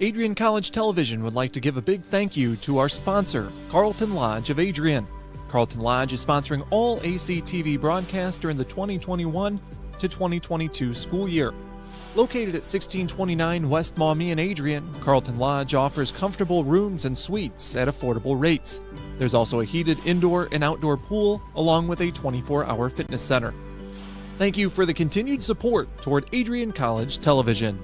Adrian College Television would like to give a big thank you to our sponsor, Carlton Lodge of Adrian. Carlton Lodge is sponsoring all ACTV broadcasts during the 2021 to 2022 school year. Located at 1629 West Maumee in Adrian, Carlton Lodge offers comfortable rooms and suites at affordable rates. There's also a heated indoor and outdoor pool, along with a 24-hour fitness center. Thank you for the continued support toward Adrian College Television.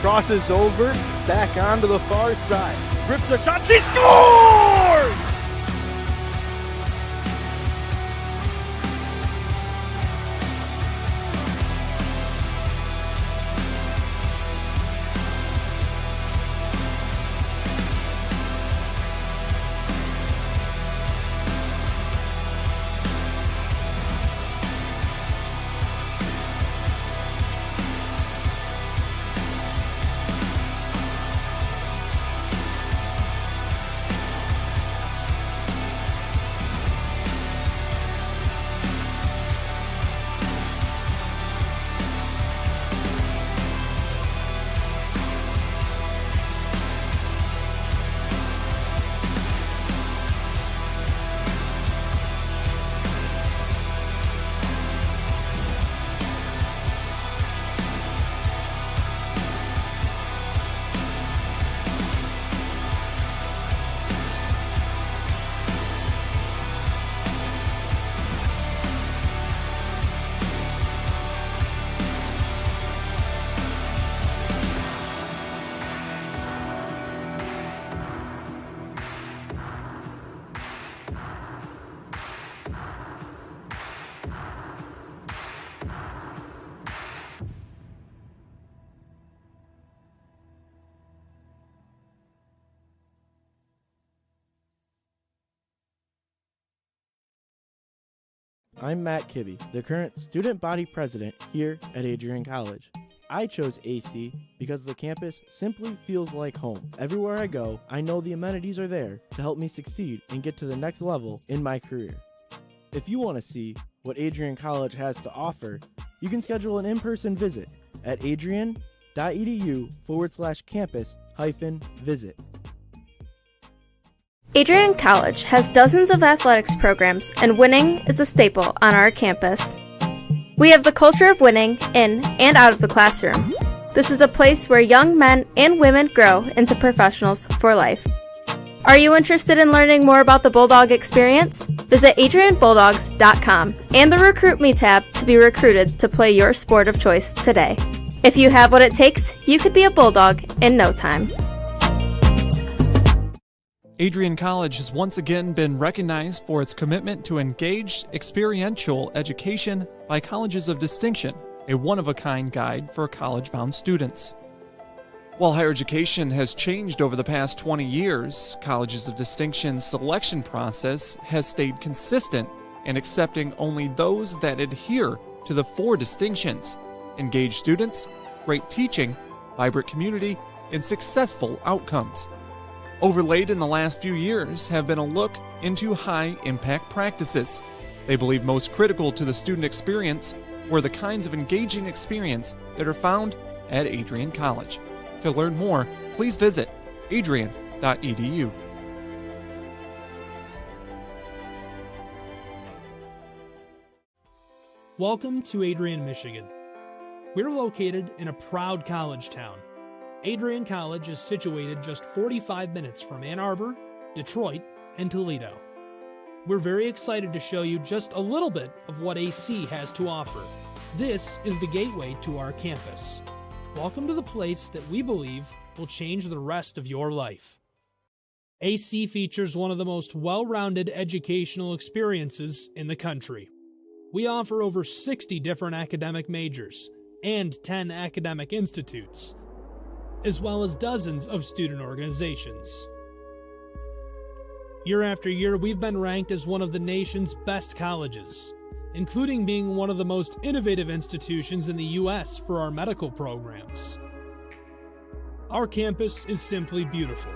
Crosses over, back onto the far side. Rips a shot, she scores! I'm Matt Kibbe, the current student body president here at Adrian College. I chose AC because the campus simply feels like home. Everywhere I go, I know the amenities are there to help me succeed and get to the next level in my career. If you want to see what Adrian College has to offer, you can schedule an in-person visit at adrian.edu/campus-visit. Adrian College has dozens of athletics programs, and winning is a staple on our campus. We have the culture of winning in and out of the classroom. This is a place where young men and women grow into professionals for life. Are you interested in learning more about the Bulldog experience? Visit adrianbulldogs.com and the Recruit Me tab to be recruited to play your sport of choice today. If you have what it takes, you could be a Bulldog in no time. Adrian College has once again been recognized for its commitment to engaged, experiential education by Colleges of Distinction, a one-of-a-kind guide for college-bound students. While higher education has changed over the past 20 years, Colleges of Distinction's selection process has stayed consistent in accepting only those that adhere to the 4 distinctions: engaged students, great teaching, vibrant community, and successful outcomes. Overlaid in the last few years have been a look into high-impact practices. They believe most critical to the student experience were the kinds of engaging experience that are found at Adrian College. To learn more, please visit adrian.edu. Welcome to Adrian, Michigan. We're located in a proud college town. Adrian College is situated just 45 minutes from Ann Arbor, Detroit, and Toledo. We're very excited to show you just a little bit of what AC has to offer. This is the gateway to our campus. Welcome to the place that we believe will change the rest of your life. AC features one of the most well-rounded educational experiences in the country. We offer over 60 different academic majors and 10 academic institutes, as well as dozens of student organizations. Year after year, we've been ranked as one of the nation's best colleges, including being one of the most innovative institutions in the U.S. for our medical programs. Our campus is simply beautiful.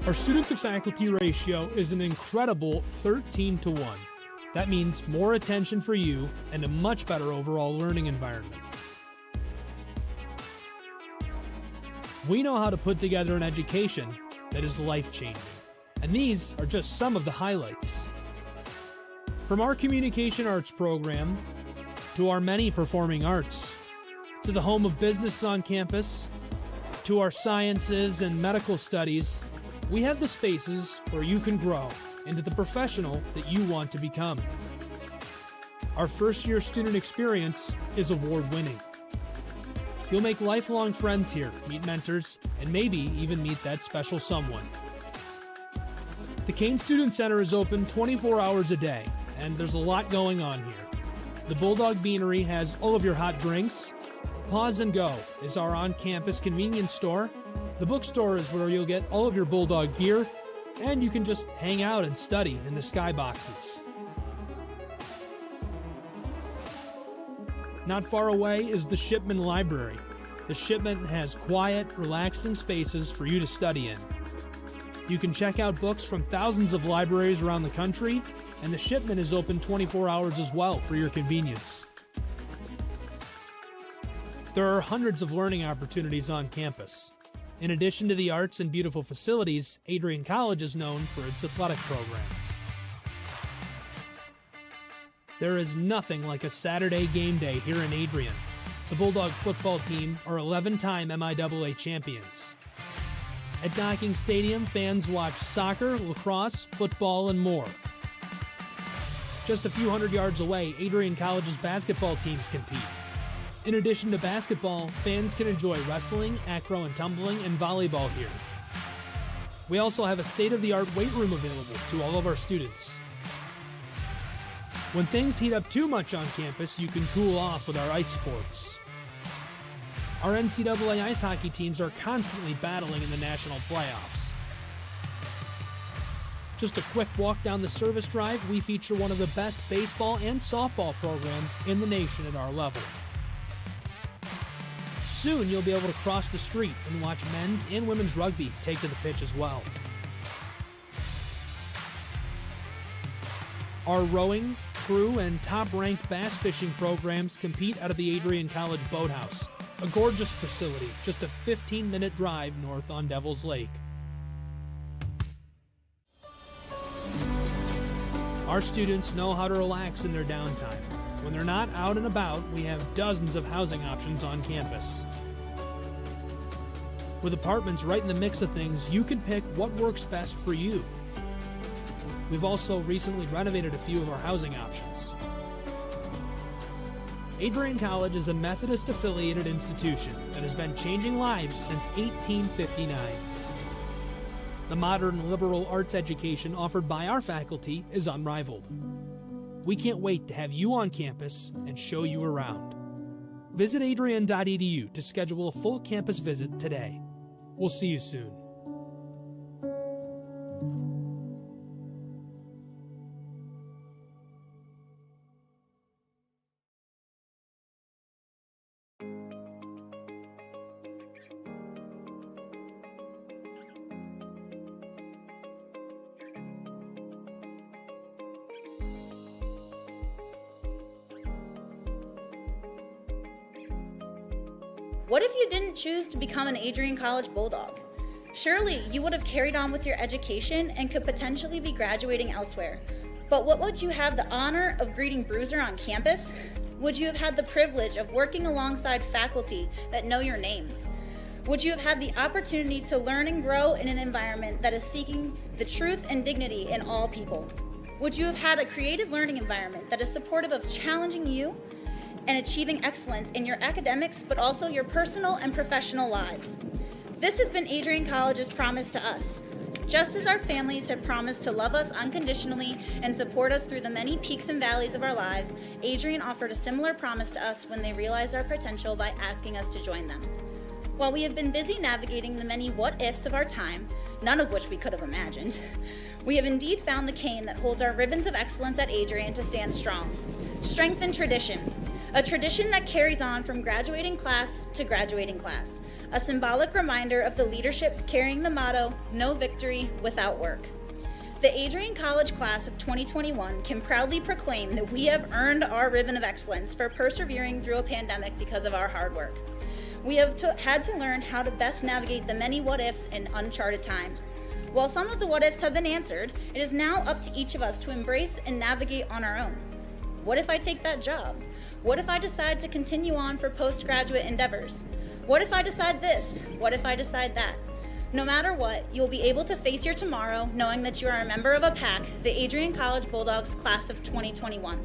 Our student-to-faculty ratio is an incredible 13-to-1. That means more attention for you and a much better overall learning environment. We know how to put together an education that is life-changing, and these are just some of the highlights. From our communication arts program, to our many performing arts, to the home of business on campus, to our sciences and medical studies, we have the spaces where you can grow into the professional that you want to become. Our first-year student experience is award-winning. You'll make lifelong friends here, meet mentors, and maybe even meet that special someone. The Kane Student Center is open 24 hours a day, and there's a lot going on here. The Bulldog Beanery has all of your hot drinks. Pause and Go is our on-campus convenience store. The bookstore is where you'll get all of your Bulldog gear, and you can just hang out and study in the skyboxes. Not far away is the Shipman Library. The Shipman has quiet, relaxing spaces for you to study in. You can check out books from thousands of libraries around the country, and the Shipman is open 24 hours as well for your convenience. There are hundreds of learning opportunities on campus. In addition to the arts and beautiful facilities, Adrian College is known for its athletic programs. There is nothing like a Saturday game day here in Adrian. The Bulldog football team are 11-time MIAA champions. At Docking Stadium, fans watch soccer, lacrosse, football, and more. Just a few hundred yards away, Adrian College's basketball teams compete. In addition to basketball, fans can enjoy wrestling, acro and tumbling, and volleyball here. We also have a state-of-the-art weight room available to all of our students. When things heat up too much on campus, you can cool off with our ice sports. Our NCAA ice hockey teams are constantly battling in the national playoffs. Just a quick walk down the service drive, we feature one of the best baseball and softball programs in the nation at our level. Soon you'll be able to cross the street and watch men's and women's rugby take to the pitch as well. Our rowing, crew, and top-ranked bass fishing programs compete out of the Adrian College Boathouse, a gorgeous facility just a 15-minute drive north on Devil's Lake. Our students know how to relax in their downtime. When they're not out and about, we have dozens of housing options on campus. With apartments right in the mix of things, you can pick what works best for you. We've also recently renovated a few of our housing options. Adrian College is a Methodist-affiliated institution that has been changing lives since 1859. The modern liberal arts education offered by our faculty is unrivaled. We can't wait to have you on campus and show you around. Visit adrian.edu to schedule a full campus visit today. We'll see you soon. What if you didn't choose to become an Adrian College Bulldog? Surely you would have carried on with your education and could potentially be graduating elsewhere. But what would you have the honor of greeting Bruiser on campus? Would you have had the privilege of working alongside faculty that know your name? Would you have had the opportunity to learn and grow in an environment that is seeking the truth and dignity in all people? Would you have had a creative learning environment that is supportive of challenging you and achieving excellence in your academics, but also your personal and professional lives? This has been Adrian College's promise to us. Just as our families have promised to love us unconditionally and support us through the many peaks and valleys of our lives, Adrian offered a similar promise to us when they realized our potential by asking us to join them. While we have been busy navigating the many what-ifs of our time, none of which we could have imagined, we have indeed found the cane that holds our ribbons of excellence at Adrian to stand strong. Strength and tradition. A tradition that carries on from graduating class to graduating class. A symbolic reminder of the leadership carrying the motto, no victory without work. The Adrian College class of 2021 can proudly proclaim that we have earned our ribbon of excellence for persevering through a pandemic because of our hard work. We have had to learn how to best navigate the many what-ifs in uncharted times. While some of the what-ifs have been answered, it is now up to each of us to embrace and navigate on our own. What if I take that job? What if I decide to continue on for postgraduate endeavors? What if I decide this? What if I decide that? No matter what, you'll be able to face your tomorrow knowing that you are a member of a pack, the Adrian College Bulldogs class of 2021.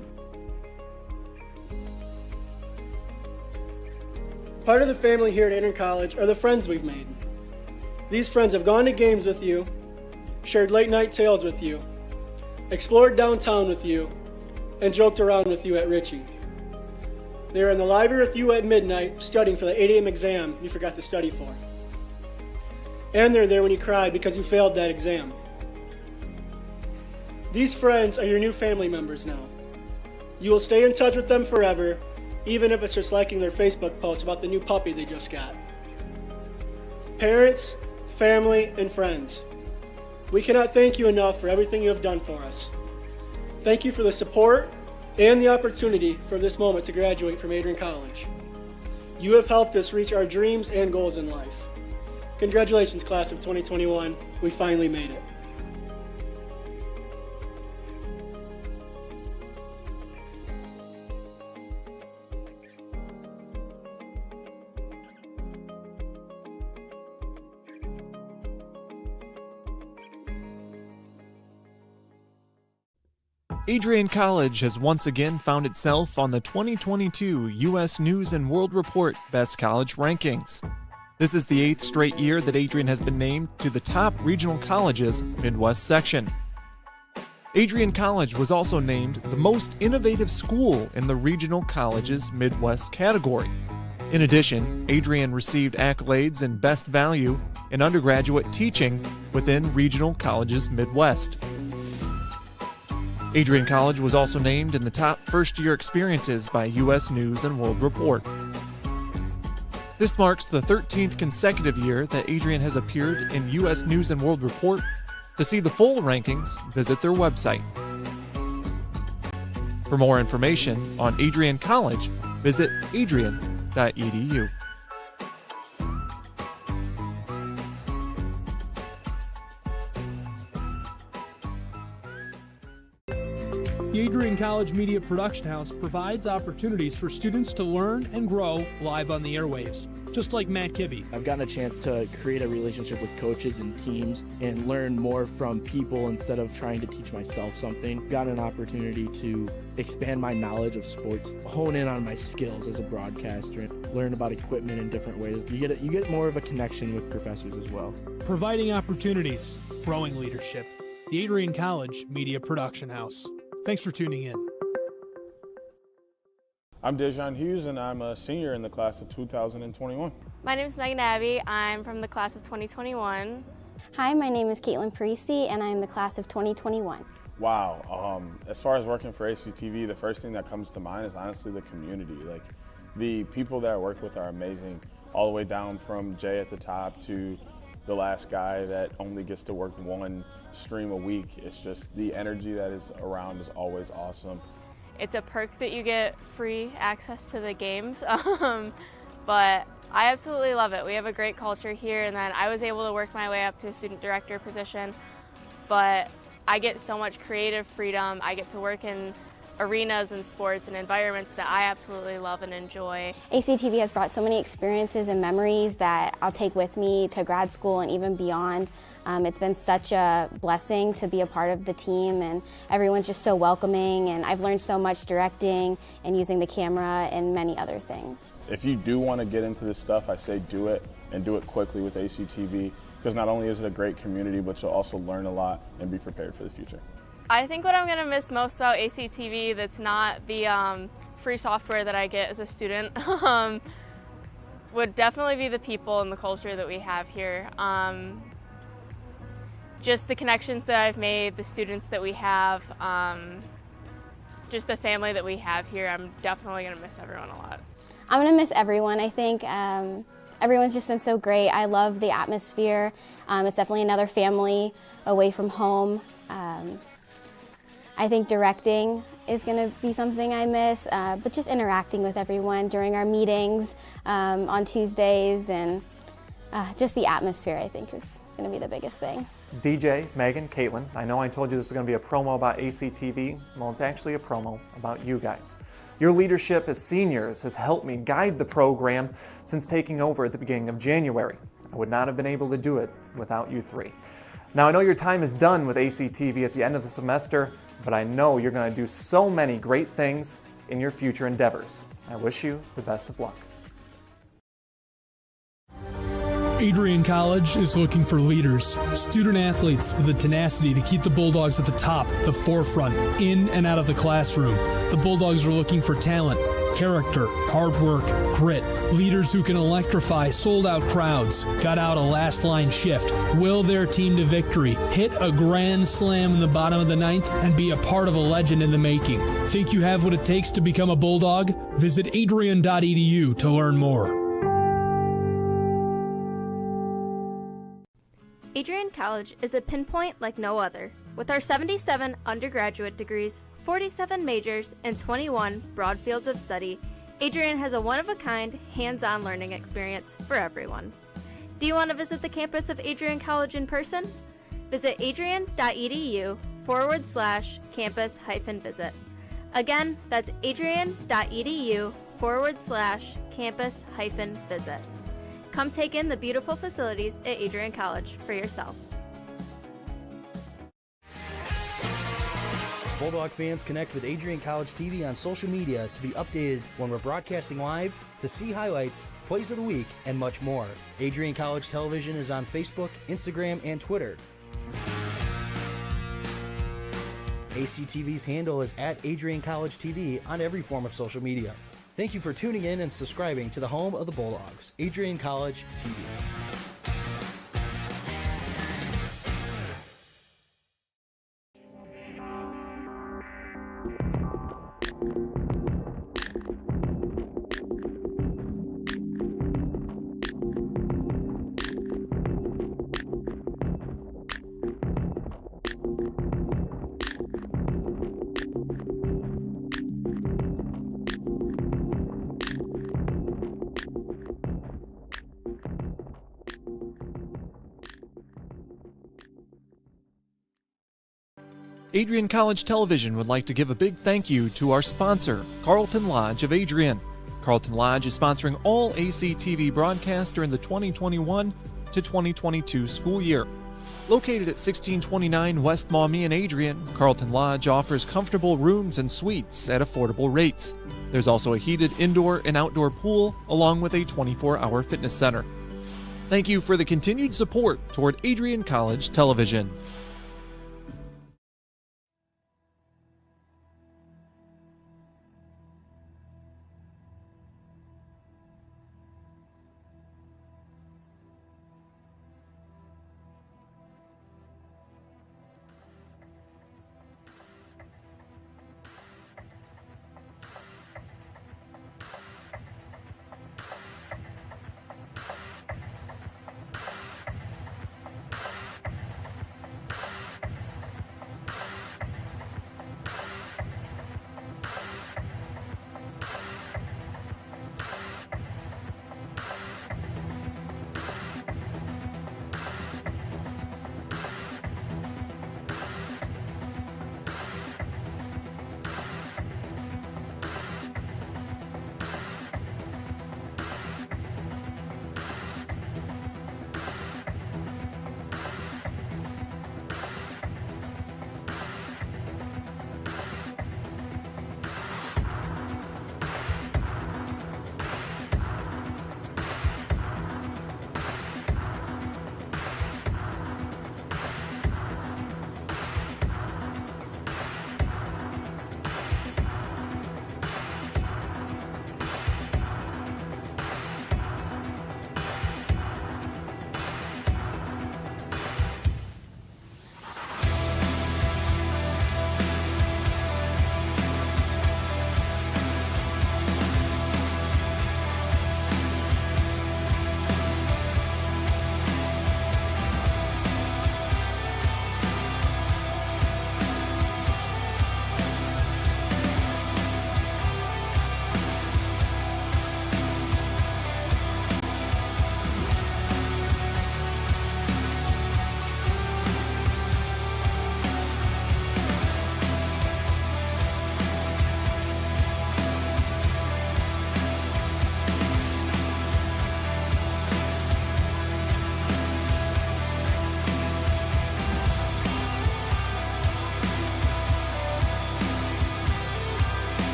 Part of the family here at Adrian College are the friends we've made. These friends have gone to games with you, shared late night tales with you, explored downtown with you, and joked around with you at Ritchie. They were in the library with you at midnight studying for the 8 a.m. exam you forgot to study for. And they're there when you cried because you failed that exam. These friends are your new family members now. You will stay in touch with them forever, even if it's just liking their Facebook post about the new puppy they just got. Parents, family, and friends, we cannot thank you enough for everything you have done for us. Thank you for the support and the opportunity for this moment to graduate from Adrian College. You have helped us reach our dreams and goals in life. Congratulations, class of 2021. We finally made it. Adrian College has once again found itself on the 2022 U.S. News & World Report Best College Rankings. This is the 8th straight year that Adrian has been named to the top regional colleges Midwest section. Adrian College was also named the most innovative school in the regional colleges Midwest category. In addition, Adrian received accolades in Best Value in undergraduate teaching within Regional Colleges Midwest. Adrian College was also named in the top first-year experiences by U.S. News & World Report. This marks the 13th consecutive year that Adrian has appeared in U.S. News & World Report. To see the full rankings, visit their website. For more information on Adrian College, visit adrian.edu. The Adrian College Media Production House provides opportunities for students to learn and grow live on the airwaves, just like Matt Kibbe. I've gotten a chance to create a relationship with coaches and teams and learn more from people instead of trying to teach myself something. Gotten an opportunity to expand my knowledge of sports, hone in on my skills as a broadcaster, and learn about equipment in different ways. You get more of a connection with professors as well. Providing opportunities, growing leadership. The Adrian College Media Production House. Thanks for tuning in. I'm Dejan Hughes, and I'm a senior in the class of 2021. My name is Megan Abbey. I'm from the class of 2021. Hi, my name is Caitlin Parisi, and I'm the class of 2021. Wow. As far as working for ACTV, the first thing that comes to mind is honestly the community. Like, the people that I work with are amazing, all the way down from Jay at the top to the last guy that only gets to work one stream a week. It's just the energy that is around is always awesome. It's a perk that you get free access to the games, but I absolutely love it. We have a great culture here, and then I was able to work my way up to a student director position, but I get so much creative freedom. I get to work in arenas and sports and environments that I absolutely love and enjoy. ACTV has brought so many experiences and memories that I'll take with me to grad school and even beyond. It's been such a blessing to be a part of the team, and everyone's just so welcoming, and I've learned so much directing and using the camera and many other things. If you do want to get into this stuff, I say do it, and do it quickly with ACTV, because not only is it a great community, but you'll also learn a lot and be prepared for the future. I think what I'm going to miss most about ACTV that's not the free software that I get as a student would definitely be the people and the culture that we have here. Just the connections that I've made, the students that we have, just the family that we have here. I'm definitely going to miss everyone a lot. I'm going to miss everyone. I think everyone's just been so great. I love the atmosphere. It's definitely another family away from home. I think directing is going to be something I miss, but just interacting with everyone during our meetings on Tuesdays, and just the atmosphere, I think, is going to be the biggest thing. DJ, Megan, Caitlin, I know I told you this was going to be a promo about ACTV. Well, it's actually a promo about you guys. Your leadership as seniors has helped me guide the program since taking over at the beginning of January. I would not have been able to do it without you three. Now, I know your time is done with ACTV at the end of the semester, but I know you're going to do so many great things in your future endeavors. I wish you the best of luck. Adrian College is looking for leaders, student athletes with the tenacity to keep the Bulldogs at the top, the forefront, in and out of the classroom. The Bulldogs are looking for talent, character, hard work, grit, leaders who can electrify sold-out crowds, got out a last-line shift, will their team to victory, hit a grand slam in the bottom of the ninth, and be a part of a legend in the making. Think you have what it takes to become a Bulldog? Visit adrian.edu to learn more. Adrian College is a pinpoint like no other. With our 77 undergraduate degrees, 47 majors, and 21 broad fields of study, Adrian has a one-of-a-kind, hands-on learning experience for everyone. Do you want to visit the campus of Adrian College in person? Visit adrian.edu/campus-visit. Again, that's adrian.edu/campus-visit. Come take in the beautiful facilities at Adrian College for yourself. Bulldog fans, connect with Adrian College TV on social media to be updated when we're broadcasting live, to see highlights, plays of the week, and much more. Adrian College Television is on Facebook, Instagram, and Twitter. ACTV's handle is @Adrian College TV on every form of social media. Thank you for tuning in and subscribing to the home of the Bulldogs, Adrian College TV. Adrian College Television would like to give a big thank you to our sponsor, Carlton Lodge of Adrian. Carlton Lodge is sponsoring all ACTV broadcasts during the 2021 to 2022 school year. Located at 1629 West Maumee in Adrian, Carlton Lodge offers comfortable rooms and suites at affordable rates. There's also a heated indoor and outdoor pool, along with a 24-hour fitness center. Thank you for the continued support toward Adrian College Television.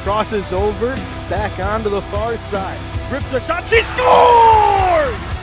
Crosses over, back onto the far side. Rips a shot, she scores!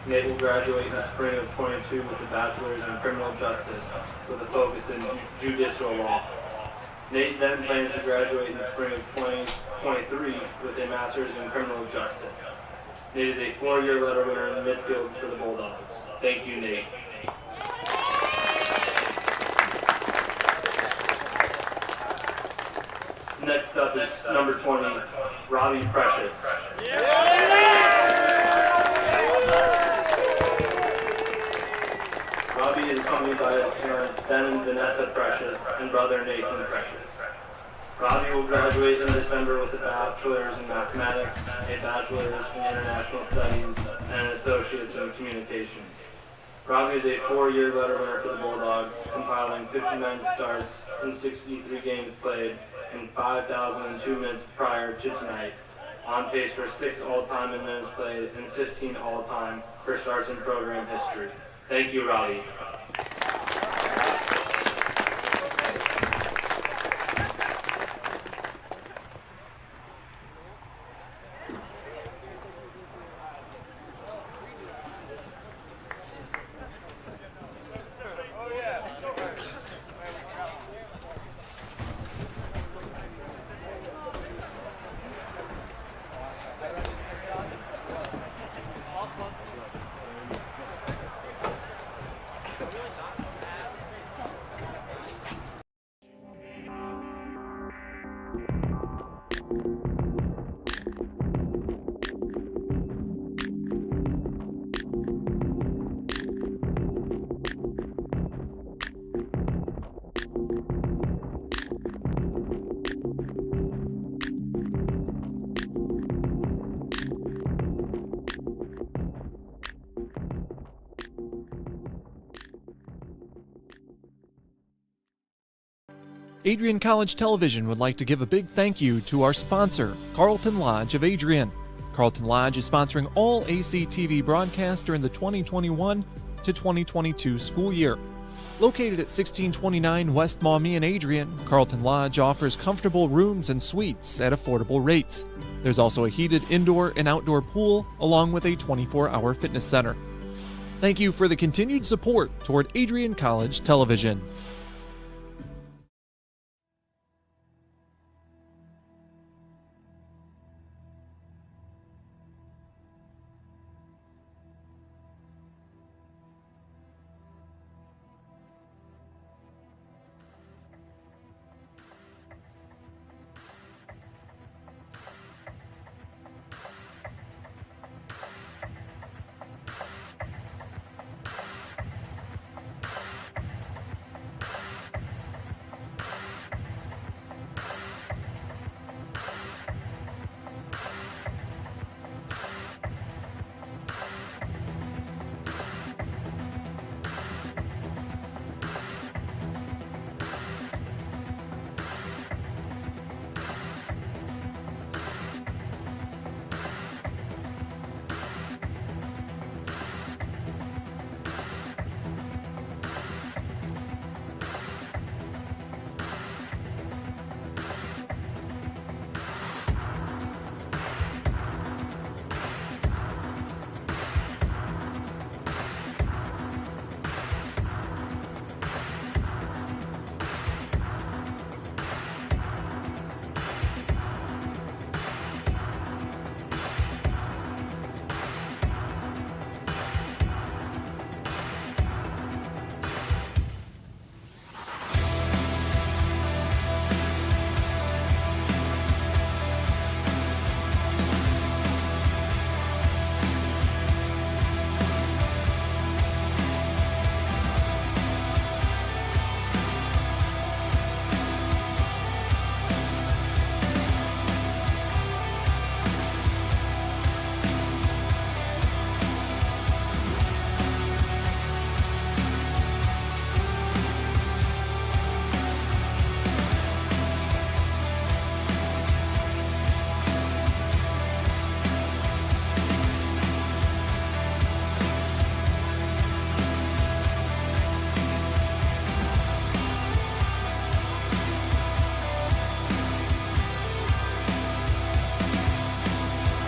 Nate will graduate in the spring of 22 with a bachelor's in criminal justice with a focus in judicial law. Nate then plans to graduate in the spring of 23 23 with a master's in criminal justice. Nate is a 4-year letter winner in midfield for the Bulldogs. Thank you, Nate. Next up is number 20, Robbie Precious. Robbie is accompanied by his parents, Ben and Vanessa Precious, and brother Nathan Precious. Robbie will graduate in December with a bachelor's in mathematics, a bachelor's in international studies, and an associate's in communications. Robbie is a 4-year letter winner for the Bulldogs, compiling 59 starts in 63 games played in 5,002 minutes prior to tonight, on pace for 6 all-time in minutes played and 15 all-time for starts in program history. Thank you, Robbie. Adrian College Television would like to give a big thank you to our sponsor, Carlton Lodge of Adrian. Carlton Lodge is sponsoring all ACTV broadcasts during the 2021 to 2022 school year. Located at 1629 West Maumee in Adrian, Carlton Lodge offers comfortable rooms and suites at affordable rates. There's also a heated indoor and outdoor pool, along with a 24-hour fitness center. Thank you for the continued support toward Adrian College Television.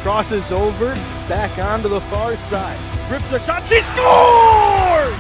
Crosses over, back onto the far side. Rips a shot, she scores!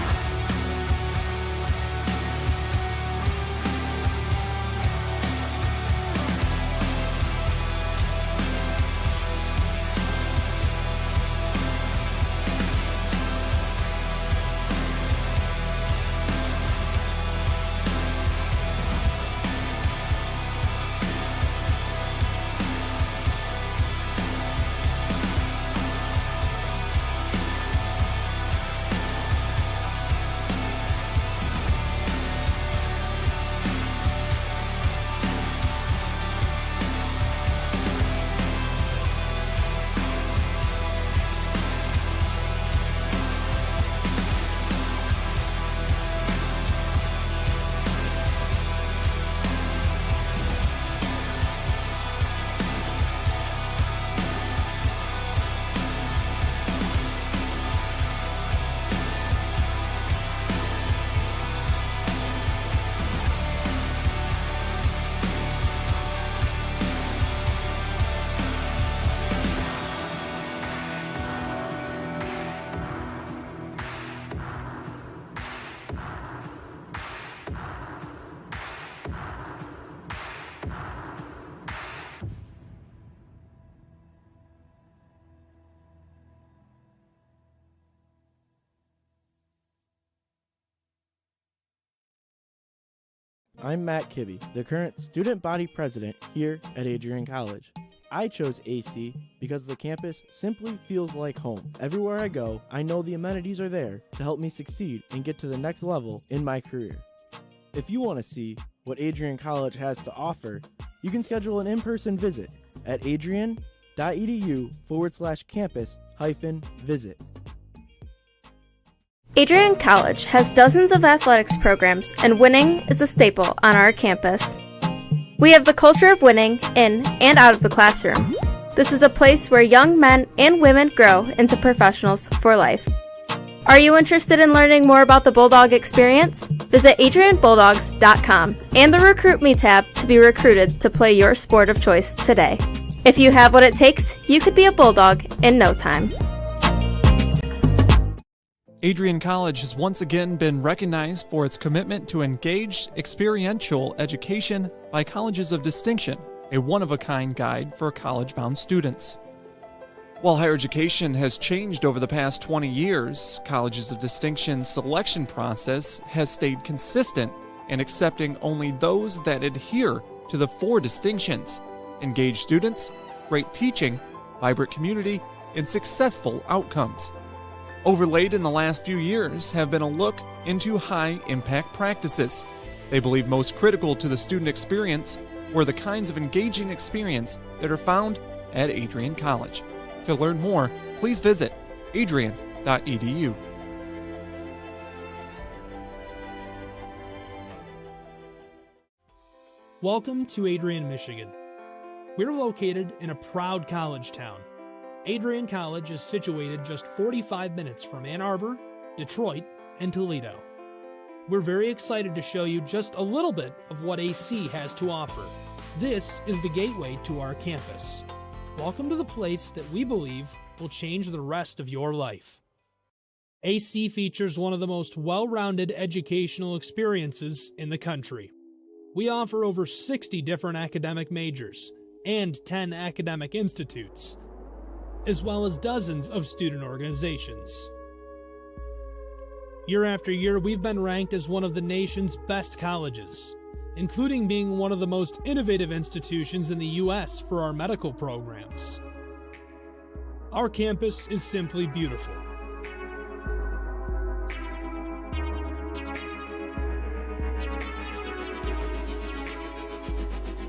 I'm Matt Kibbe, the current student body president here at Adrian College. I chose AC because the campus simply feels like home. Everywhere I go, I know the amenities are there to help me succeed and get to the next level in my career. If you want to see what Adrian College has to offer, you can schedule an in-person visit at adrian.edu/campus-visit. Adrian College has dozens of athletics programs, and winning is a staple on our campus. We have the culture of winning in and out of the classroom. This is a place where young men and women grow into professionals for life. Are you interested in learning more about the Bulldog experience? Visit adrianbulldogs.com and the Recruit Me tab to be recruited to play your sport of choice today. If you have what it takes, you could be a Bulldog in no time. Adrian College has once again been recognized for its commitment to engaged, experiential education by Colleges of Distinction, a one-of-a-kind guide for college-bound students. While higher education has changed over the past 20 years, Colleges of Distinction's selection process has stayed consistent in accepting only those that adhere to the 4 distinctions: engaged students, great teaching, vibrant community, and successful outcomes. Overlaid in the last few years have been a look into high-impact practices. They believe most critical to the student experience were the kinds of engaging experience that are found at Adrian College. To learn more, please visit adrian.edu. Welcome to Adrian, Michigan. We're located in a proud college town. Adrian College is situated just 45 minutes from Ann Arbor, Detroit, and Toledo. We're very excited to show you just a little bit of what AC has to offer. This is the gateway to our campus. Welcome to the place that we believe will change the rest of your life. AC features one of the most well-rounded educational experiences in the country. We offer over 60 different academic majors and 10 academic institutes, as well as dozens of student organizations. Year after year, we've been ranked as one of the nation's best colleges, including being one of the most innovative institutions in the U.S. for our medical programs. Our campus is simply beautiful.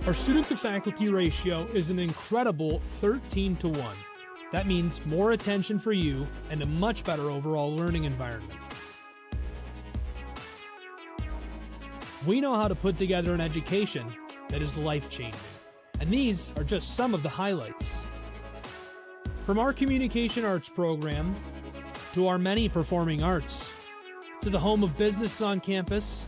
Our student-to-faculty ratio is an incredible 13-to-1. That means more attention for you and a much better overall learning environment. We know how to put together an education that is life-changing, and these are just some of the highlights. From our communication arts program, to our many performing arts, to the home of business on campus,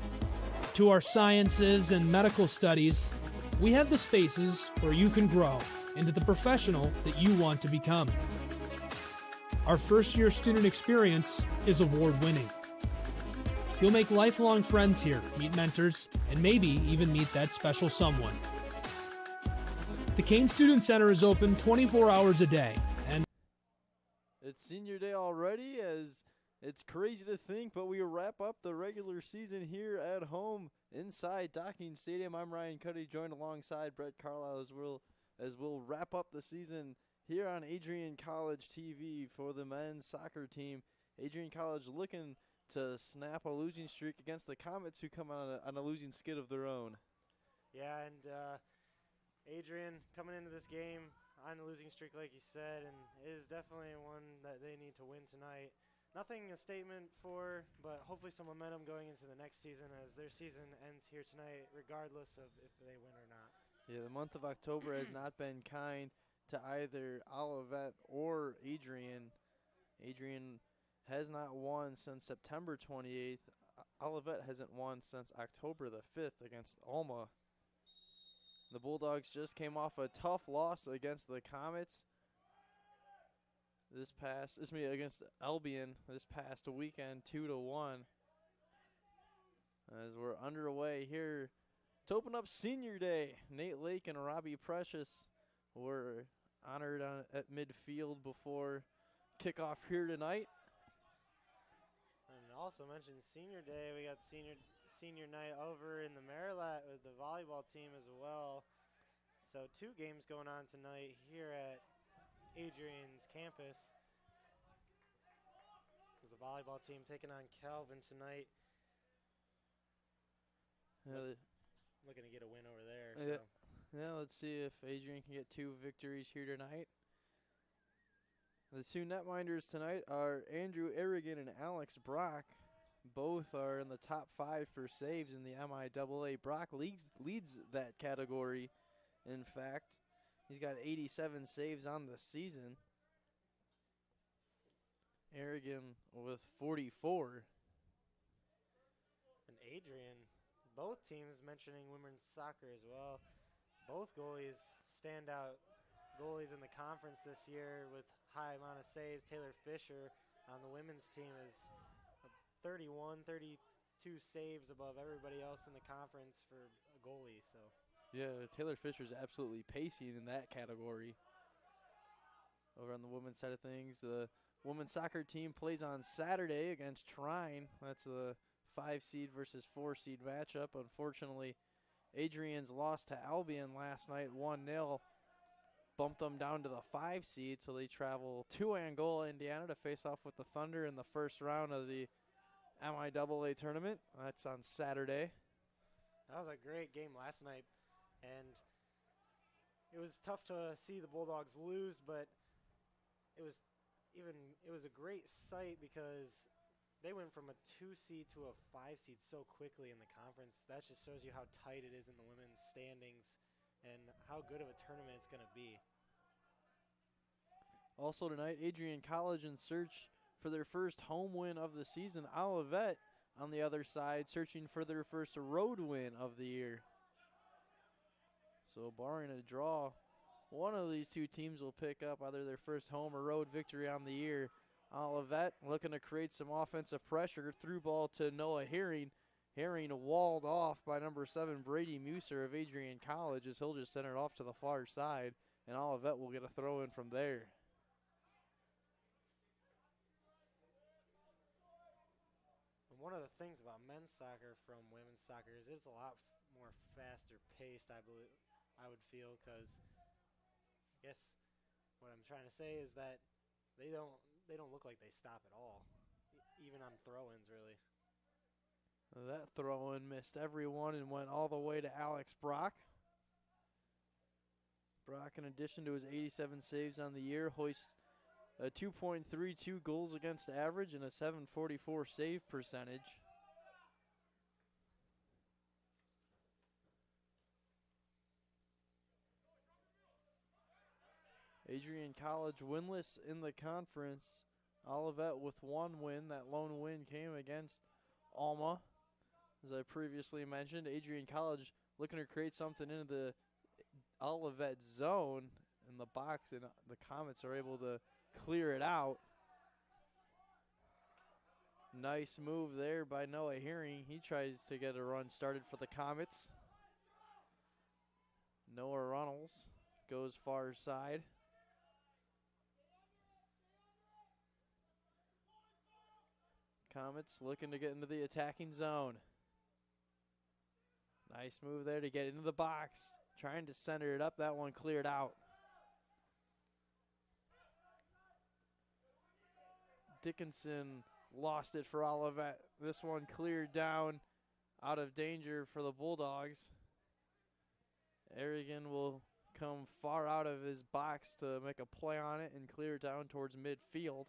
to our sciences and medical studies, we have the spaces where you can grow into the professional that you want to become. Our first-year student experience is award-winning. You'll make lifelong friends here, meet mentors, and maybe even meet that special someone. The Kane Student Center is open 24 hours a day, and it's senior day already, as it's crazy to think, but we wrap up the regular season here at home inside Docking Stadium. I'm Ryan Cuddy, joined alongside Brett Carlisle as we'll wrap up the season here on Adrian College TV for the men's soccer team. Adrian College looking to snap a losing streak against the Comets, who come on a losing skid of their own. Yeah, and Adrian coming into this game on a losing streak, like you said, and it is definitely one that they need to win tonight. Nothing a statement for, but hopefully some momentum going into the next season, as their season ends here tonight, regardless of if they win or not. Yeah, the month of October has not been kind to either Olivet or Adrian. Adrian has not won since September 28th. Olivet hasn't won since October the 5th against Alma. The Bulldogs just came off a tough loss against the Comets against Albion this past weekend, 2-1. As we're underway here to open up Senior Day, Nate Lake and Robbie Precious were honored at midfield before kickoff here tonight. And also mentioned Senior Day, we got senior night over in the Marilat with the volleyball team as well. So 2 games going on tonight here at Adrian's campus. The volleyball team taking on Calvin tonight. Looking to get a win over there. So. Yeah, let's see if Adrian can get 2 victories here tonight. The 2 netminders tonight are Andrew Arrigan and Alex Brock. Both are in the top 5 for saves in the MIAA. Brock leads that category, in fact. He's got 87 saves on the season. Arrigan with 44. And Adrian, both teams mentioning women's soccer as well. Both goalies standout goalies in the conference this year with high amount of saves. Taylor Fisher on the women's team is 31, 32 saves above everybody else in the conference for a goalie. So yeah, Taylor Fisher's absolutely pacing in that category. Over on the women's side of things, the women's soccer team plays on Saturday against Trine. That's the 5 seed versus 4 seed matchup. Unfortunately, Adrian's lost to Albion last night 1-0. Bumped them down to the 5 seed, so they travel to Angola, Indiana to face off with the Thunder in the first round of the MIAA tournament. That's on Saturday. That was a great game last night, and it was tough to see the Bulldogs lose, but it was a great sight because they went from a 2 seed to a 5 seed so quickly in the conference. That just shows you how tight it is in the women's standings and how good of a tournament it's going to be. Also tonight, Adrian College in search for their first home win of the season. Olivet on the other side searching for their first road win of the year. So barring a draw, one of these 2 teams will pick up either their first home or road victory on the year. Olivet looking to create some offensive pressure. Through ball to Noah Herring. Herring walled off by number 7 Brady Muser of Adrian College as he'll just send it off to the far side, and Olivet will get a throw in from there. And one of the things about men's soccer from women's soccer is it's a lot more faster paced, I would feel, because I guess what I'm trying to say is that they don't look like they stop at all, even on throw-ins, really. That throw-in missed everyone and went all the way to Alex Brock. Brock, in addition to his 87 saves on the year, hoists a 2.32 goals against average and a 744 save percentage. Adrian College winless in the conference. Olivet with 1 win. That lone win came against Alma. As I previously mentioned, Adrian College looking to create something into the Olivet zone in the box, and the Comets are able to clear it out. Nice move there by Noah Herring. He tries to get a run started for the Comets. Noah Runnels goes far side. Comets looking to get into the attacking zone. Nice move there to get into the box. Trying to center it up. That one cleared out. Dickinson lost it for Olivet. This one cleared down out of danger for the Bulldogs. Arrigan will come far out of his box to make a play on it and clear it down towards midfield.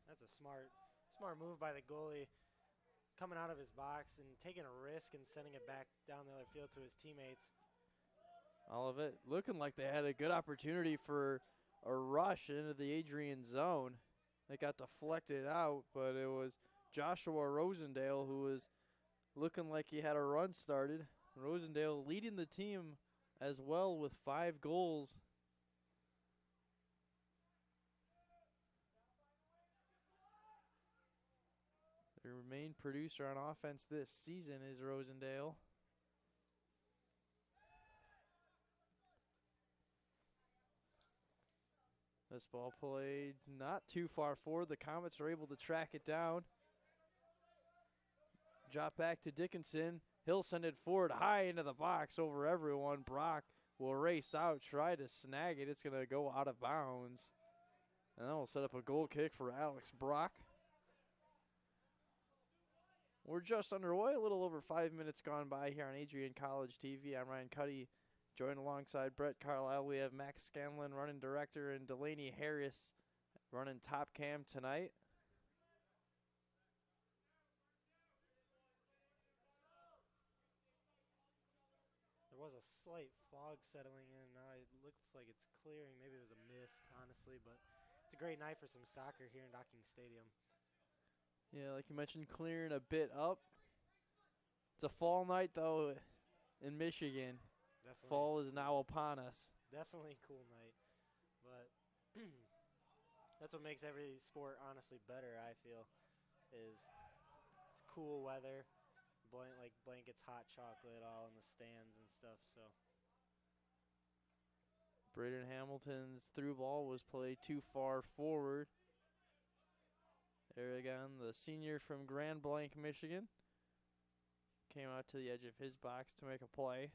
That's a smart move by the goalie, coming out of his box and taking a risk and sending it back down the other field to his teammates. Olivet looking like they had a good opportunity for a rush into the Adrian zone. They got deflected out, but it was Joshua Rosendale who was looking like he had a run started. Rosendale leading the team as well with 5 goals. Their main producer on offense this season is Rosendale. This ball played not too far forward. The Comets are able to track it down. Drop back to Dickinson. He'll send it forward high into the box over everyone. Brock will race out, try to snag it. It's going to go out of bounds. And that will set up a goal kick for Alex Brock. We're just underway, a little over 5 minutes gone by here on Adrian College TV. I'm Ryan Cuddy, joined alongside Brett Carlisle. We have Max Scanlon, running director, and Delaney Harris running top cam tonight. There was a slight fog settling in. Now it looks like it's clearing. Maybe it was a mist, honestly, but it's a great night for some soccer here in Docking Stadium. Yeah, like you mentioned, clearing a bit up. It's a fall night, though, in Michigan. Definitely. Fall is now upon us. Definitely a cool night. But that's what makes every sport, honestly, better, I feel, is it's cool weather. Like blankets, hot chocolate, all in the stands and stuff. So Braden Hamilton's through ball was played too far forward. There again, the senior from Grand Blanc, Michigan, came out to the edge of his box to make a play.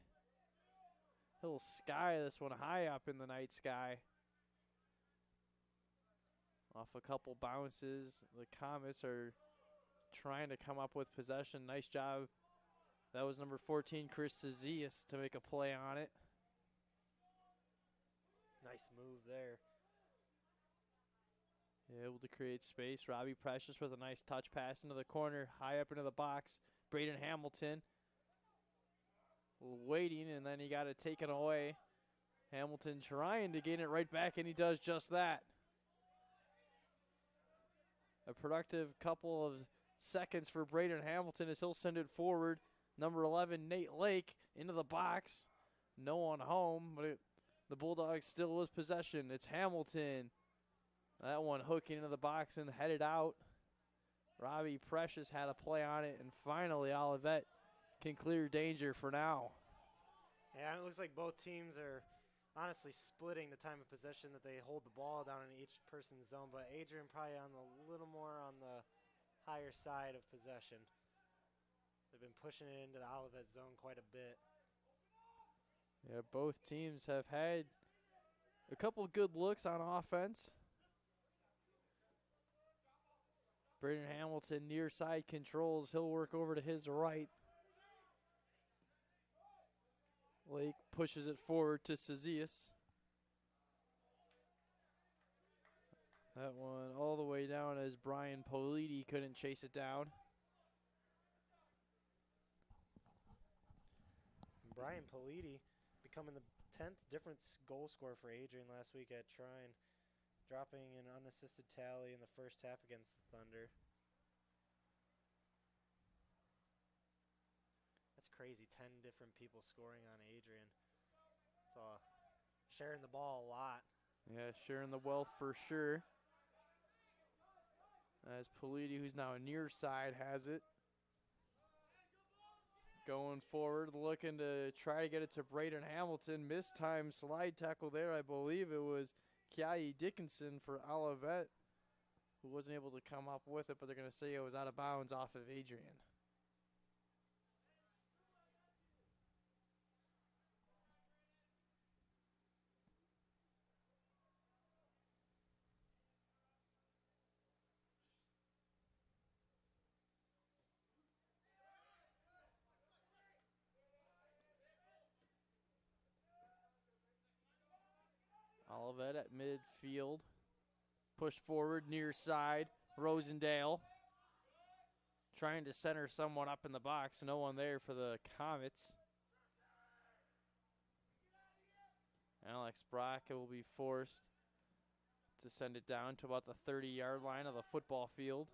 He'll sky this one high up in the night sky. Off a couple bounces, the Comets are trying to come up with possession. Nice job. That was number 14, Chris Cezias, to make a play on it. nice move there. Able to create space. Robbie Precious with a nice touch pass into the corner, high up into the box. Braden Hamilton waiting, and then he got it taken away. Hamilton trying to gain it right back, and he does just that. A productive couple of seconds for Braden Hamilton as he'll send it forward. Number 11, Nate Lake, into the box. No one home, but the Bulldogs still with possession. It's Hamilton. That one hooking into the box and headed out. Robbie Precious had a play on it, and finally Olivet can clear danger for now. Yeah, it looks like both teams are honestly splitting the time of possession that they hold the ball down in each person's zone, but Adrian probably on a little more on the higher side of possession. They've been pushing it into the Olivet zone quite a bit. Yeah, both teams have had a couple good looks on offense. Braden Hamilton near side controls. He'll work over to his right. Lake pushes it forward to Cezias. That one all the way down as Brian Politi couldn't chase it down. Brian Politi becoming the 10th different goal scorer for Adrian last week at Trine, dropping an unassisted tally in the first half against the Thunder. That's crazy, 10 different people scoring on Adrian. It's sharing the ball a lot. Yeah, sharing the wealth for sure. As Politi, who's now a near side, has it. Going forward, looking to try to get it to Braden Hamilton. Missed time slide tackle there. I believe it was Kiai Dickinson for Olivet, who wasn't able to come up with it, but they're going to say it was out of bounds off of Adrian. Olivet at midfield. Pushed forward, near side. Rosendale trying to center someone up in the box. No one there for the Comets. Alex Brock will be forced to send it down to about the 30-yard line of the football field.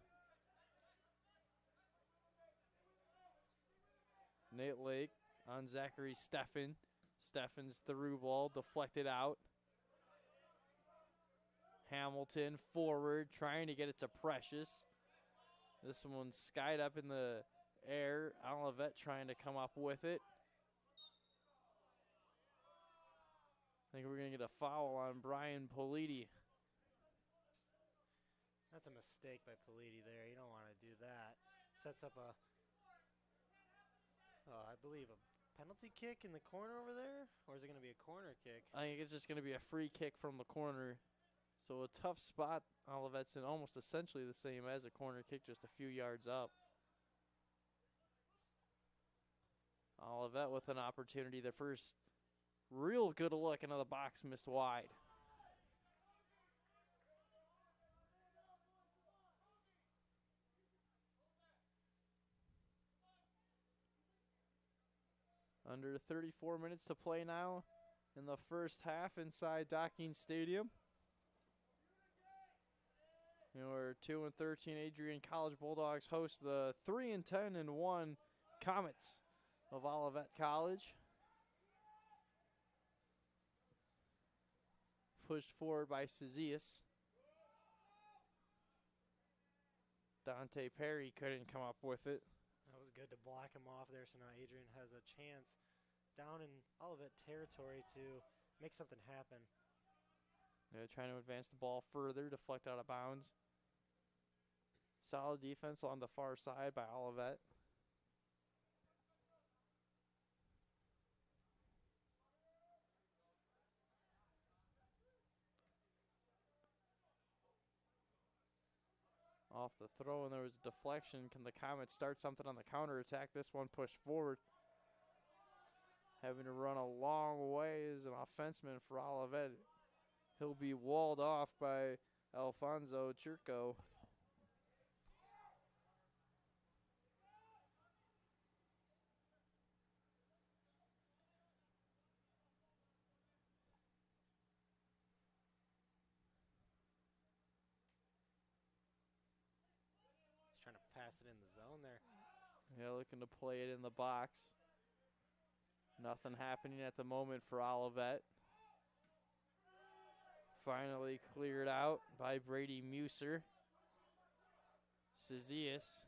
Nate Lake on Zachary Steffen. Steffen's through ball, deflected out. Hamilton forward, trying to get it to Precious. This one's skied up in the air. Olivet trying to come up with it. I think we're going to get a foul on Brian Politi. That's a mistake by Politi there. You don't want to do that. Sets up a I believe a penalty kick in the corner over there, or is it going to be a corner kick? I think it's just going to be a free kick from the corner. So a tough spot. Olivet's in almost essentially the same as a corner kick, just a few yards up. Olivet with an opportunity. Their first real good look into the box, missed wide. Under 34 minutes to play now in the first half inside Docking Stadium. Your 2-13 Adrian College Bulldogs host the 3-10-1 Comets of Olivet College. Pushed forward by Cezias. Dante Perry couldn't come up with it. That was good to block him off there, so now Adrian has a chance down in Olivet territory to make something happen. Yeah, trying to advance the ball further, deflect out of bounds. Solid defense on the far side by Olivet. Off the throw, and there was a deflection. Can the Comets start something on the counterattack? This one pushed forward. Having to run a long way as an offenseman for Olivet. He'll be walled off by Alfonso Churco. Trying to pass it in the zone there. Yeah, looking to play it in the box. Nothing happening at the moment for Olivet. Finally cleared out by Brady Muser. Cezias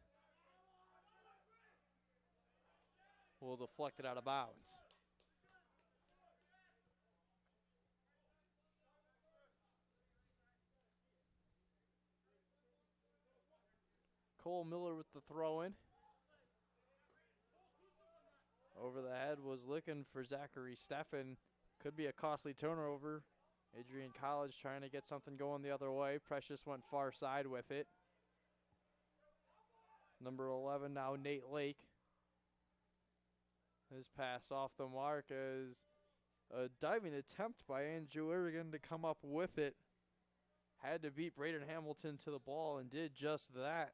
will deflect it out of bounds. Cole Miller with the throw-in. Over the head was looking for Zachary Steffen. Could be a costly turnover. Adrian College trying to get something going the other way. Precious went far side with it. Number 11 now Nate Lake. His pass off the mark as a diving attempt by Andrew Irrigan to come up with it. Had to beat Braden Hamilton to the ball and did just that.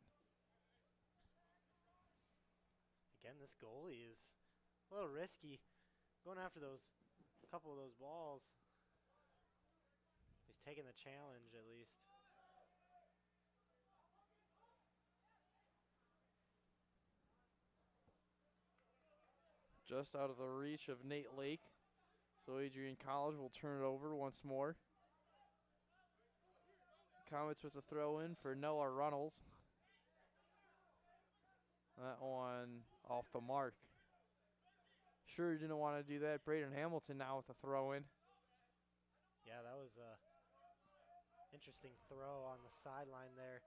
Again, this goalie is a little risky going after a couple of those balls. He's taking the challenge at least. Just out of the reach of Nate Lake. So Adrian College will turn it over once more. Comets with a throw in for Noah Runnels. That one off the mark. Sure didn't want to do that. Braden Hamilton now with a throw in. Yeah, that was a interesting throw on the sideline there.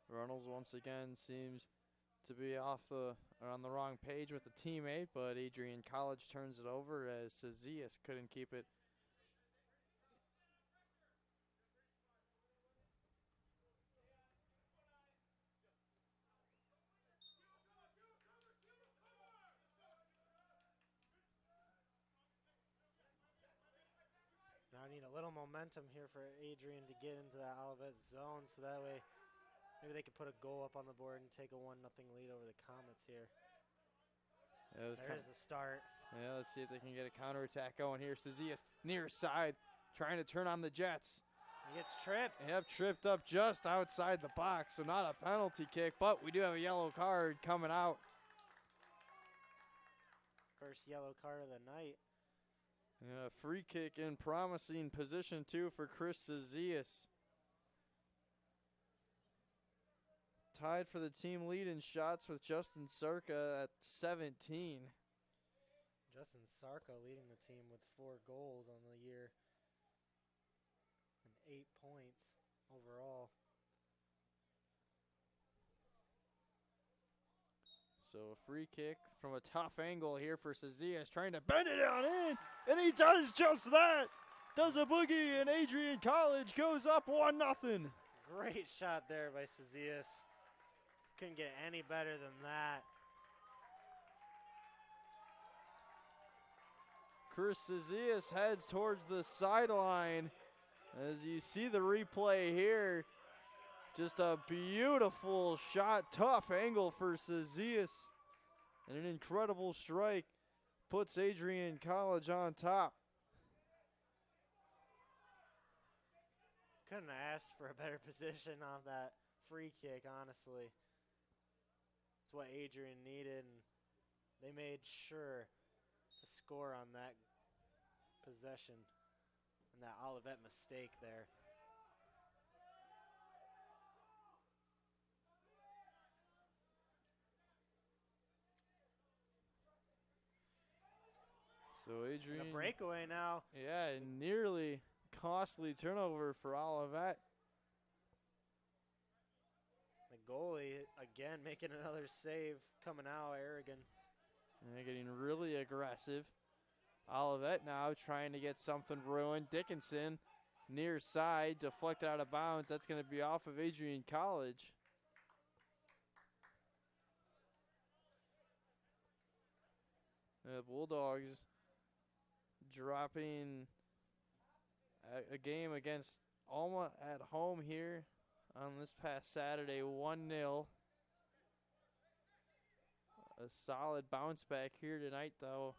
Runnels once again seems to be on the wrong page with a teammate, but Adrian College turns it over as Cezias couldn't keep it. Now I need a little momentum here for Adrian to get into that Olivet zone, so that way maybe they could put a goal up on the board and take a 1-0 lead over the Comets here. Yeah, there's the start. Yeah, let's see if they can get a counterattack going here. Cezias near side, trying to turn on the Jets. He gets tripped. Yep, tripped up just outside the box, so not a penalty kick, but we do have a yellow card coming out. First yellow card of the night. Yeah, free kick in promising position, too, for Chris Cezias. Tied for the team lead in shots with Justin Sarka at 17. Justin Sarka leading the team with 4 goals on the year and 8 points overall. So a free kick from a tough angle here for Casillas, trying to bend it on in, and he does just that. Does a boogie, and Adrian College goes up 1-0. Great shot there by Casillas. Couldn't get any better than that. Chris Casillas heads towards the sideline. As you see the replay here, just a beautiful shot, tough angle for Casillas. And an incredible strike puts Adrian College on top. Couldn't have asked for a better position on that free kick, honestly. It's what Adrian needed, and they made sure to score on that possession and that Olivet mistake there. So Adrian. And a breakaway now. Yeah, nearly costly turnover for Olivet. The goalie, again, making another save, coming out, Aragon. And they're getting really aggressive. Olivet now trying to get something ruined. Dickinson, near side, deflected out of bounds. That's going to be off of Adrian College. The Bulldogs dropping a game against Alma at home here on this past Saturday, 1-0. A solid bounce back here tonight, though,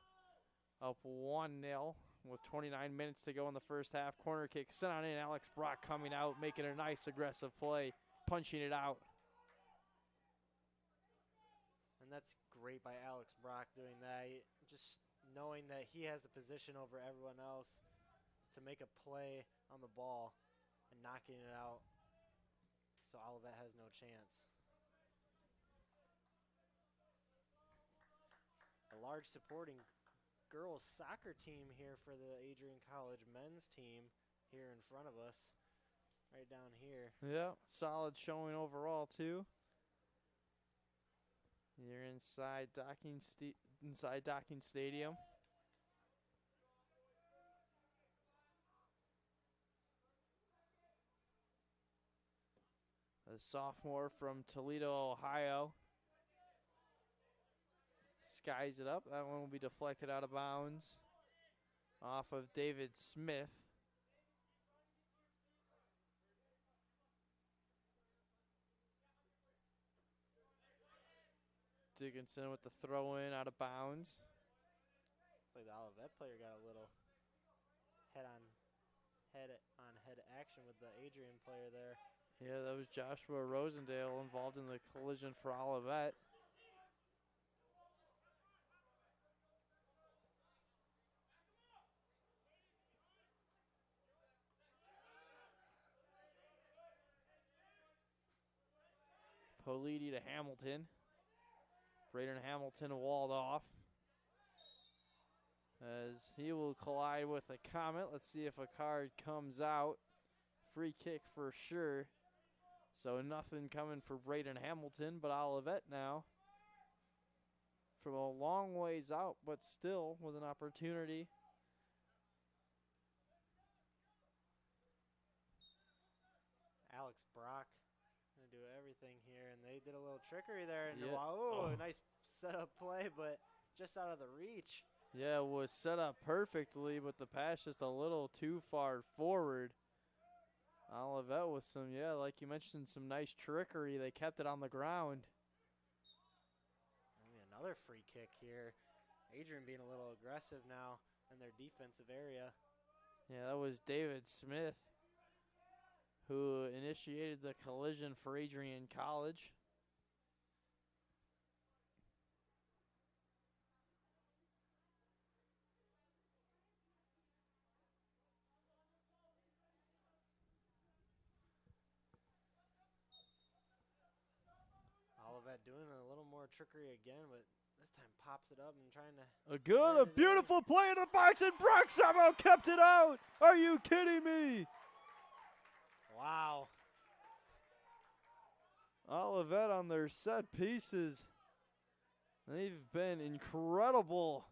up 1-0 with 29 minutes to go in the first half. Corner kick sent on in. Alex Brock coming out, making a nice aggressive play, punching it out. And that's great by Alex Brock doing that. Just knowing that he has the position over everyone else to make a play on the ball and knocking it out. So Olivet has no chance. A large supporting girls soccer team here for the Adrian College men's team here in front of us, right down here. Yeah, solid showing overall too. You're inside Docking Stadium. A sophomore from Toledo, Ohio. Skies it up. That one will be deflected out of bounds off of David Smith. Dickinson with the throw in out of bounds. Looks like the Olivet player got a little head action with the Adrian player there. Yeah, that was Joshua Rosendale involved in the collision for Olivet. Politi to Hamilton. Braden Hamilton walled off as he will collide with a Comet. Let's see if a card comes out. Free kick for sure. So nothing coming for Braden Hamilton, but Olivet now from a long ways out, but still with an opportunity. Alex Brock going to do everything here, and they did a little trickery there. And Yeah. wow, nice setup play, but just out of the reach. Yeah, it was set up perfectly, but the pass just a little too far forward. Olivet with some, like you mentioned, some nice trickery. They kept it on the ground. And another free kick here. Adrian being a little aggressive now in their defensive area. Yeah, that was David Smith who initiated the collision for Adrian College. Olivet doing a little more trickery again, but this time pops it up and trying to. A beautiful play in the box, and Brock somehow kept it out. Are you kidding me? Wow. Olivet on their set pieces They've been incredible.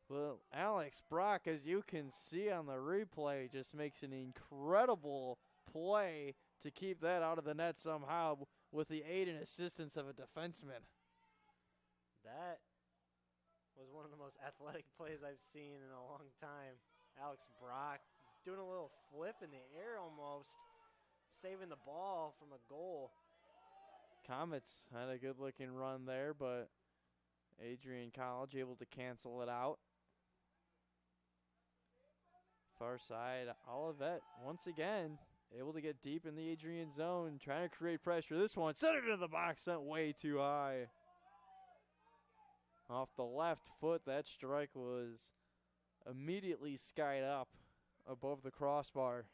Well, Alex Brock, as you can see on the replay, just makes an incredible play to keep that out of the net somehow with the aid and assistance of a defenseman. That was one of the most athletic plays I've seen in a long time. Alex Brock doing a little flip in the air almost, saving the ball from a goal. Comets had a good-looking run there, but Adrian College able to cancel it out. Far side, Olivet once again able to get deep in the Adrian zone, trying to create pressure. This one, set it into the box, sent way too high. Off the left foot, that strike was immediately skied up above the crossbar.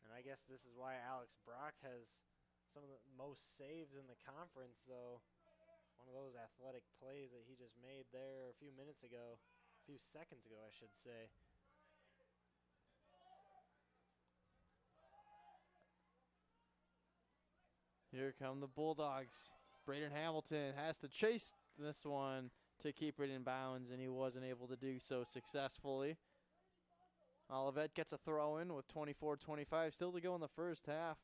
And I guess this is why Alex Brock has some of the most saves in the conference, though. One of those athletic plays that he just made there a few minutes ago, a few seconds ago, I should say. Here come the Bulldogs. Braden Hamilton has to chase this one to keep it in bounds, and he wasn't able to do so successfully. Olivet gets a throw in with 24-25 still to go in the first half.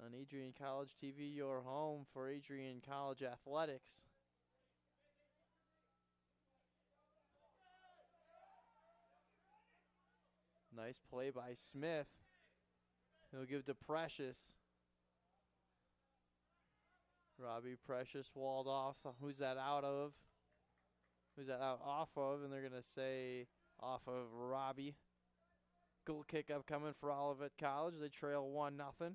On Adrian College TV, your home for Adrian College Athletics. Nice play by Smith. He'll give to Precious. Robbie Precious walled off. Who's that out of? Who's that out off of? And they're going to say off of Robbie. Goal kick up coming for Olivet College. They trail 1-0.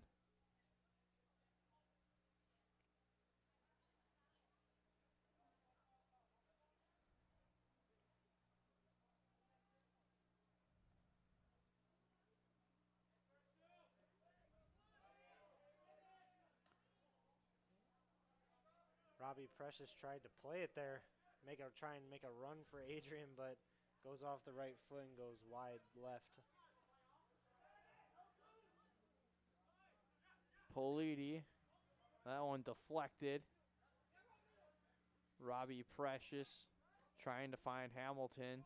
Robbie Precious tried to play it there, try and make a run for Adrian, but goes off the right foot and goes wide left. Politi, that one deflected. Robbie Precious trying to find Hamilton.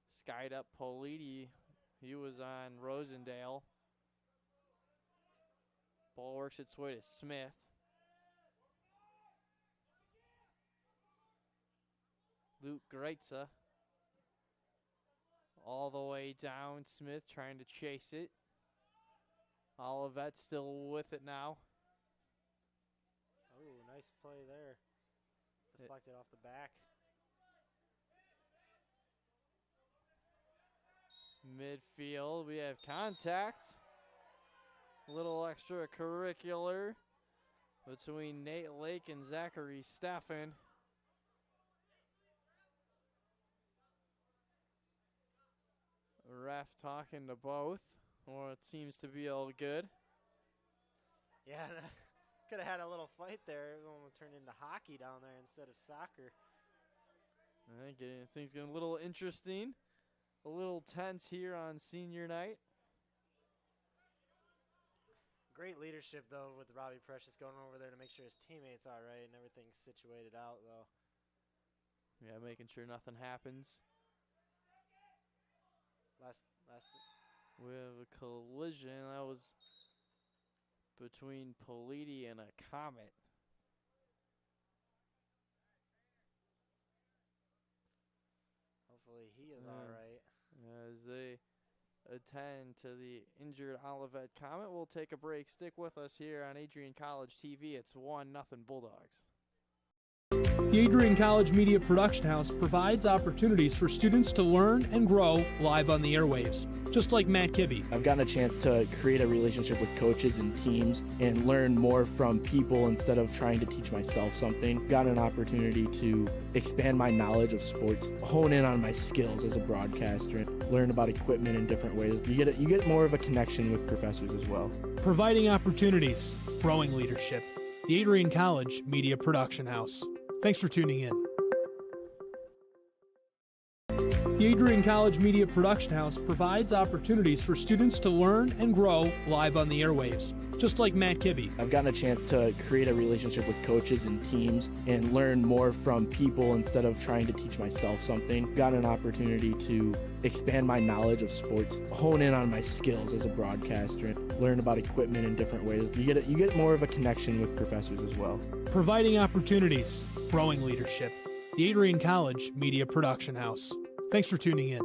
Skied up Politi. He was on Rosendale. Ball works its way to Smith. Luke Greitza all the way down. Smith trying to chase it. Olivet still with it now. Oh, nice play there. Deflected off the back. Midfield, we have contact. A little extracurricular between Nate Lake and Zachary Steffen. Ref talking to both, or it seems to be all good. Yeah, could have had a little fight there. It almost turned into hockey down there instead of soccer. I think things getting a little interesting, a little tense here on senior night. Great leadership, though, with Robbie Precious going over there to make sure his teammates are all right and everything's situated out, though. Yeah, making sure nothing happens. We have a collision. That was between Politi and a Comet. Hopefully he is all right. As they attend to the injured Olivet Comet, we'll take a break. Stick with us here on Adrian College TV. It's 1-0 Bulldogs. The Adrian College Media Production House provides opportunities for students to learn and grow live on the airwaves, just like Matt Kibbe. I've gotten a chance to create a relationship with coaches and teams and learn more from people instead of trying to teach myself something. Got an opportunity to expand my knowledge of sports, hone in on my skills as a broadcaster, learn about equipment in different ways. You get more of a connection with professors as well. Providing opportunities, growing leadership. The Adrian College Media Production House. Thanks for tuning in. The Adrian College Media Production House provides opportunities for students to learn and grow live on the airwaves, just like Matt Kibbe. I've gotten a chance to create a relationship with coaches and teams and learn more from people instead of trying to teach myself something. Gotten an opportunity to expand my knowledge of sports, hone in on my skills as a broadcaster, learn about equipment in different ways. You get more of a connection with professors as well. Providing opportunities, growing leadership. The Adrian College Media Production House. Thanks for tuning in.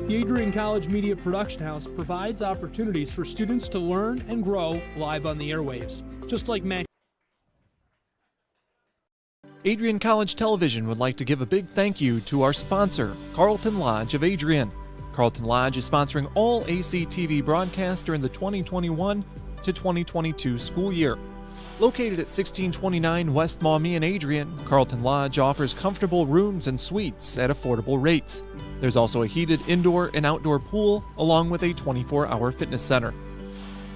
The Adrian College Media Production House provides opportunities for students to learn and grow live on the airwaves, just like Matt. Adrian College Television would like to give a big thank you to our sponsor, Carlton Lodge of Adrian. Carlton Lodge is sponsoring all ACTV broadcasts during the 2021 to 2022 school year. Located at 1629 West Maumee in Adrian, Carlton Lodge offers comfortable rooms and suites at affordable rates. There's also a heated indoor and outdoor pool, along with a 24-hour fitness center.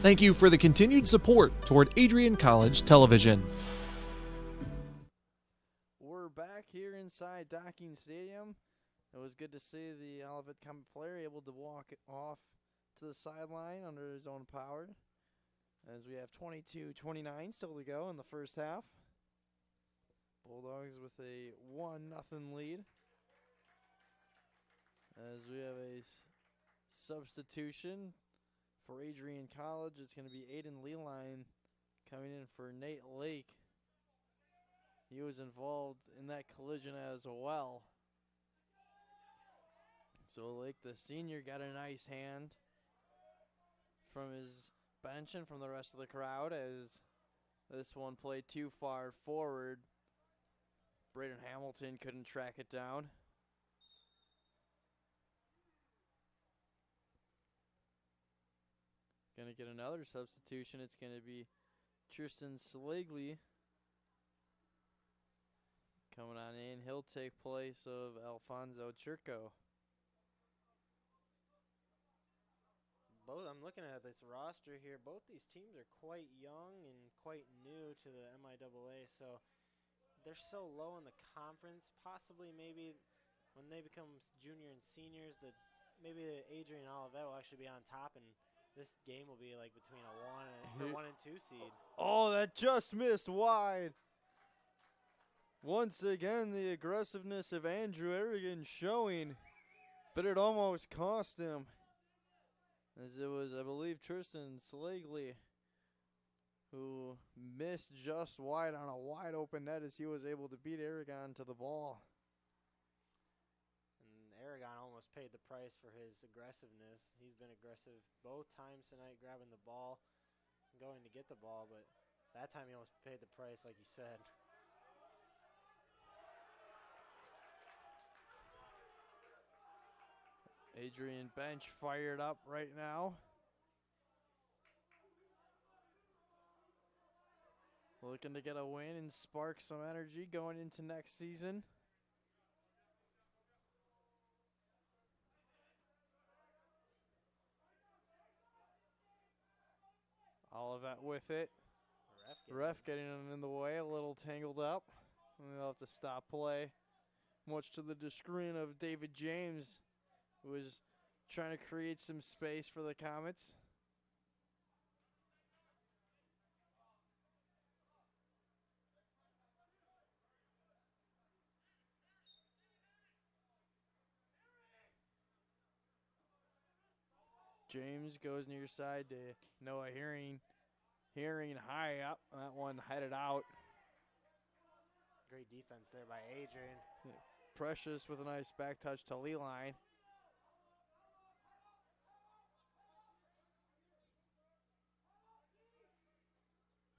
Thank you for the continued support toward Adrian College Television. We're back here inside Docking Stadium. It was good to see the Olivet Comet player able to walk off to the sideline under his own power, as we have 22-29 still to go in the first half. Bulldogs with a 1-0 lead. As we have a substitution for Adrian College, it's going to be Aiden Leline coming in for Nate Lake. He was involved in that collision as well. So Lake, the senior, got a nice hand from his bench and from the rest of the crowd, as this one played too far forward. Braden Hamilton couldn't track it down. Gonna get another substitution. It's gonna be Tristan Sligley coming on in. He'll take place of Alfonso Chirco. I'm looking at this roster here. Both these teams are quite young and quite new to the MIAA, so they're so low in the conference. Possibly maybe when they become junior and seniors, that maybe Adrian and Olivet will actually be on top, and this game will be like between a 1 and 2 seed. Oh, that just missed wide. Once again, the aggressiveness of Andrew Aragon showing, but it almost cost him, as it was, I believe, Tristan Sligley who missed just wide on a wide open net, as he was able to beat Aragon to the ball. And Aragon almost paid the price for his aggressiveness. He's been aggressive both times tonight, grabbing the ball and going to get the ball, but that time he almost paid the price, like you said. Adrian bench fired up right now. Looking to get a win and spark some energy going into next season. Olivet with it. Ref getting in the way, a little tangled up. And they'll have to stop play, much to the chagrin of David James, who was trying to create some space for the Comets. James goes near side to Noah Herring. Herring high up. That one headed out. Great defense there by Adrian. Yeah. Precious with a nice back touch to Leline.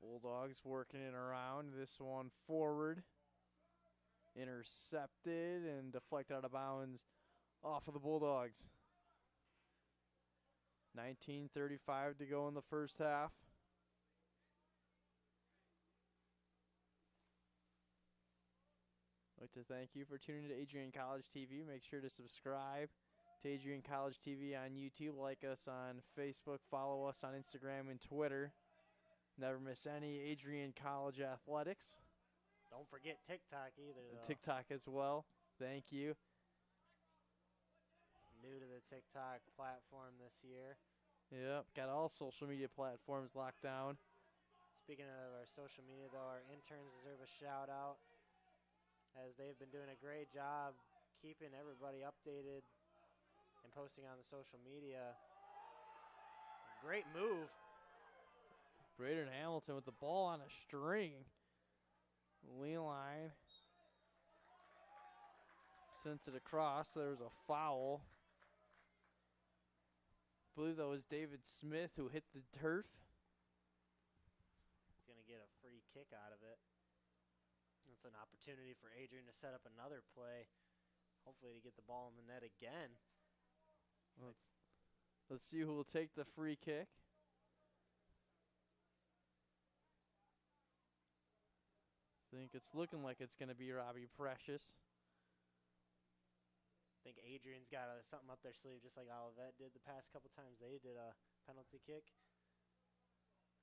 Bulldogs working it around. This one forward. Intercepted and deflected out of bounds off of the Bulldogs. 19:35 to go in the first half. I'd like to thank you for tuning in to Adrian College TV. Make sure to subscribe to Adrian College TV on YouTube. Like us on Facebook. Follow us on Instagram and Twitter. Never miss any Adrian College athletics. Don't forget TikTok either, though. TikTok as well. Thank you. New to the TikTok platform this year. Yep, got all social media platforms locked down. Speaking of our social media, though, our interns deserve a shout out as they've been doing a great job keeping everybody updated and posting on the social media. Great move. Braden Hamilton with the ball on a string. Lean line. Sends it across. There's a foul. I believe that was David Smith who hit the turf. He's going to get a free kick out of it. That's an opportunity for Adrian to set up another play. Hopefully to get the ball in the net again. Let's see who will take the free kick. I think it's looking like it's going to be Robbie Precious. I think Adrian's got something up their sleeve, just like Olivet did the past couple times. They did a penalty kick.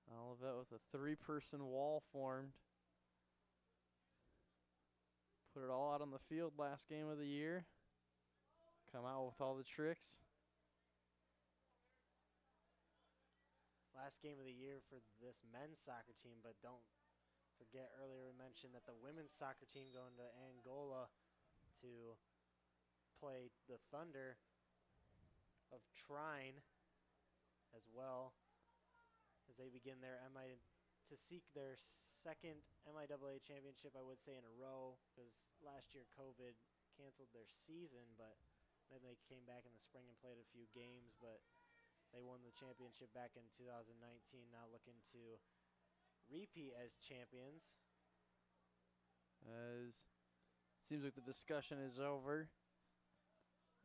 Olivet with a 3-person wall formed. Put it all out on the field last game of the year. Come out with all the tricks. Last game of the year for this men's soccer team, but don't forget earlier we mentioned that the women's soccer team going to Angola to play the Thunder of Trine as well as they begin to seek their second MIAA championship, I would say, in a row, because last year COVID canceled their season, but then they came back in the spring and played a few games, but they won the championship back in 2019, now looking to repeat as champions. As it seems like the discussion is over.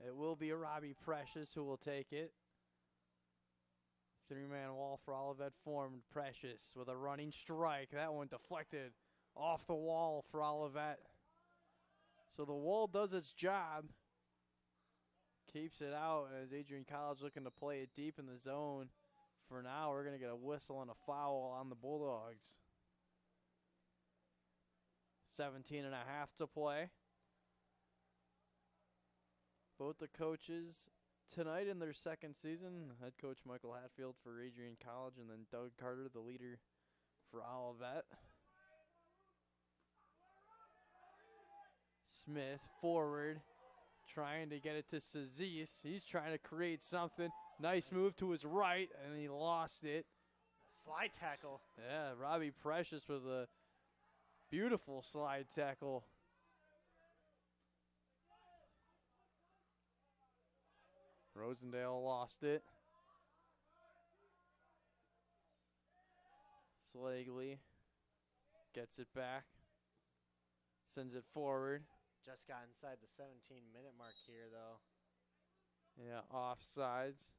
It will be a Robbie Precious who will take it. 3-man wall for Olivet formed. Precious with a running strike. That one deflected off the wall for Olivet. So the wall does its job. Keeps it out as Adrian College looking to play it deep in the zone. For now, we're going to get a whistle and a foul on the Bulldogs. 17.5 to play. Both the coaches tonight in their second season. Head coach Michael Hatfield for Adrian College, and then Doug Carter, the leader for Olivet. Smith forward, trying to get it to Sazis. He's trying to create something. Nice move to his right, and he lost it. Slide tackle. Yeah, Robbie Precious with a beautiful slide tackle. Rosendale lost it. Slagley gets it back. Sends it forward. Just got inside the 17-minute mark here, though. Yeah, offsides.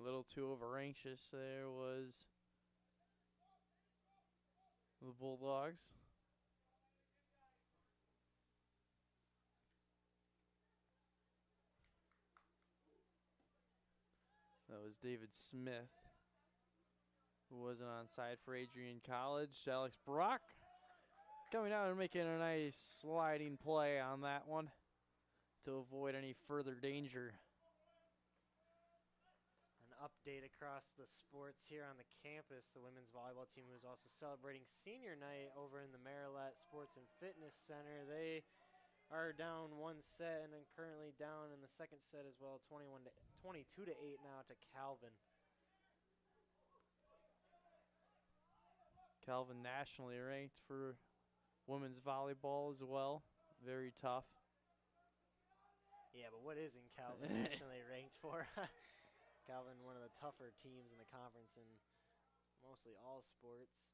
A little too over anxious there was the Bulldogs. That was David Smith, who wasn't on side for Adrian College. Alex Brock coming out and making a nice sliding play on that one to avoid any further danger. An update across the sports here on the campus. The women's volleyball team was also celebrating senior night over in the Maryland Sports and Fitness Center. They are down one set and then currently down in the second set as well, 22 to 8 now to Calvin. Calvin nationally ranked for women's volleyball as well. Very tough. Yeah, but what isn't Calvin nationally ranked for? Calvin, one of the tougher teams in the conference in mostly all sports.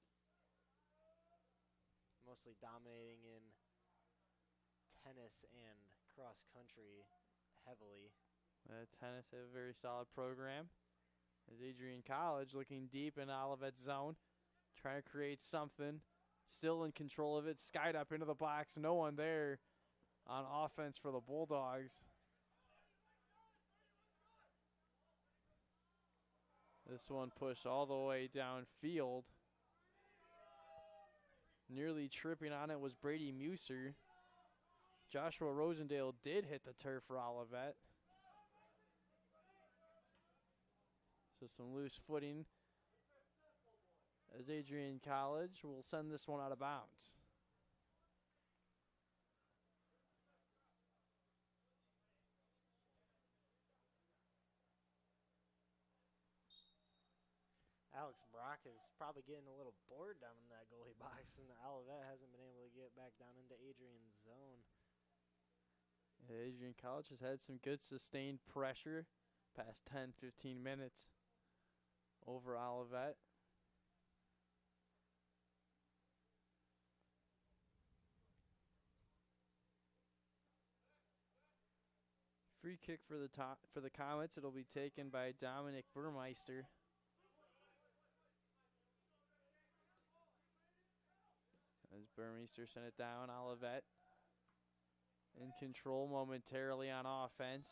Mostly dominating in tennis and cross country heavily. Tennis have a very solid program. As Adrian College looking deep in Olivet's zone, trying to create something. Still in control of it. Skied up into the box. No one there on offense for the Bulldogs. This one pushed all the way downfield. Nearly tripping on it was Brady Muser. Joshua Rosendale did hit the turf for Olivet. So some loose footing as Adrian College will send this one out of bounds. Alex Brock is probably getting a little bored down in that goalie box, and the Olivet hasn't been able to get back down into Adrian's zone. Adrian College has had some good sustained pressure past 10-15 minutes over Olivet. Free kick for the Comets. It'll be taken by Dominic Burmeister. As Burmeister sent it down, Olivet in control momentarily on offense.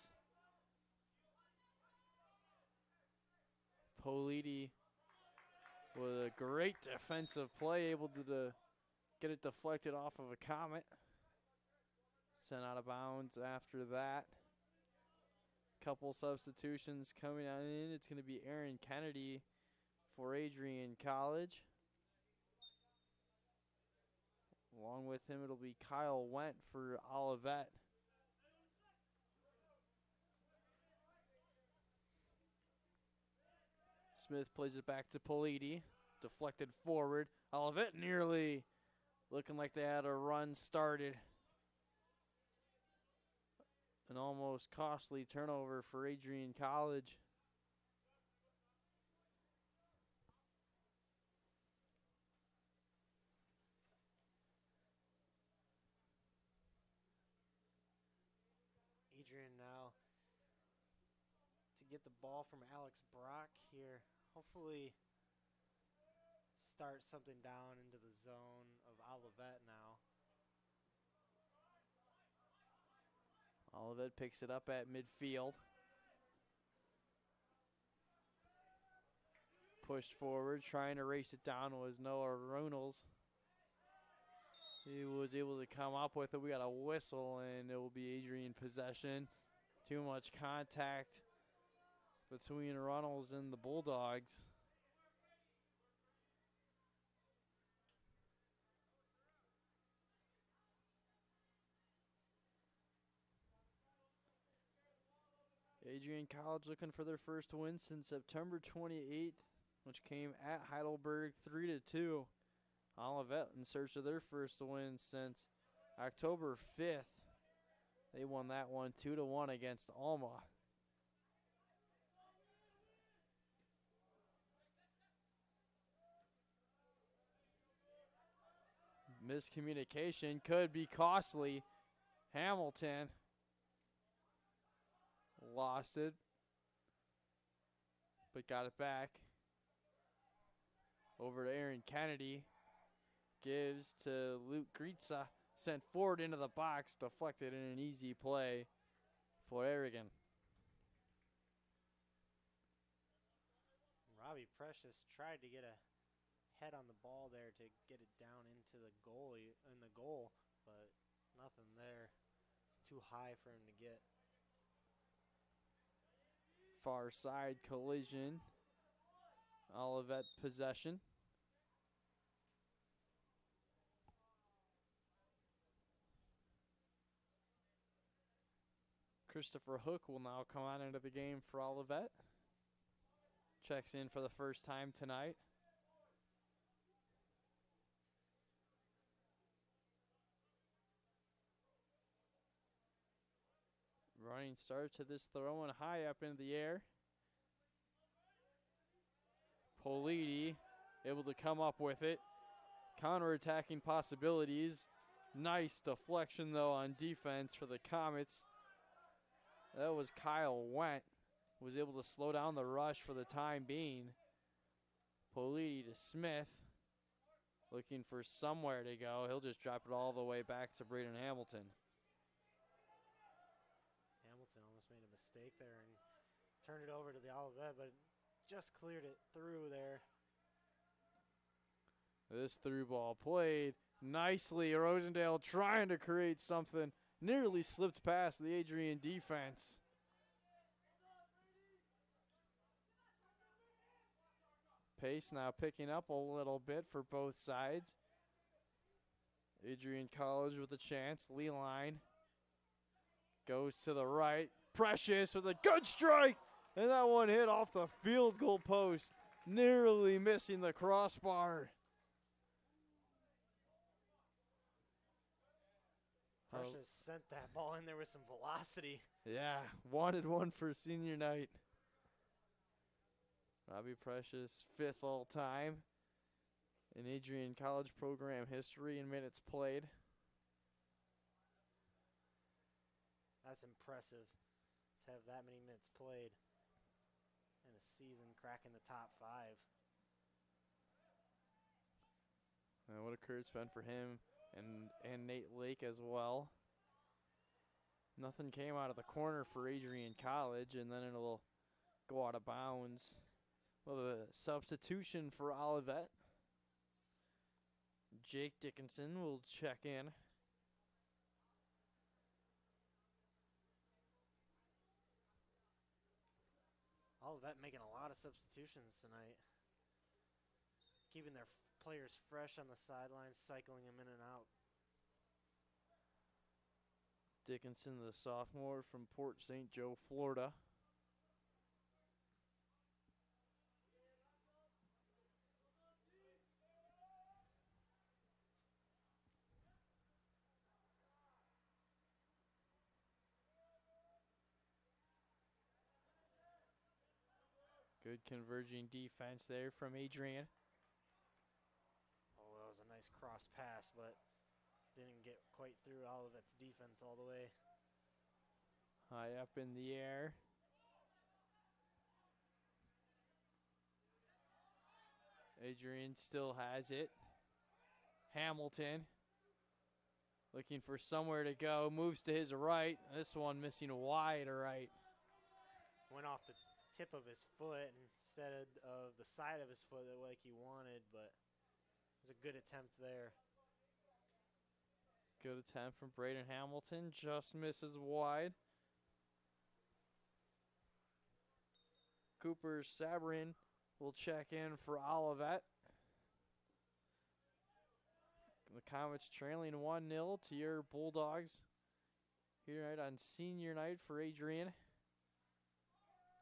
Politi with a great defensive play, able to get it deflected off of a Comet. Sent out of bounds after that. Couple substitutions coming on in. It's going to be Aaron Kennedy for Adrian College. Along with him, it'll be Kyle Wendt for Olivet. Smith plays it back to Politi. Deflected forward. Olivet nearly looking like they had a run started. An almost costly turnover for Adrian College. Adrian now to get the ball from Alex Brock here. Hopefully start something down into the zone of Olivet now. Olivet picks it up at midfield. Pushed forward, trying to race it down was Noah Runels. He was able to come up with it. We got a whistle, and it will be Adrian possession. Too much contact between Runnels and the Bulldogs. Adrian College looking for their first win since September 28th, which came at Heidelberg 3-2. Olivet in search of their first win since October 5th. They won that one 2-1 against Alma. Miscommunication could be costly. Hamilton lost it, but got it back. Over to Aaron Kennedy. Gives to Luke Gritza. Sent forward into the box. Deflected in an easy play for Aragon. Robbie Precious tried to get a head on the ball there to get it down into the goal, but nothing there. It's too high for him to get. Far side collision. Olivet possession. Christopher Hook will now come on into the game for Olivet. Checks in for the first time tonight. Running start to this throw and high up into the air. Politi able to come up with it. Counter-attacking possibilities. Nice deflection though on defense for the Comets. That was Kyle Wendt. Was able to slow down the rush for the time being. Politi to Smith. Looking for somewhere to go. He'll just drop it all the way back to Braden Hamilton. Hamilton almost made a mistake there and turned it over to the Olivet, but just cleared it through there. This through ball played nicely. Rosendale trying to create something. Nearly slipped past the Adrian defense. Pace now picking up a little bit for both sides. Adrian College with a chance. Lee line goes to the right. Precious with a good strike. And that one hit off the field goal post. Nearly missing the crossbar. Precious sent that ball in there with some velocity. Yeah, wanted one for senior night. Robbie Precious, 5th all time in Adrian College program history in minutes played. That's impressive to have that many minutes played in a season, cracking the top 5. And what a career it's been for him and Nate Lake as well. Nothing came out of the corner for Adrian College, and then it'll go out of bounds. Well, a substitution for Olivet. Jake Dickinson will check in. Olivet making a lot of substitutions tonight. Keeping their players fresh on the sidelines, cycling them in and out. Dickinson, the sophomore from Port St. Joe, Florida. Good converging defense there from Adrian. Oh, that was a nice cross pass, but didn't get quite through Olivet's defense all the way. High up in the air. Adrian still has it. Hamilton looking for somewhere to go. Moves to his right. This one missing wide right. Went off the tip of his foot instead of the side of his foot like he wanted, but it was a good attempt there. Good attempt from Braden Hamilton. Just misses wide. Cooper Sabrin will check in for Olivet. The Comets trailing 1-0 to your Bulldogs here right on senior night for Adrian.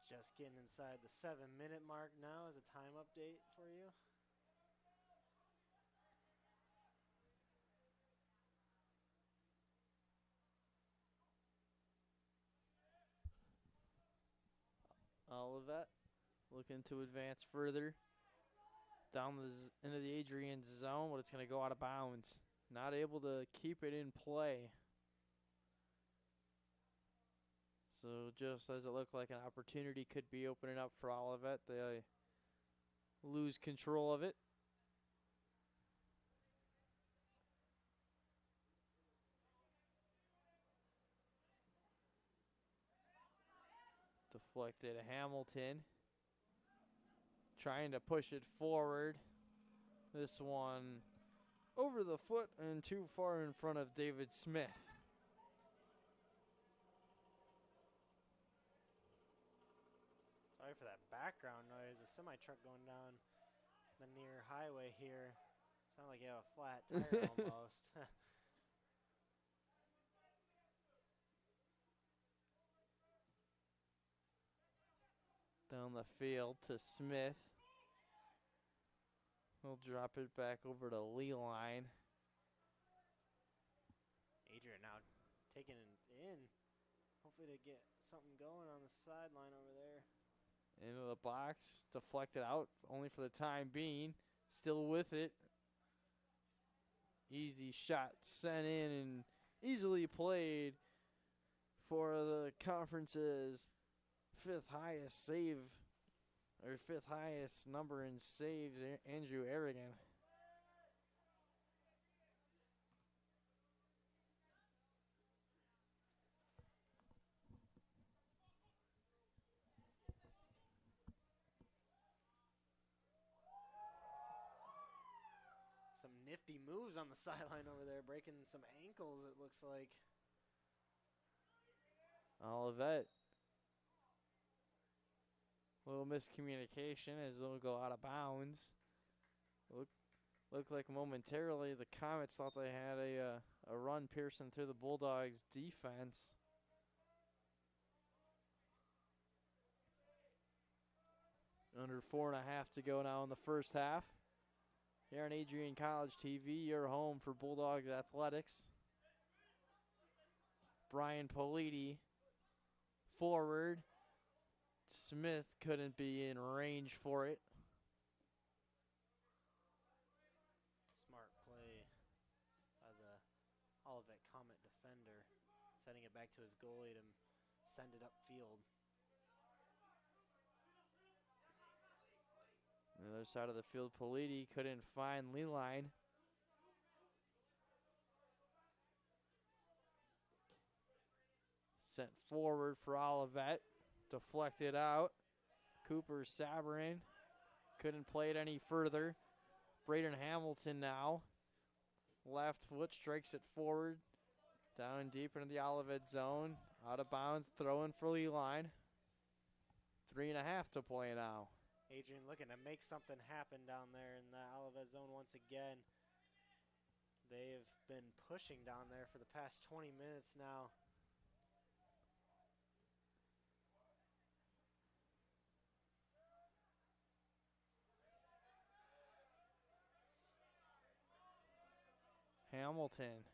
Just getting inside the 7-minute mark now as a time update for you. Olivet looking to advance further down into the Adrian zone, but it's going to go out of bounds. Not able to keep it in play. So just as it looked like an opportunity could be opening up for Olivet, they lose control of it. Deflected Hamilton. Trying to push it forward. This one over the foot and too far in front of David Smith. Sorry for that background noise. A semi-truck going down the near highway here. Sound like you have a flat tire almost. Down the field to Smith. We'll drop it back over to Lee line. Adrian now taking it in. Hopefully to get something going on the sideline over there. Into the box, deflected out only for the time being. Still with it. Easy shot sent in and easily played for the conference's 5th highest save, or 5th highest number in saves, Andrew Aragon. nifty moves on the sideline over there, breaking some ankles, it looks like. Olivet. Little miscommunication as they'll go out of bounds. Looked like momentarily the Comets thought they had a run piercing through the Bulldogs' defense. Under 4.5 to go now in the first half. Here on Adrian College TV, your home for Bulldogs athletics. Brian Politi forward. Smith couldn't be in range for it. Smart play by the Olivet Comet defender, sending it back to his goalie to send it upfield. On the other side of the field, Politi couldn't find Leeline. Sent forward for Olivet. Deflected out. Cooper Sabarin couldn't play it any further. Braden Hamilton now. Left foot strikes it forward. Down deep into the Olivet zone. Out of bounds, throwing for Leeline. 3.5 to play now. Adrian looking to make something happen down there in the Olivet zone once again. They have been pushing down there for the past 20 minutes now. Hamilton.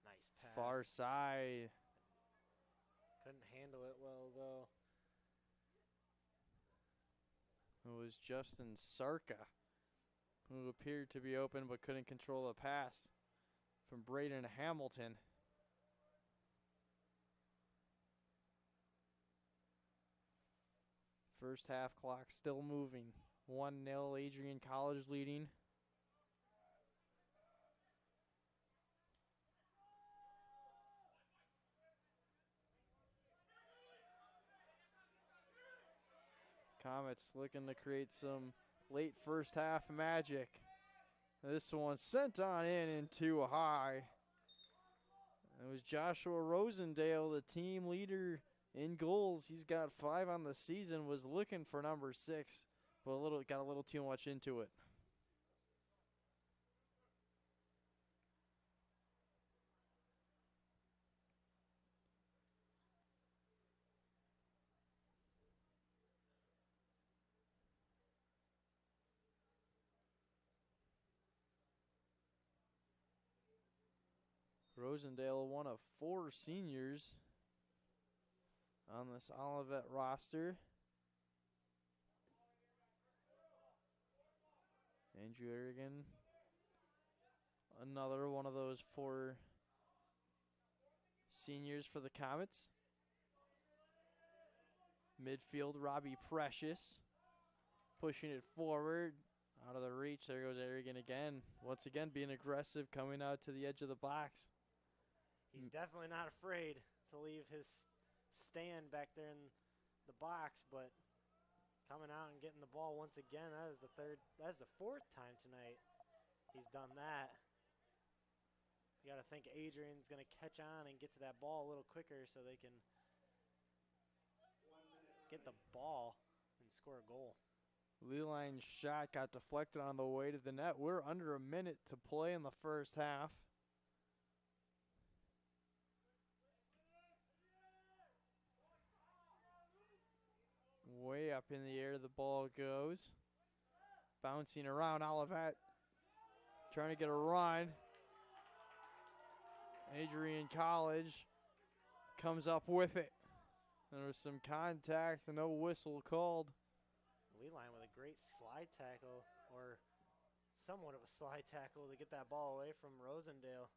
Nice pass. Far side. Couldn't handle it well, though. It was Justin Sarka who appeared to be open but couldn't control the pass from Braden Hamilton. First half clock still moving. 1-0 Adrian College leading. Comets looking to create some late first half magic. This one sent on in and too high. It was Joshua Rosendale, the team leader in goals. He's got 5 on the season, was looking for number 6, but got a little too much into it. Rosendale, one of 4 seniors on this Olivet roster. Andrew Adrian, another one of those 4 seniors for the Comets. Midfield, Robbie Precious pushing it forward. Out of the reach, there goes Adrian again. Once again being aggressive, coming out to the edge of the box. He's definitely not afraid to leave his stand back there in the box, but coming out and getting the ball once again, that's the 4th time tonight he's done that. You got to think Adrian's going to catch on and get to that ball a little quicker so they can get the ball and score a goal. Leeline's shot got deflected on the way to the net. We're under a minute to play in the first half. Way up in the air the ball goes. Bouncing around Olivet. Trying to get a run. Adrian College comes up with it. There was some contact, no whistle called. Leeline with a great slide tackle, or somewhat of a slide tackle to get that ball away from Rosendale.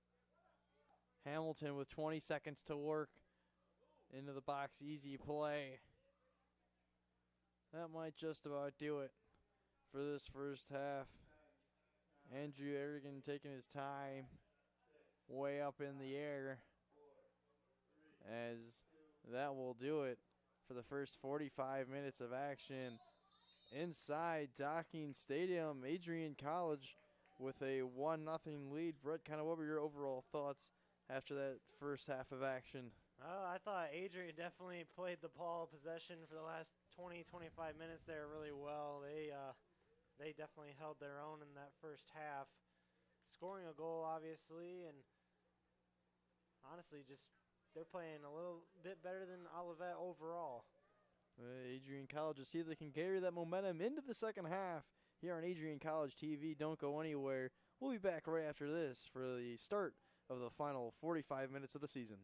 Hamilton with 20 seconds to work. Into the box, easy play. That might just about do it for this first half. Andrew Adrian taking his time way up in the air, as that will do it for the first 45 minutes of action inside Docking Stadium. Adrian College with a 1-0 lead. Brett, kind of what were your overall thoughts after that first half of action? I thought Adrian definitely played the ball possession for the last 20-25 minutes there really well. They definitely held their own in that first half, scoring a goal obviously, and honestly just they're playing a little bit better than Olivet overall. Adrian College will see if they can carry that momentum into the second half here on Adrian College TV. Don't go anywhere. We'll be back right after this for the start of the final 45 minutes of the season.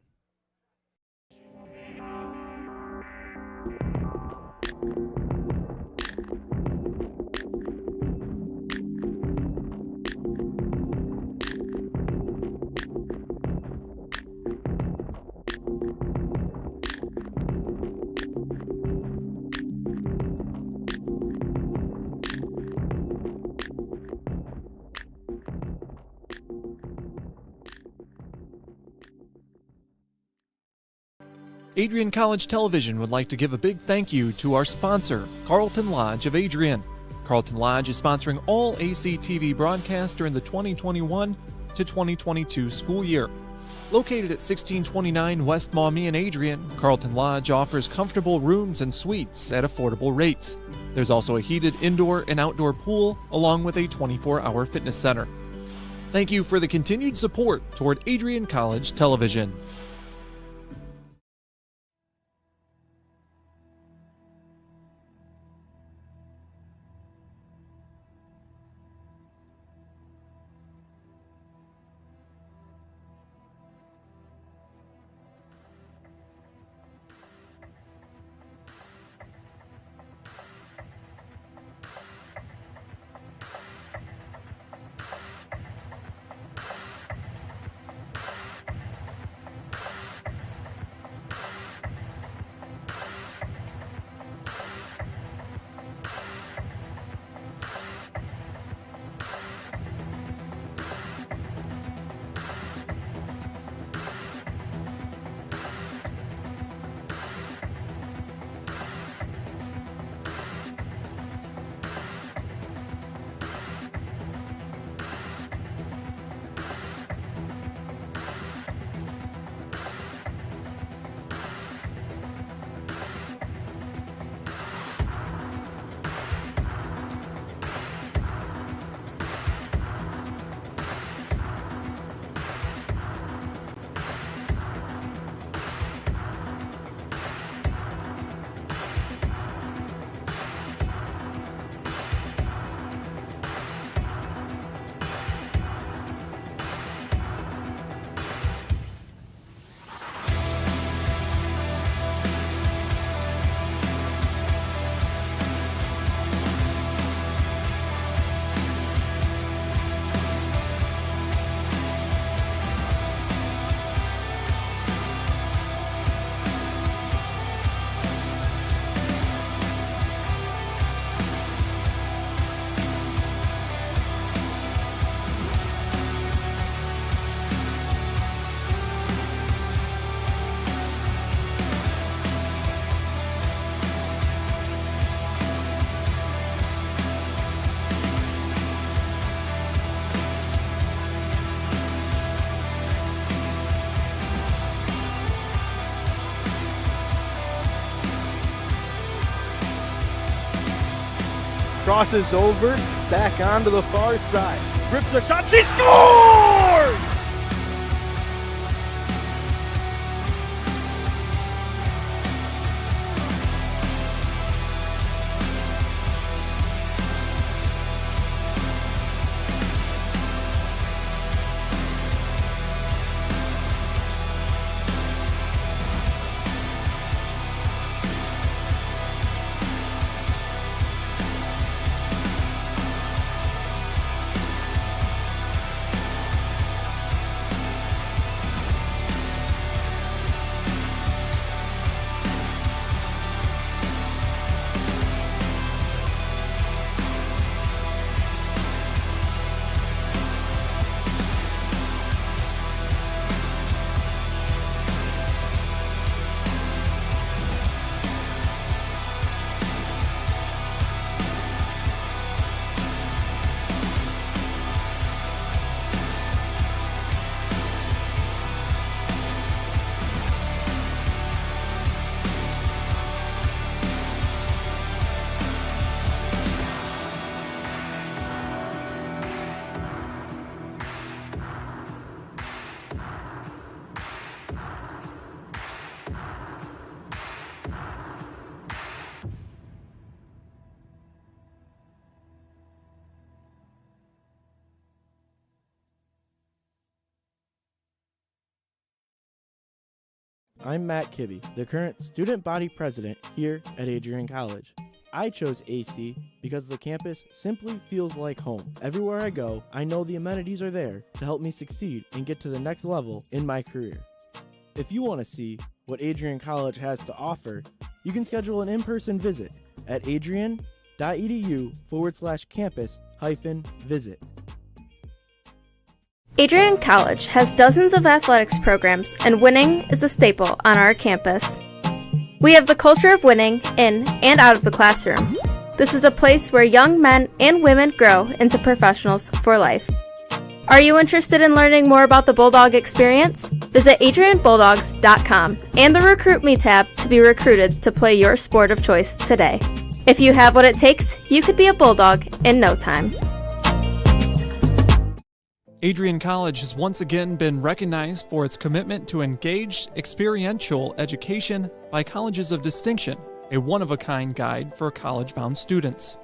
Adrian College Television would like to give a big thank you to our sponsor, Carlton Lodge of Adrian. Carlton Lodge is sponsoring all ACTV broadcasts during the 2021 to 2022 school year. Located at 1629 West Maumee in Adrian, Carlton Lodge offers comfortable rooms and suites at affordable rates. There's also a heated indoor and outdoor pool, along with a 24-hour fitness center. Thank you for the continued support toward Adrian College Television. Crosses over, back onto the far side. Rips a shot, she scores! I'm Matt Kibbe, the current student body president here at Adrian College. I chose AC because the campus simply feels like home. Everywhere I go, I know the amenities are there to help me succeed and get to the next level in my career. If you want to see what Adrian College has to offer, you can schedule an in-person visit at adrian.edu/campus-visit. Adrian College has dozens of athletics programs, and winning is a staple on our campus. We have the culture of winning in and out of the classroom. This is a place where young men and women grow into professionals for life. Are you interested in learning more about the Bulldog experience? Visit adrianbulldogs.com and the Recruit Me tab to be recruited to play your sport of choice today. If you have what it takes, you could be a Bulldog in no time. Adrian College has once again been recognized for its commitment to engaged, experiential education by Colleges of Distinction, a one-of-a-kind guide for college-bound students.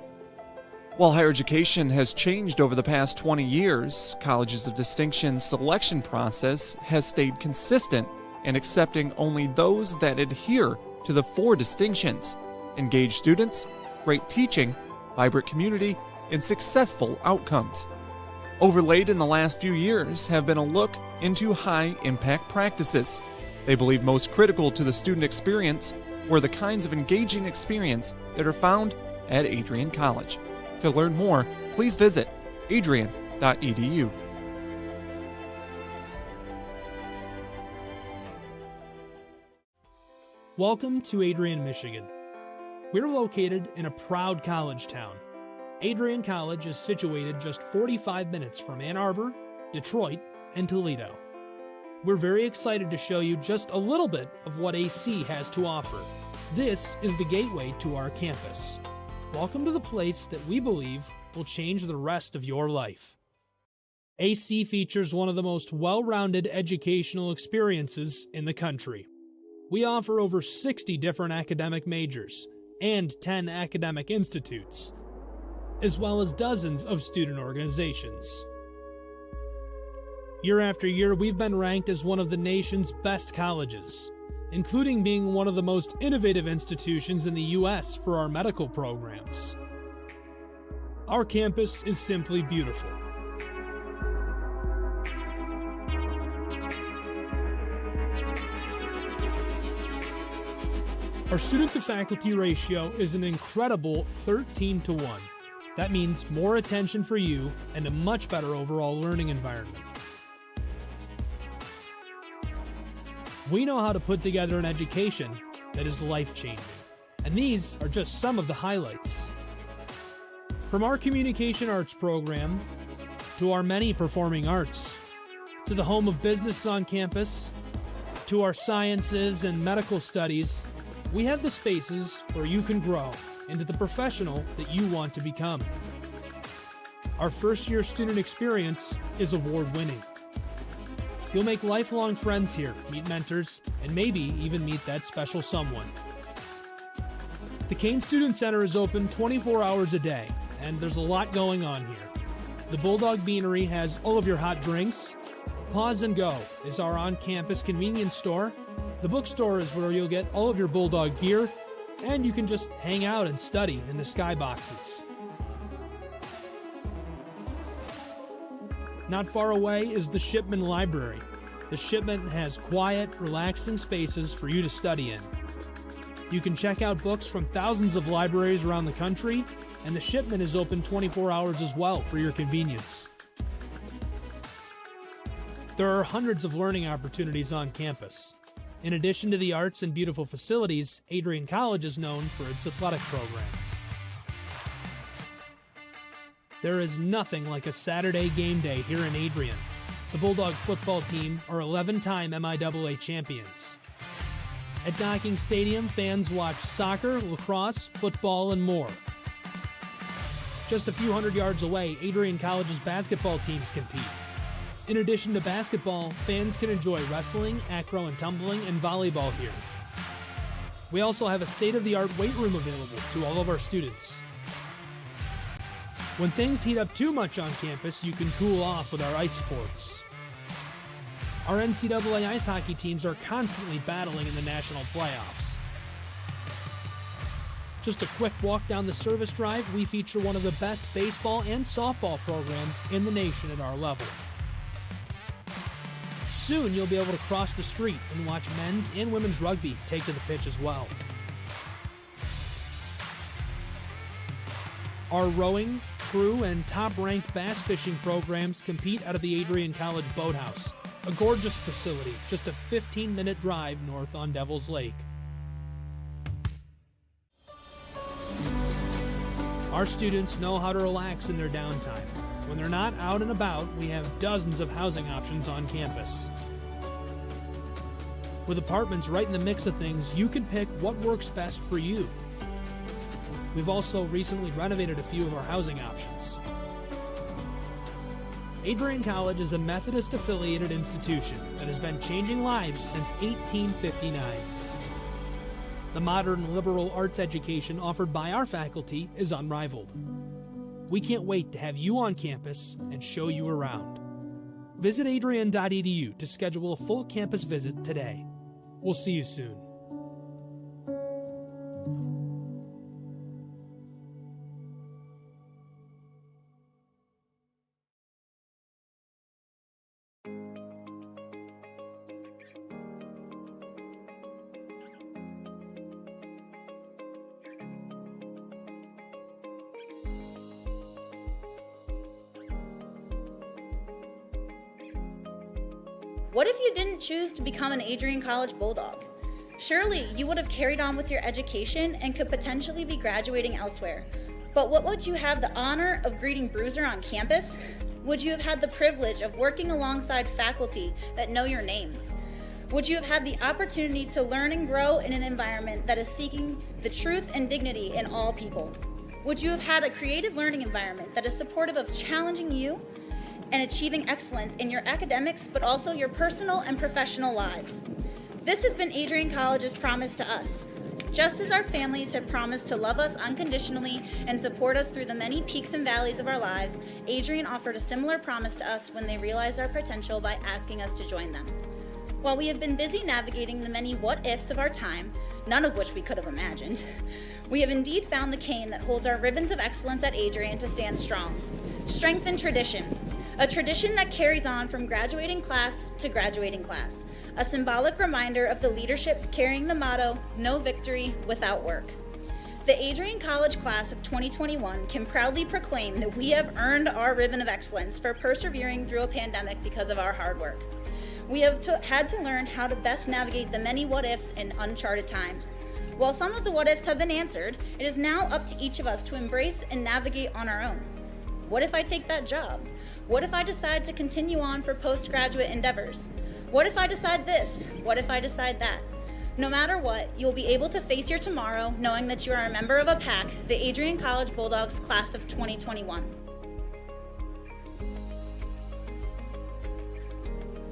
While higher education has changed over the past 20 years, Colleges of Distinction's selection process has stayed consistent in accepting only those that adhere to the 4 distinctions: engaged students, great teaching, vibrant community, and successful outcomes. Overlaid in the last few years have been a look into high-impact practices. They believe most critical to the student experience were the kinds of engaging experience that are found at Adrian College. To learn more, please visit adrian.edu. Welcome to Adrian, Michigan. We're located in a proud college town. Adrian College is situated just 45 minutes from Ann Arbor, Detroit, and Toledo. We're very excited to show you just a little bit of what AC has to offer. This is the gateway to our campus. Welcome to the place that we believe will change the rest of your life. AC features one of the most well-rounded educational experiences in the country. We offer over 60 different academic majors and 10 academic institutes, as well as dozens of student organizations. Year after year, we've been ranked as one of the nation's best colleges, including being one of the most innovative institutions in the U.S. for our medical programs. Our campus is simply beautiful. Our student-to-faculty ratio is an incredible 13-to-1. That means more attention for you and a much better overall learning environment. We know how to put together an education that is life-changing, and these are just some of the highlights. From our communication arts program, to our many performing arts, to the home of business on campus, to our sciences and medical studies, we have the spaces where you can grow into the professional that you want to become. Our first-year student experience is award-winning. You'll make lifelong friends here, meet mentors, and maybe even meet that special someone. The Kane Student Center is open 24 hours a day, and there's a lot going on here. The Bulldog Beanery has all of your hot drinks. Pause and Go is our on-campus convenience store. The bookstore is where you'll get all of your Bulldog gear, and you can just hang out and study in the skyboxes. Not far away is the Shipman Library. The Shipman has quiet, relaxing spaces for you to study in. You can check out books from thousands of libraries around the country, and the Shipman is open 24 hours as well for your convenience. There are hundreds of learning opportunities on campus. In addition to the arts and beautiful facilities, Adrian College is known for its athletic programs. There is nothing like a Saturday game day here in Adrian. The Bulldog football team are 11-time MIAA champions. At Docking Stadium, fans watch soccer, lacrosse, football, and more. Just a few hundred yards away, Adrian College's basketball teams compete. In addition to basketball, fans can enjoy wrestling, acro and tumbling, and volleyball here. We also have a state-of-the-art weight room available to all of our students. When things heat up too much on campus, you can cool off with our ice sports. Our NCAA ice hockey teams are constantly battling in the national playoffs. Just a quick walk down the service drive, we feature one of the best baseball and softball programs in the nation at our level. Soon you'll be able to cross the street and watch men's and women's rugby take to the pitch as well. Our rowing, crew, and top-ranked bass fishing programs compete out of the Adrian College Boathouse, a gorgeous facility just a 15-minute drive north on Devil's Lake. Our students know how to relax in their downtime. When they're not out and about, we have dozens of housing options on campus. With apartments right in the mix of things, you can pick what works best for you. We've also recently renovated a few of our housing options. Adrian College is a Methodist-affiliated institution that has been changing lives since 1859. The modern liberal arts education offered by our faculty is unrivaled. We can't wait to have you on campus and show you around. Visit adrian.edu to schedule a full campus visit today. We'll see you soon. What if you didn't choose to become an Adrian College Bulldog? Surely you would have carried on with your education and could potentially be graduating elsewhere. But what would you have the honor of greeting Bruiser on campus? Would you have had the privilege of working alongside faculty that know your name? Would you have had the opportunity to learn and grow in an environment that is seeking the truth and dignity in all people? Would you have had a creative learning environment that is supportive of challenging you and achieving excellence in your academics, but also your personal and professional lives? This has been Adrian College's promise to us. Just as our families have promised to love us unconditionally and support us through the many peaks and valleys of our lives, Adrian offered a similar promise to us when they realized our potential by asking us to join them. While we have been busy navigating the many what-ifs of our time, none of which we could have imagined, we have indeed found the cane that holds our ribbons of excellence at Adrian to stand strong. Strength and tradition. A tradition that carries on from graduating class to graduating class. A symbolic reminder of the leadership carrying the motto, no victory without work. The Adrian College class of 2021 can proudly proclaim that we have earned our ribbon of excellence for persevering through a pandemic because of our hard work. We have had to learn how to best navigate the many what-ifs in uncharted times. While some of the what-ifs have been answered, it is now up to each of us to embrace and navigate on our own. What if I take that job? What if I decide to continue on for postgraduate endeavors? What if I decide this? What if I decide that? No matter what, you'll be able to face your tomorrow knowing that you are a member of a pack, the Adrian College Bulldogs class of 2021.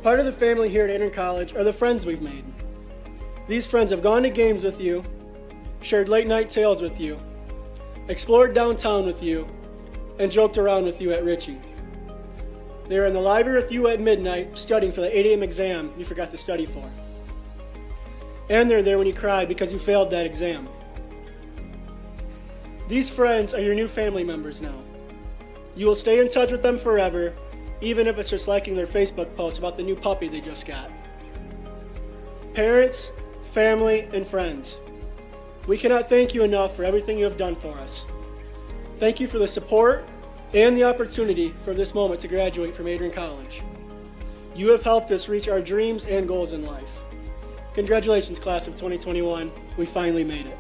Part of the family here at Adrian College are the friends we've made. These friends have gone to games with you, shared late night tales with you, explored downtown with you, and joked around with you at Ritchie. They were in the library with you at midnight studying for the 8 a.m. exam you forgot to study for. And they're there when you cried because you failed that exam. These friends are your new family members now. You will stay in touch with them forever, even if it's just liking their Facebook post about the new puppy they just got. Parents, family, and friends, we cannot thank you enough for everything you have done for us. Thank you for the support and the opportunity for this moment to graduate from Adrian College. You have helped us reach our dreams and goals in life. Congratulations, class of 2021. We finally made it.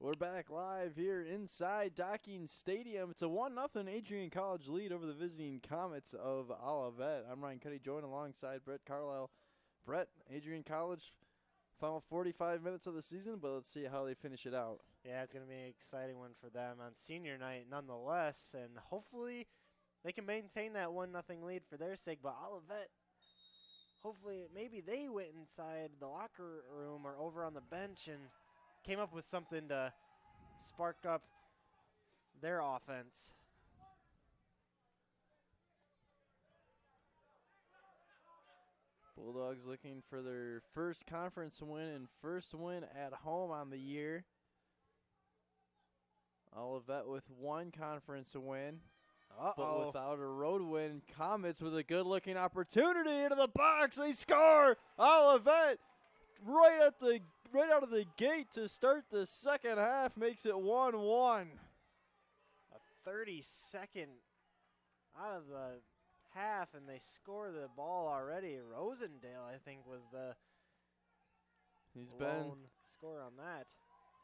We're back live here inside Docking Stadium. It's a 1-0 Adrian College lead over the visiting Comets of Olivet. I'm Ryan Cuddy, joined alongside Brett Carlisle. Brett, Adrian College, final 45 minutes of the season, but let's see how they finish it out. Yeah, it's going to be an exciting one for them on senior night nonetheless, and hopefully they can maintain that 1-0 lead for their sake. But Olivet, hopefully maybe they went inside the locker room or over on the bench and came up with something to spark up their offense. Bulldogs looking for their first conference win and first win at home on the year. Olivet with one conference win, but without a road win. Comets with a good-looking opportunity into the box. They score. Olivet right out of the gate to start the second half makes it 1-1. A 30-second out of the half, and they score the ball already. Rosendale, I think, was the lone scorer on that.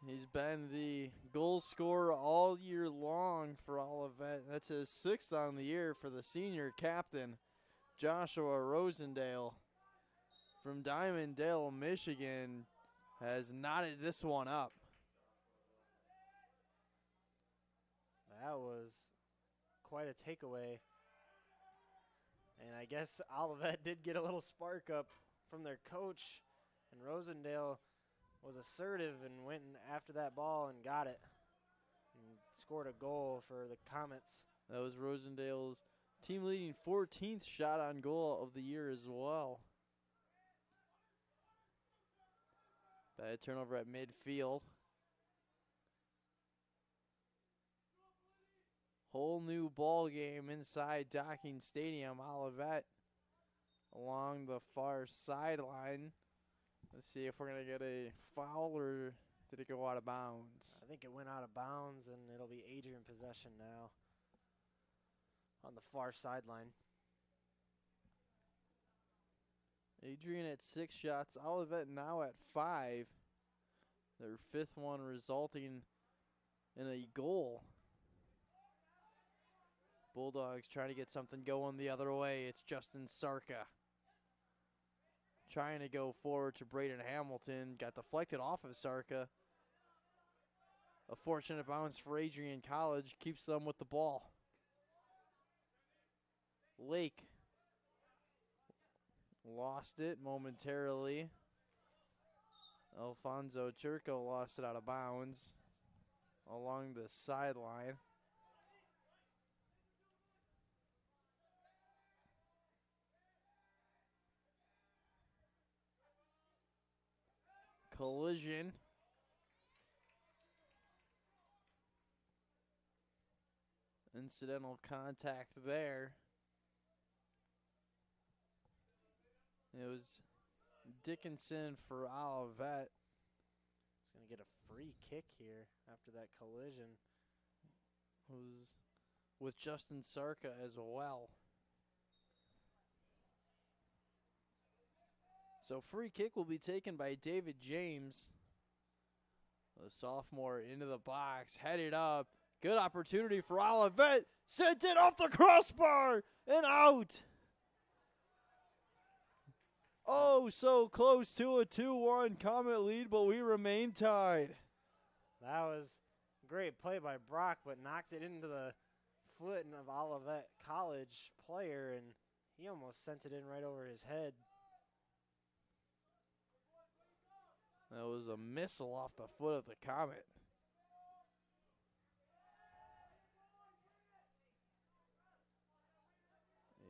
He's been the goal scorer all year long for Olivet. That's his 6th on the year for the senior captain, Joshua Rosendale from Diamonddale, Michigan, has knotted this one up. That was quite a takeaway. And I guess Olivet did get a little spark up from their coach, and Rosendale was assertive and went after that ball and got it and scored a goal for the Comets. That was Rosendale's team-leading 14th shot on goal of the year as well. Bad turnover at midfield. Whole new ball game inside Docking Stadium. Olivet along the far sideline. Let's see if we're going to get a foul, or did it go out of bounds? I think it went out of bounds, and it'll be Adrian possession now on the far sideline. Adrian at 6 shots. Olivet now at 5. Their 5th one resulting in a goal. Bulldogs trying to get something going the other way. It's Justin Sarka trying to go forward to Braden Hamilton. Got deflected off of Sarka. A fortunate bounce for Adrian College. Keeps them with the ball. Lake lost it momentarily. Alfonso Churko lost it out of bounds along the sideline. Collision. Incidental contact there. It was Dickinson for Olivet. He's going to get a free kick here after that collision. It was with Justin Sarka as well. So free kick will be taken by David James. The sophomore into the box, headed up. Good opportunity for Olivet. Sent it off the crossbar and out. Oh, so close to a 2-1 Comet lead, but we remain tied. That was a great play by Brock, but knocked it into the foot of Olivet College player, and he almost sent it in right over his head. That was a missile off the foot of the Comet.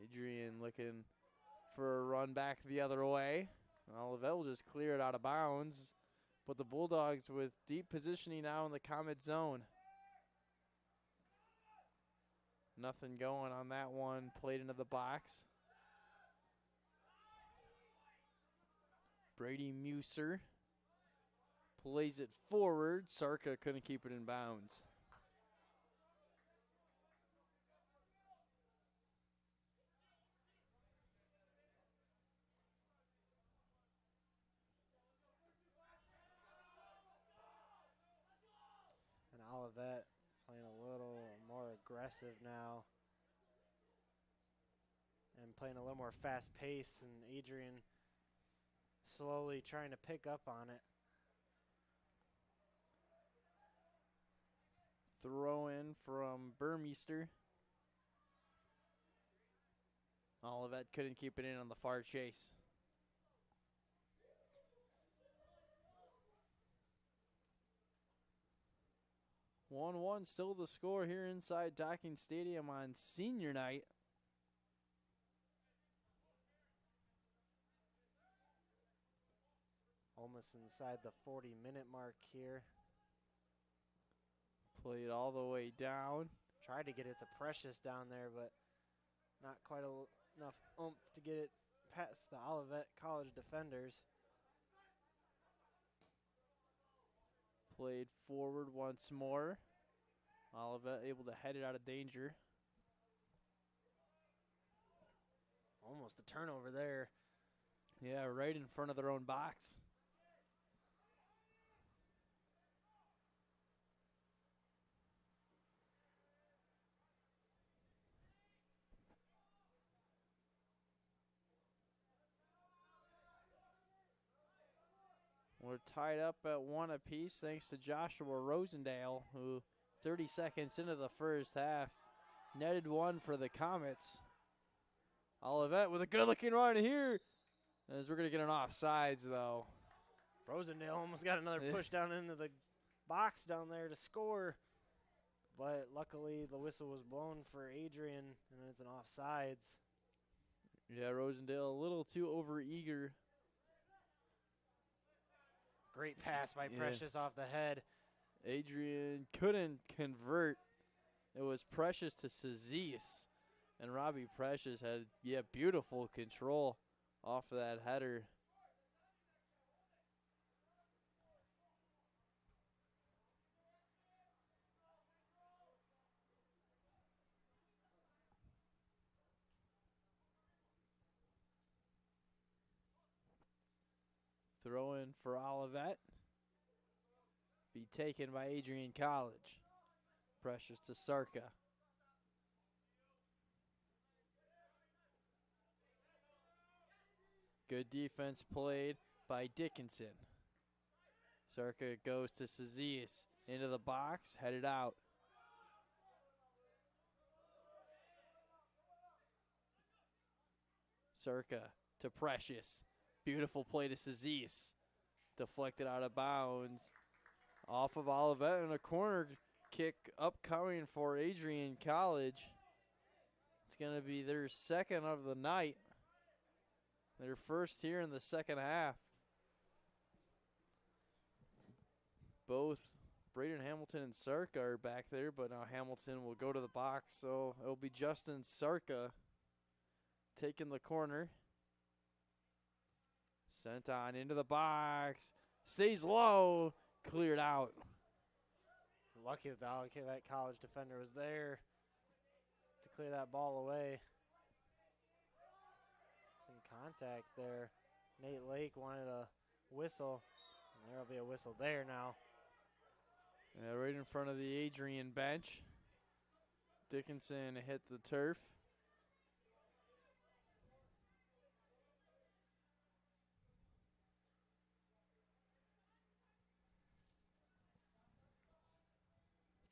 Adrian looking for a run back the other way. Olivet will just clear it out of bounds. But the Bulldogs with deep positioning now in the Comet zone. Nothing going on that one. Played into the box. Brady Muser plays it forward. Sarka couldn't keep it in bounds. And Olivet playing a little more aggressive now and playing a little more fast pace, and Adrian slowly trying to pick up on it. Throw in from Burmeister. Olivet couldn't keep it in on the far chase. 1-1 still the score here inside Docking Stadium on senior night. Almost inside the 40-minute mark here. Played all the way down. Tried to get it to Precious down there, but not quite enough oomph to get it past the Olivet College defenders. Played forward once more. Olivet able to head it out of danger. Almost a turnover there. Yeah, right in front of their own box. We're tied up at 1 apiece thanks to Joshua Rosendale, who 30 seconds into the first half netted one for the Comets. Olivet with a good-looking run here, as we're going to get an offsides, though. Rosendale almost got another push down into the box down there to score, but luckily the whistle was blown for Adrian, and it's an offsides. Yeah, Rosendale a little too overeager. Great pass by Precious off the head. Adrian couldn't convert. It was Precious to Sazis. And Robbie Precious had, beautiful control off of that header. Throw in for Olivet. Be taken by Adrian College. Precious to Sarka. Good defense played by Dickinson. Sarka goes to Sazias. Into the box, headed out. Sarka to Precious. Beautiful play to Sazias. Deflected out of bounds. Off of Olivet, and a corner kick upcoming for Adrian College. It's going to be their second of the night. Their first here in the second half. Both Braden Hamilton and Sarka are back there, but now Hamilton will go to the box, so it'll be Justin Sarka taking the corner. Sent on into the box. Stays low. Cleared out. Lucky that the Olivet College defender was there to clear that ball away. Some contact there. Nate Lake wanted a whistle, and there will be a whistle there now. Yeah, right in front of the Adrian bench. Dickinson hit the turf.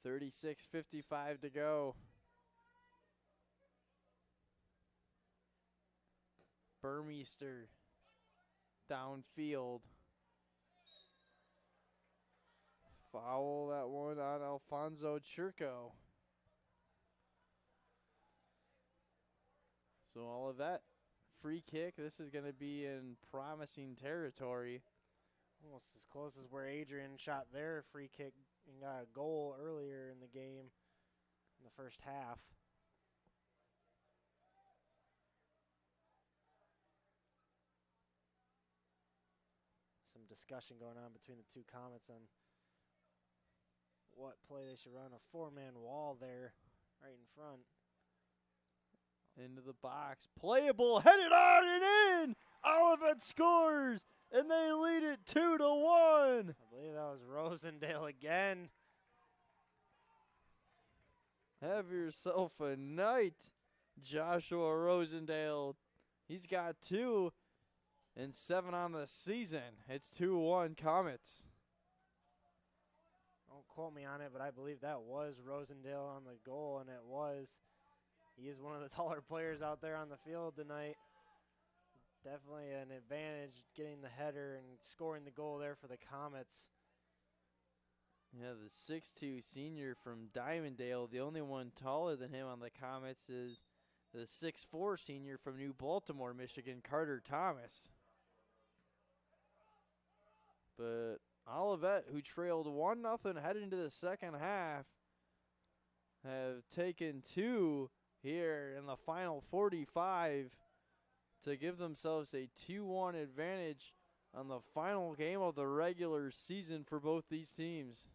.56:55 to go. Burmeister downfield. Foul that one on Alfonso Churko. So all of that free kick. This is going to be in promising territory. Almost as close as where Adrian shot their free kick and got a goal earlier in the game in the first half. Some discussion going on between the two Comets on what play they should run. A four-man wall there right in front. Into the box. Playable. Headed on and in. Olivet scores. And they lead it 2-1. I believe that was Rosendale again. Have yourself a night, Joshua Rosendale. He's got 2 and 7 on the season. It's 2-1 Comets. Don't quote me on it, but I believe that was Rosendale on the goal, and it was. He is one of the taller players out there on the field tonight. Definitely an advantage getting the header and scoring the goal there for the Comets. Yeah, the 6'2 senior from Diamonddale. The only one taller than him on the Comets is the 6'4 senior from New Baltimore, Michigan, Carter Thomas. But Olivet, who trailed 1-0 heading into the second half, have taken 2 here in the final 45 to give themselves a 2-1 advantage on the final game of the regular season for both these teams.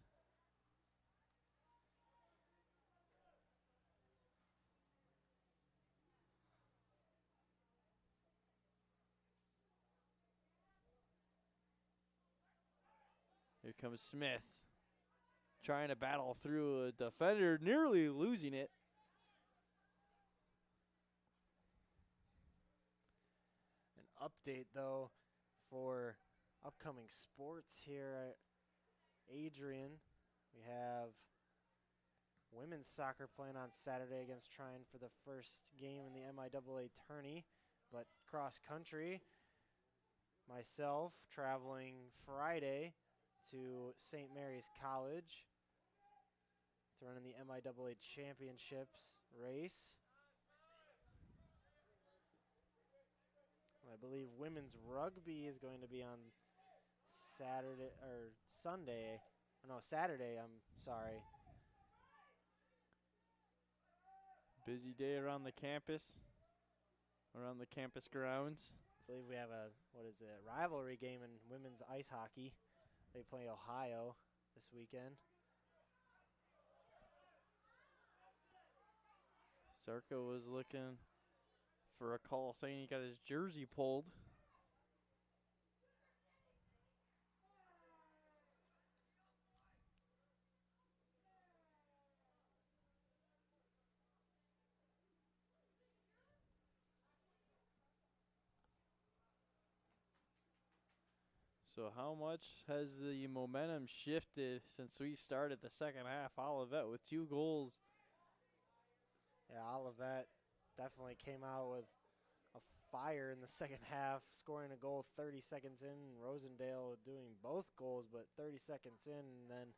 Here comes Smith, trying to battle through a defender, nearly losing it. An update, though, for upcoming sports here at Adrian. We have women's soccer playing on Saturday against Trine for the first game in the MIAA tourney, but cross country, myself traveling Friday to St. Mary's College to run in the MIAA championships race. I believe women's rugby is going to be on Saturday or Sunday. No, Saturday, I'm sorry. Busy day around the campus, around the campus grounds. I believe we have a, rivalry game in women's ice hockey. They play Ohio this weekend. Sarko was looking for a call saying he got his jersey pulled. So how much has the momentum shifted since we started the second half? Olivet with 2 goals. Yeah, Olivet definitely came out with a fire in the second half, scoring a goal 30 seconds in. Rosendale doing both goals, but 30 seconds in, and then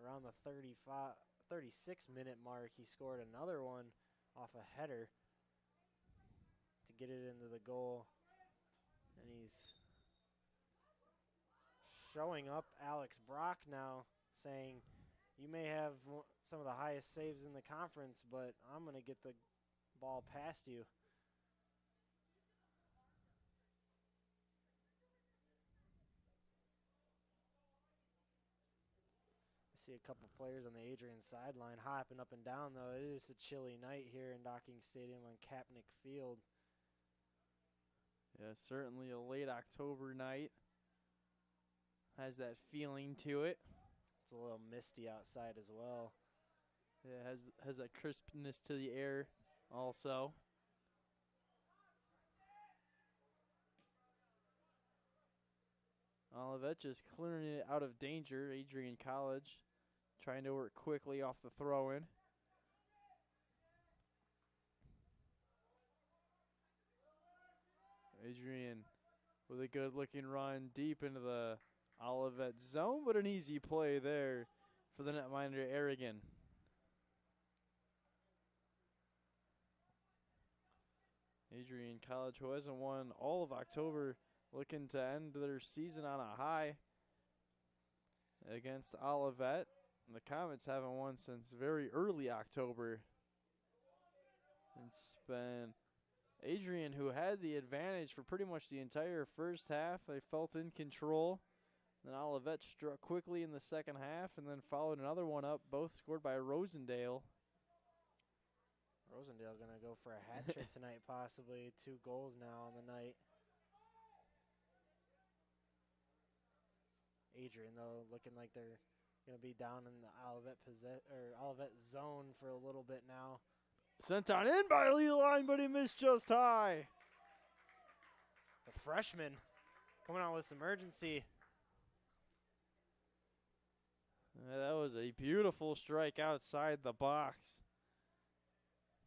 around the 36-minute mark, he scored another one off a header to get it into the goal. And he's showing up Alex Brock now, saying, you may have some of the highest saves in the conference, but I'm going to get the ball past you. I see a couple players on the Adrian sideline hopping up and down, though. It is a chilly night here in Docking Stadium on Kapnick Field. Yeah, certainly a late October night. Has that feeling to it. It's a little misty outside as well. Yeah, it has that crispness to the air also. Olivet just clearing it out of danger. Adrian College trying to work quickly off the throw-in. Adrian with a good-looking run deep into the Olivet zone, but an easy play there for the netminder Aragon. Adrian College, who hasn't won all of October, looking to end their season on a high against Olivet. And the Comets haven't won since very early October. It's been Adrian who had the advantage for pretty much the entire first half. They felt in control. Then Olivet struck quickly in the second half and then followed another one up, both scored by Rosendale. Rosendale going to go for a hat trick tonight, possibly. 2 goals now on the night. Adrian, though, looking like they're going to be down in the Olivet zone for a little bit now. Sent on in by Leline, but he missed just high. The freshman coming out with some urgency. That was a beautiful strike outside the box,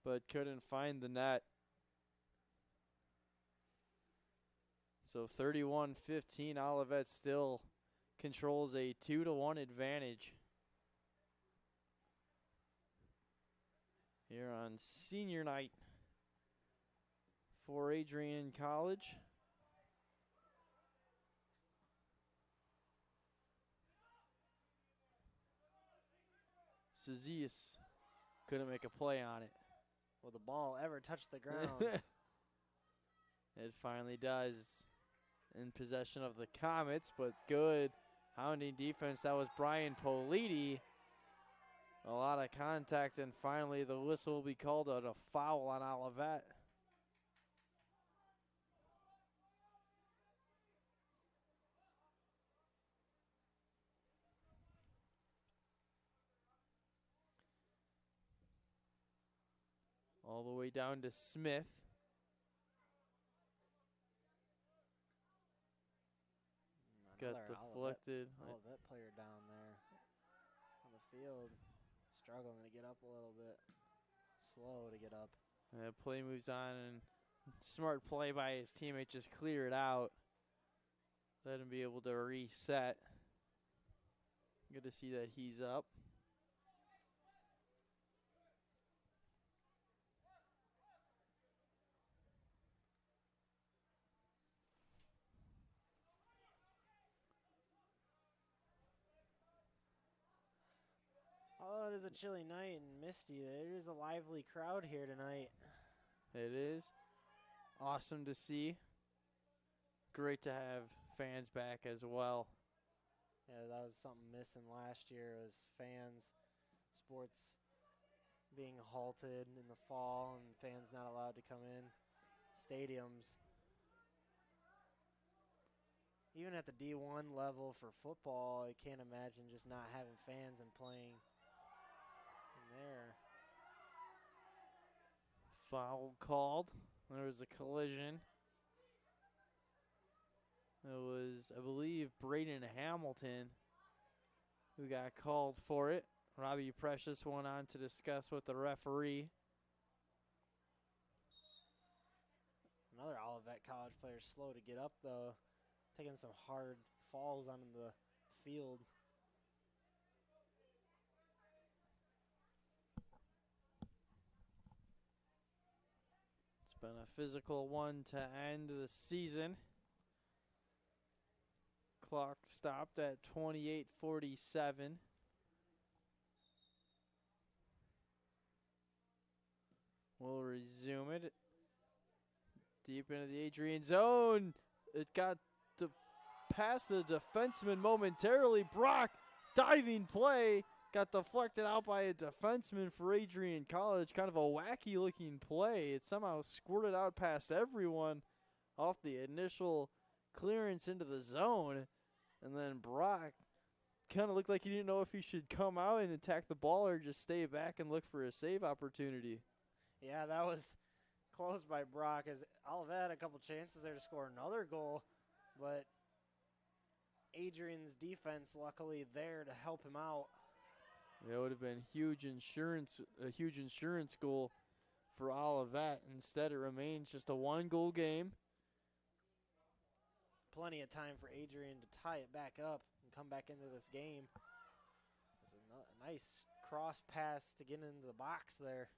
but couldn't find the net. So 31-15, Olivet still controls a 2-1 advantage. here on senior night for Adrian College. Cezias couldn't make a play on it. Will the ball ever touch the ground? It finally does. In possession of the Comets, but good hounding defense. That was Brian Politi. A lot of contact, and finally the whistle will be called on a foul on Olivet. All the way down to Smith. Got deflected. Olivet player down there on the field, struggling to get up a little bit. Slow to get up. Play moves on, and smart play by his teammate, just clear it out. Let him be able to reset. Good to see that he's up. Oh, it is a chilly night and misty. There is a lively crowd here tonight. It is awesome to see. Great to have fans back as well. Yeah, that was something missing last year, was fans, sports being halted in the fall and fans not allowed to come in. Stadiums. Even at the D1 level for football, I can't imagine just not having fans and playing in there. Foul called. There was a collision. It was, I believe, Braden Hamilton who got called for it. Robbie Precious went on to discuss with the referee. Another Olivet College player slow to get up, though. Taking some hard falls on the field. It's been a physical one to end the season. Clock stopped at 28:47. We'll resume it. Deep into the Adrian zone. It got past the defenseman momentarily. Brock, diving play, got deflected out by a defenseman for Adrian College. Kind of a wacky looking play. It somehow squirted out past everyone off the initial clearance into the zone. And then Brock kind of looked like he didn't know if he should come out and attack the ball or just stay back and look for a save opportunity. Yeah, that was close by Brock, as Olivet had a couple chances there to score another goal, but Adrian's defense luckily there to help him out. That would have been a huge insurance goal for Olivet. Instead, it remains just a one-goal game. Plenty of time for Adrian to tie it back up and come back into this game. It's a nice cross pass to get into the box there.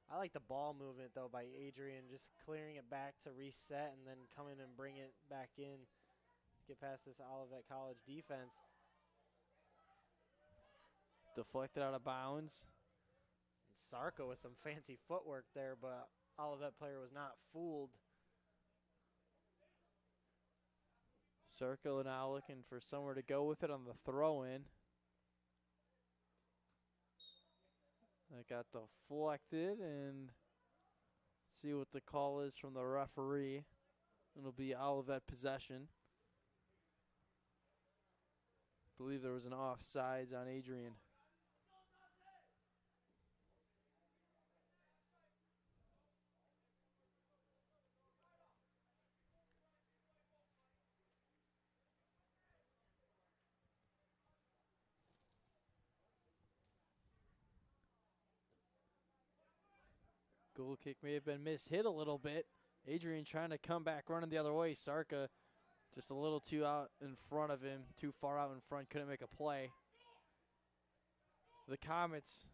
I like the ball movement, though, by Adrian, just clearing it back to reset and then come in and bring it back in to get past this Olivet College defense. Deflected out of bounds. And Sarko with some fancy footwork there, but Olivet player was not fooled. Sarko now looking for somewhere to go with it on the throw-in. That got deflected, and see what the call is from the referee. It'll be Olivet possession. I believe there was an offsides on Adrian. Goal kick may have been mishit a little bit. Adrian trying to come back, running the other way. Sarka just a little too out in front of him, too far out in front, couldn't make a play. The Comets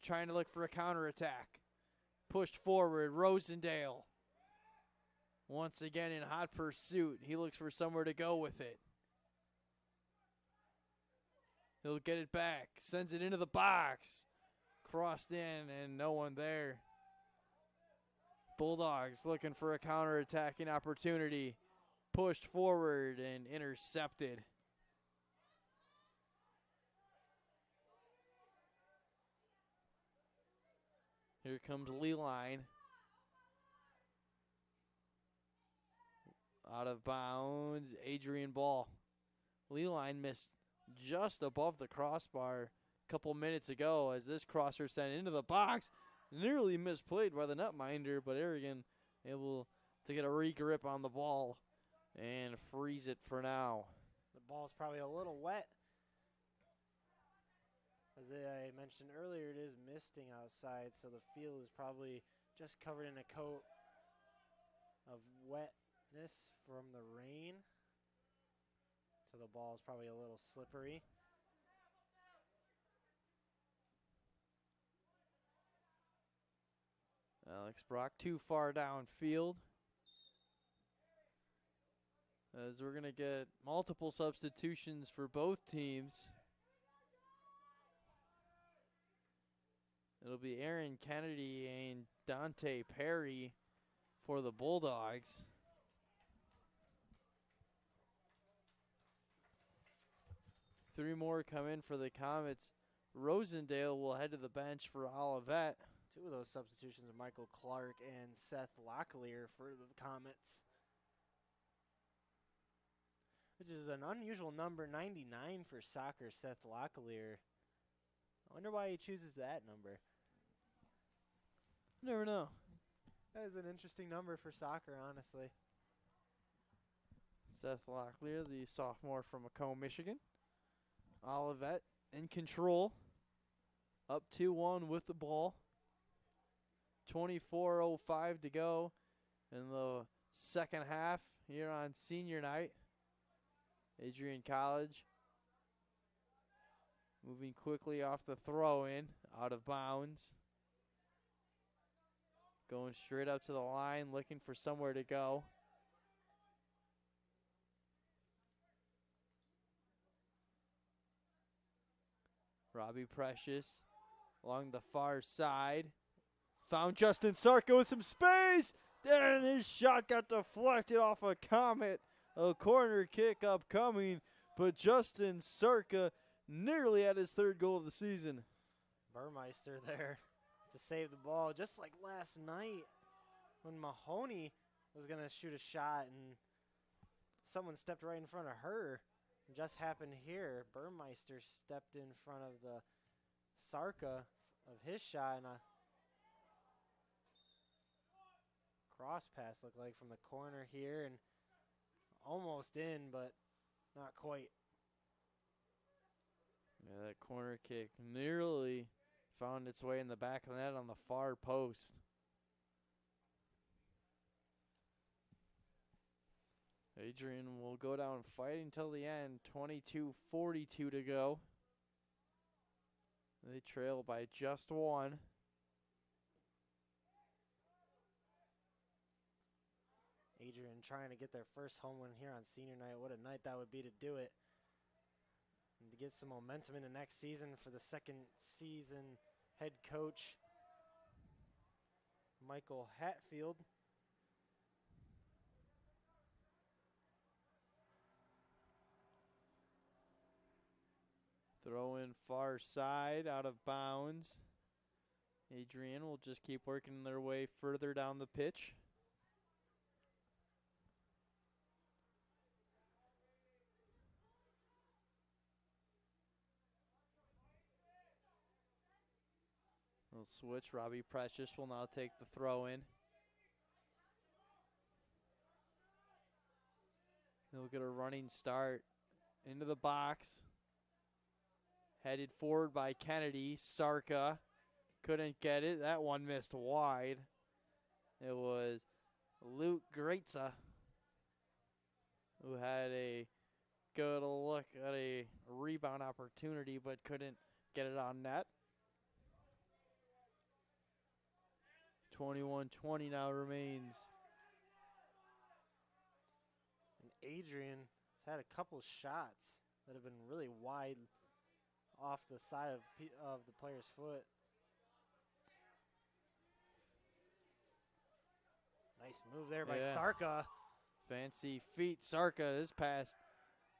trying to look for a counterattack. Pushed forward, Rosendale. Once again in hot pursuit. He looks for somewhere to go with it. He'll get it back, sends it into the box. Crossed in and no one there. Bulldogs looking for a counterattacking opportunity. Pushed forward and intercepted. Here comes Leline. Out of bounds, Adrian ball. Leline missed just above the crossbar a couple minutes ago as this crosser sent into the box. Nearly misplayed by the netminder, but Adrian able to get a regrip on the ball and freeze it for now. The ball's probably a little wet. As I mentioned earlier, it is misting outside, so the field is probably just covered in a coat of wetness from the rain. So the ball is probably a little slippery. Alex Brock too far downfield. As we're going to get multiple substitutions for both teams. It'll be Aaron Kennedy and Dante Perry for the Bulldogs. Three more come in for the Comets. Rosendale will head to the bench for Olivet. Two of those substitutions are Michael Clark and Seth Locklear for the Comets, which is an unusual number, 99 for soccer, Seth Locklear. I wonder why he chooses that number. Never know. That is an interesting number for soccer, honestly. Seth Locklear, the sophomore from Macomb, Michigan. Olivet in control. Up 2-1 with the ball. 24:05 to go in the second half here on senior night. Adrian College moving quickly off the throw-in, out of bounds. Going straight up to the line, looking for somewhere to go. Robbie Precious along the far side. Found Justin Sarka with some space. And his shot got deflected off a Comet. A corner kick upcoming. But Justin Sarka nearly at his third goal of the season. Burmeister there to save the ball, just like last night when Mahoney was going to shoot a shot and someone stepped right in front of her. It just happened here. Burmeister stepped in front of the Sarka of his shot, and a cross pass looked like from the corner here, and almost in, but not quite. Yeah, that corner kick nearly found its way in the back of the net on the far post. Adrian will go down fighting till the end. 22:42 to go. They trail by just one. Adrian trying to get their first home win here on senior night. What a night that would be to do it. And to get some momentum into next season for the second season head coach, Michael Hatfield. Throw in far side, out of bounds. Adrian will just keep working their way further down the pitch. We'll switch. Robbie Precious will now take the throw in. He'll get a running start into the box. Headed forward by Kennedy. Sarka couldn't get it. That one missed wide. It was Luke Greitza, who had a good look at a rebound opportunity but couldn't get it on net. 21-20 now remains. And Adrian has had a couple shots that have been really wide off the side of the player's foot. Nice move there by Sarka. Fancy feet. Sarka is past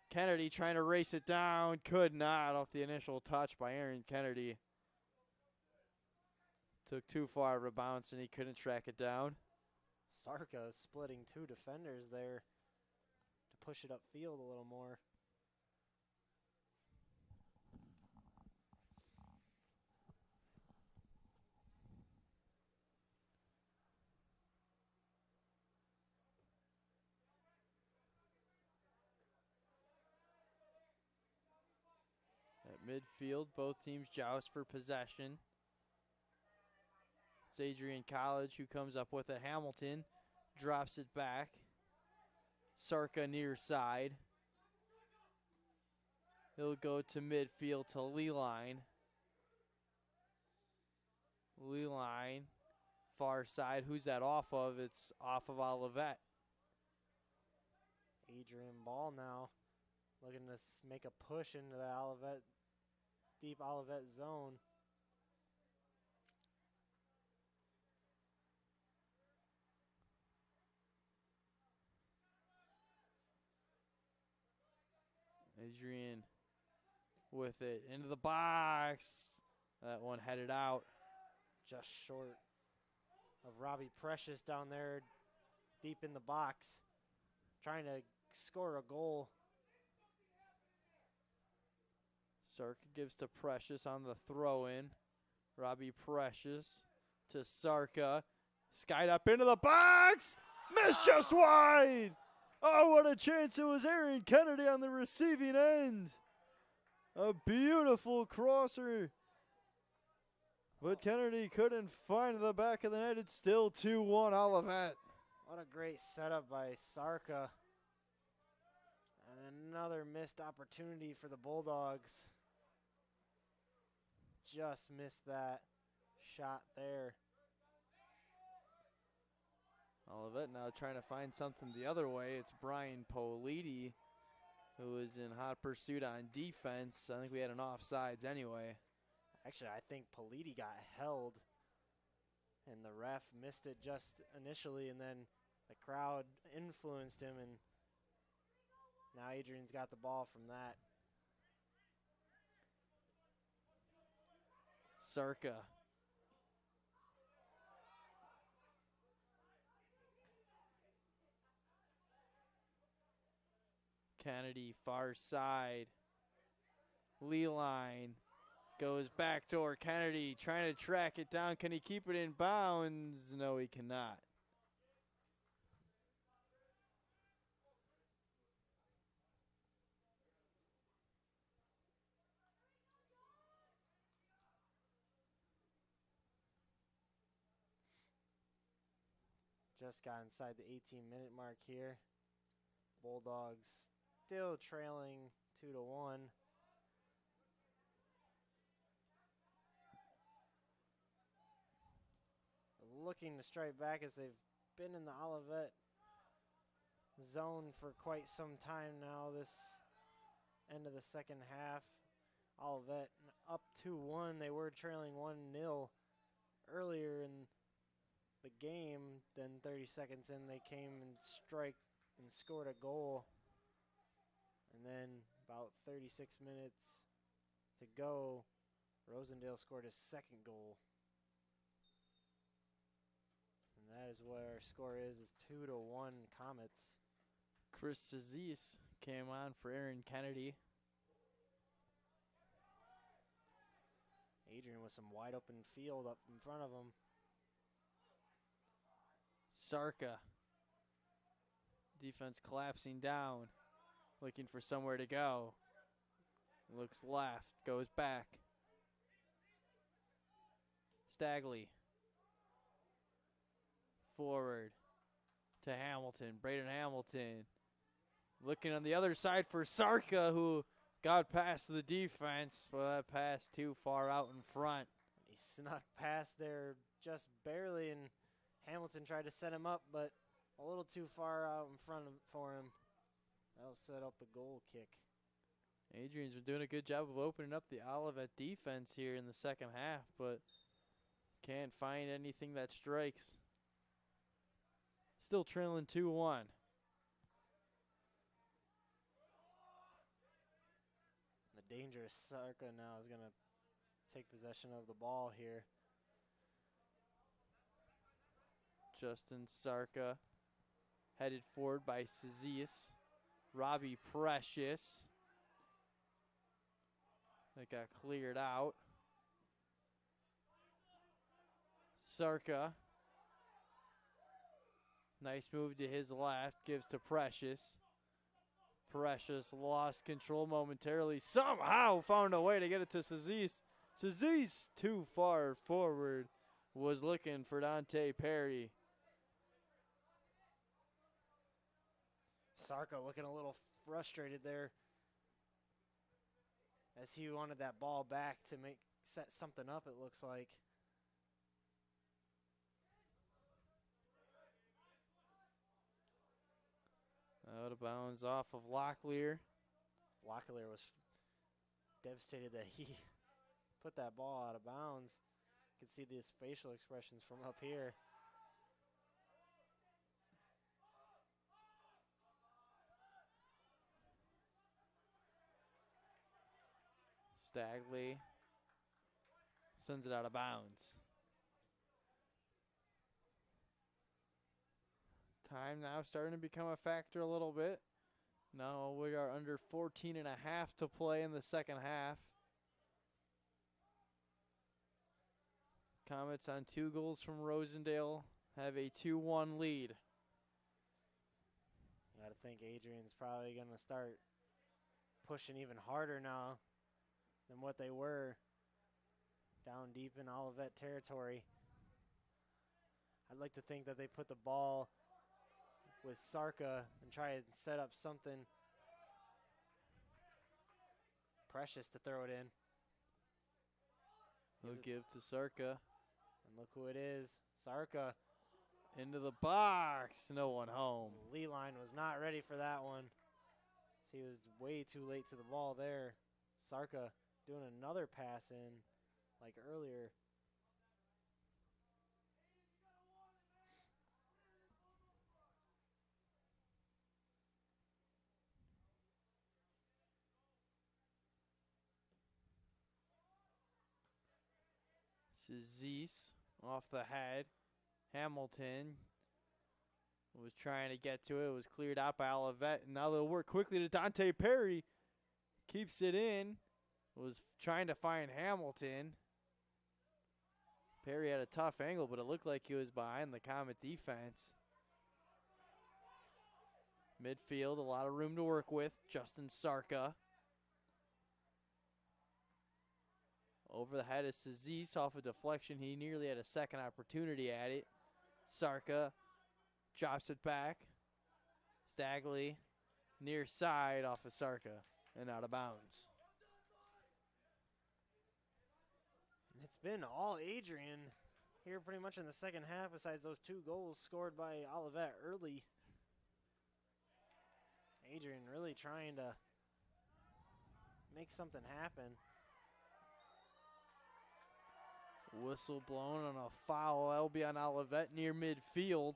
Kennedy, trying to race it down. Could not off the initial touch by Aaron Kennedy. Took too far of a bounce and he couldn't track it down. Sarka splitting two defenders there to push it upfield a little more. At midfield, both teams joust for possession. It's Adrian College who comes up with it. Hamilton drops it back. Sarka near side. He'll go to midfield to Leeline. Leeline, far side. Who's that off of? It's off of Olivet. Adrian ball now. Looking to make a push into the Olivet, deep Olivet zone. Adrian with it into the box. That one headed out. Just short of Robbie Precious down there deep in the box, trying to score a goal. Sarka gives to Precious on the throw-in. Robbie Precious to Sarka. Skied up into the box. Missed just wide. Oh, what a chance. It was Aaron Kennedy on the receiving end. A beautiful crosser. But Kennedy couldn't find the back of the net. It's still 2-1 Olivet. What a great setup by Sarka. And another missed opportunity for the Bulldogs. Just missed that shot there. Olivet now trying to find something the other way. It's Brian Politi, who is in hot pursuit on defense. I think we had an offsides anyway. Actually, I think Politi got held, and the ref missed it just initially, and then the crowd influenced him, and now Adrian's got the ball from that. Sarka. Kennedy, far side. Leeline goes backdoor. Kennedy trying to track it down. Can he keep it in bounds? No, he cannot. Just got inside the 18-minute mark here. Bulldogs still trailing 2-1. Looking to strike back as they've been in the Olivet zone for quite some time now. This end of the second half, Olivet up 2-1. They were trailing 1-0 earlier in the game. Then 30 seconds in, they came and scored a goal. And then about 36 minutes to go, Rosendale scored his second goal. And that is what our score is 2-1 Comets. Chris Aziz came on for Aaron Kennedy. Adrian with some wide open field up in front of him. Sarka. Defense collapsing down. Looking for somewhere to go. Looks left. Goes back. Stagley. Forward. to Hamilton. Braden Hamilton looking on the other side for Sarka, who got past the defense, but that pass too far out in front. He snuck past there just barely, and Hamilton tried to set him up, but a little too far out in front for him. That'll set up a goal kick. Adrian's been doing a good job of opening up the Olivet defense here in the second half, but can't find anything that strikes. Still trailing 2-1. The dangerous Sarka now is going to take possession of the ball here. Justin Sarka headed forward by Cezis. Robbie Precious. That got cleared out. Sarka. Nice move to his left. Gives to Precious. Precious lost control momentarily. Somehow found a way to get it to Cezis. Cezis too far forward. Was looking for Dante Perry. Sarka looking a little frustrated there as he wanted that ball back to set something up, it looks like. Out of bounds off of Locklear. Locklear was devastated that he put that ball out of bounds. You can see these facial expressions from up here. Stagley sends it out of bounds. Time now starting to become a factor a little bit. Now we are under 14 and a half to play in the second half. Comets on 2 goals from Rosendale have a 2-1 lead. You got to think Adrian's probably going to start pushing even harder now than what they were down deep in Olivet territory. I'd like to think that they put the ball with Sarka and try and set up something Precious to throw it in. He'll give to Sarka. And look who it is. Sarka into the box. No one home. Lee line was not ready for that one. He was way too late to the ball there. Sarka doing another pass in like earlier. Cezis off the head. Hamilton was trying to get to it. It was cleared out by Olivet. And now they'll work quickly to Dante Perry. Keeps it in. Was trying to find Hamilton. Perry had a tough angle, but it looked like he was behind the Comet defense. Midfield, a lot of room to work with. Justin Sarka. Over the head of Cezis off a deflection. He nearly had a second opportunity at it. Sarka drops it back. Stagley near side off of Sarka and out of bounds. It's been all Adrian here pretty much in the second half besides those 2 goals scored by Olivet early. Adrian really trying to make something happen. Whistle blown on a foul. That'll be on Olivet near midfield.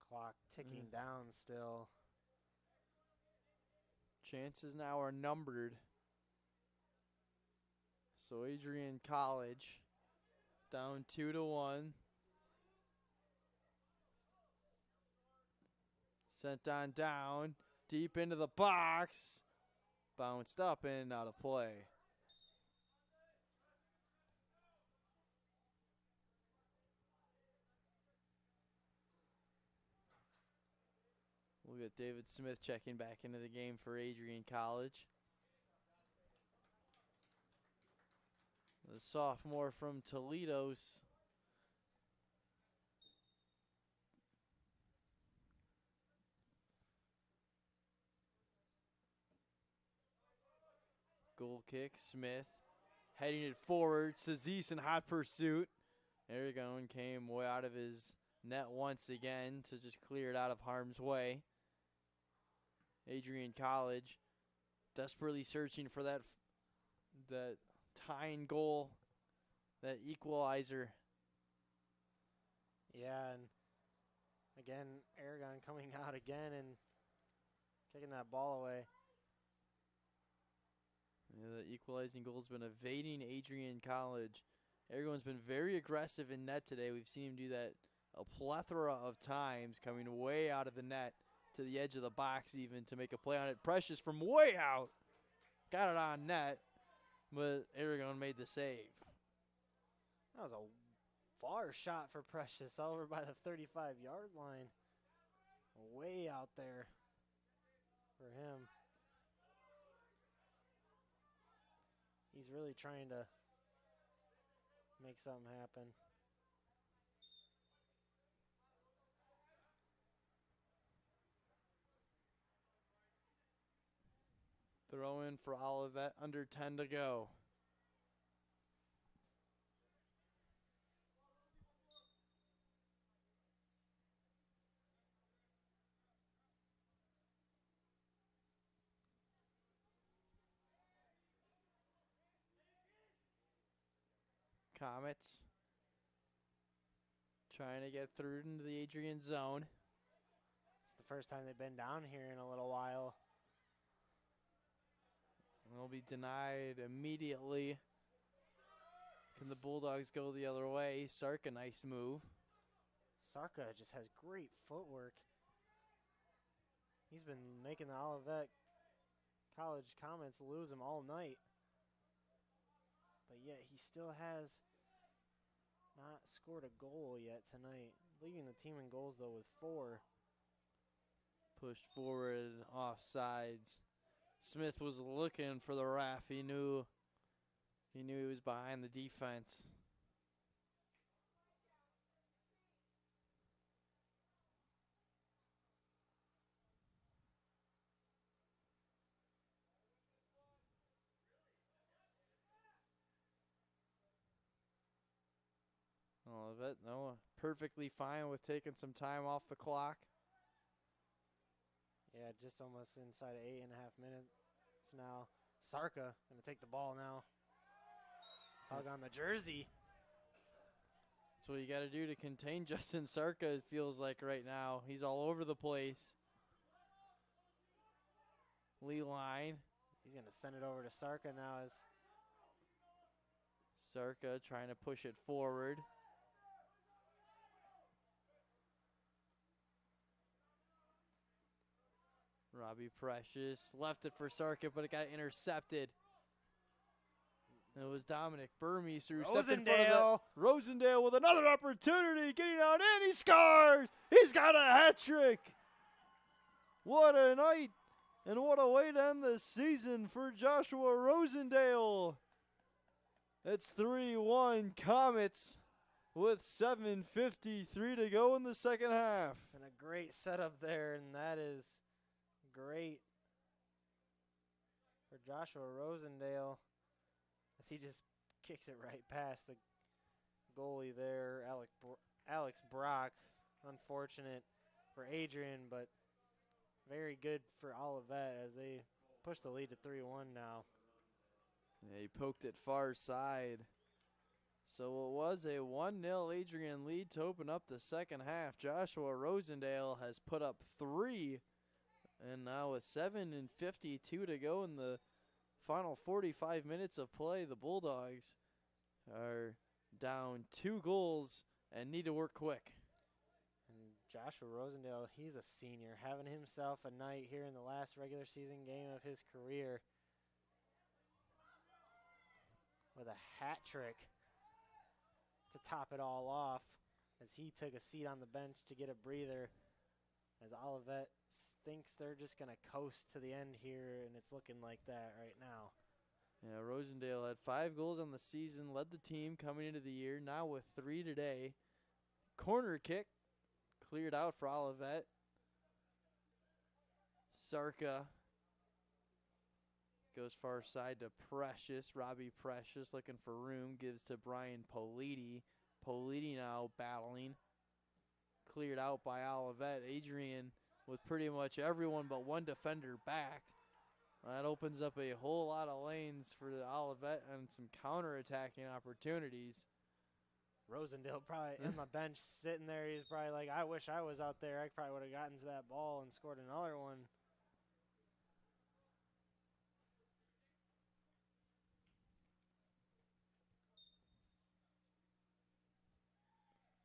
Clock ticking down still. Chances now are numbered. So Adrian College down 2-1. Sent on down, deep into the box. Bounced up and out of play. We'll get David Smith checking back into the game for Adrian College. The sophomore from Toledo's. Goal kick, Smith. Heading it forward, Sazis in hot pursuit. Aragon came way out of his net once again to just clear it out of harm's way. Adrian College desperately searching for that tying goal, that equalizer. Yeah, and again, Aragon coming out again and kicking that ball away. Yeah, the equalizing goal has been evading Adrian College. Everyone's been very aggressive in net today. We've seen him do that a plethora of times, coming way out of the net to the edge of the box even to make a play on it. Precious from way out. Got it on net, but Aragon made the save. That was a far shot for Precious over by the 35-yard line. Way out there for him. He's really trying to make something happen. Throw in for Olivet, under 10 to go. Comets trying to get through into the Adrian zone. It's the first time they've been down here in a little while. Will be denied immediately. Can the Bulldogs go the other way? Sarka, nice move. Sarka just has great footwork. He's been making the Olivet College Comets lose him all night. But yet he still has not scored a goal yet tonight. Leading the team in goals, though, with 4. Pushed forward, offsides. Smith was looking for the ref. He knew he was behind the defense. Olivet, no, perfectly fine with taking some time off the clock. Yeah, just almost inside of 8.5 minutes now. Sarka going to take the ball now. Tug on the jersey. That's what you got to do to contain Justin Sarka, it feels like right now. He's all over the place. Lee line. He's going to send it over to Sarka now as Sarka trying to push it forward. Robbie Precious left it for Sarka, but it got intercepted. It was Dominic Burmeister who stepped in front of it. Rosendale with another opportunity, getting out in, he scores! He's got a hat trick! What a night, and what a way to end the season for Joshua Rosendale. It's 3-1 Comets with 7:53 to go in the second half. And a great setup there, and that is great for Joshua Rosendale as he just kicks it right past the goalie there, Alex Brock. Unfortunate for Adrian, but very good for Olivet as they push the lead to 3-1 now. Yeah, he poked it far side. So it was a 1-0 Adrian lead to open up the second half. Joshua Rosendale has put up 3. And now with 7:52 to go in the final 45 minutes of play, the Bulldogs are down 2 goals and need to work quick. And Joshua Rosendale, he's a senior, having himself a night here in the last regular season game of his career with a hat trick to top it all off as he took a seat on the bench to get a breather as Olivet thinks they're just going to coast to the end here, and it's looking like that right now. Yeah, Rosendale had 5 goals on the season, led the team coming into the year, now with 3 today. Corner kick cleared out for Olivet. Sarka goes far side to Precious. Robbie Precious looking for room, gives to Brian Politi. Politi now battling. Cleared out by Olivet. Adrian with pretty much everyone but one defender back. That opens up a whole lot of lanes for the Olivet and some counter-attacking opportunities. Rosendale probably on the bench sitting there. He's probably like, I wish I was out there. I probably would have gotten to that ball and scored another one.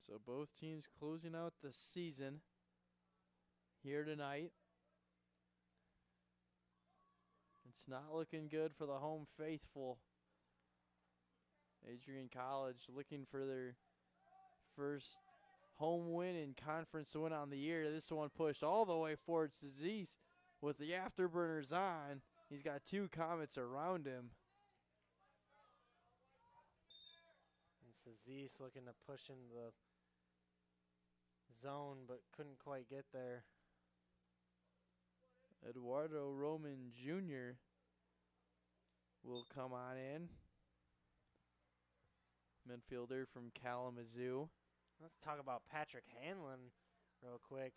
So both teams closing out the season here tonight. It's not looking good for the home faithful. Adrian College looking for their first home win in conference win on the year. This one pushed all the way forward to Zeese with the afterburners on. He's got 2 Comets around him. And Zeese looking to push into the zone, but couldn't quite get there. Eduardo Roman Jr. will come on in. Midfielder from Kalamazoo. Let's talk about Patrick Hanlon real quick.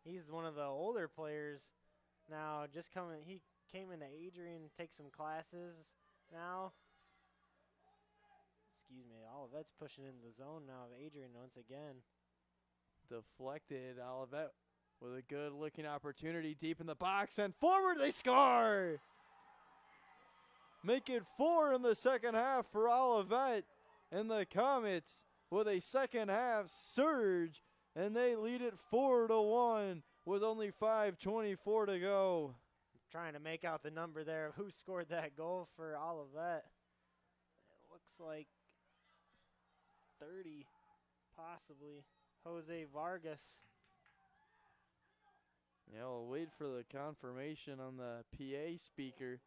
He's one of the older players now. He came into Adrian, take some classes now. Excuse me, Olivet's pushing into the zone now of Adrian once again. Deflected. Olivet with a good looking opportunity deep in the box, and forward they score! Make it 4 in the second half for Olivet, and the Comets with a second half surge, and they lead it 4-1 with only 5:24 to go. Trying to make out the number there of who scored that goal for Olivet. It looks like 30, possibly. Jose Vargas. Yeah, we'll wait for the confirmation on the PA speaker.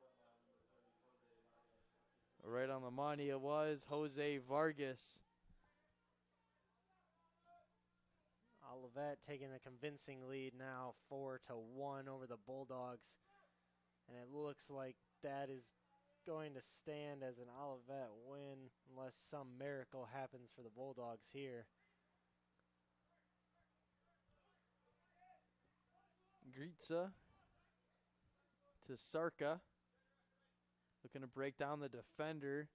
Right on the money, it was Jose Vargas. Olivet taking a convincing lead now, 4-1 over the Bulldogs. And it looks like that is going to stand as an Olivet win unless some miracle happens for the Bulldogs here. Gritza to Sarka. Looking to break down the defender.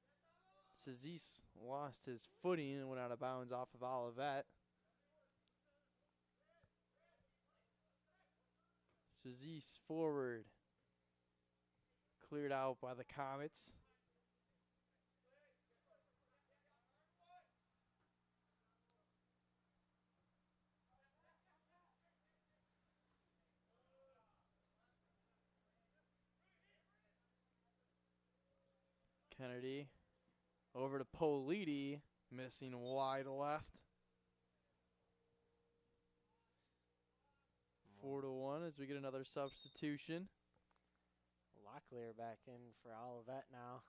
Sazis lost his footing and went out of bounds off of Olivet. Sazis forward. Cleared out by the Comets. Kennedy over to Politi, missing wide left. 4-1 as we get another substitution. Locklear back in for Olivet now.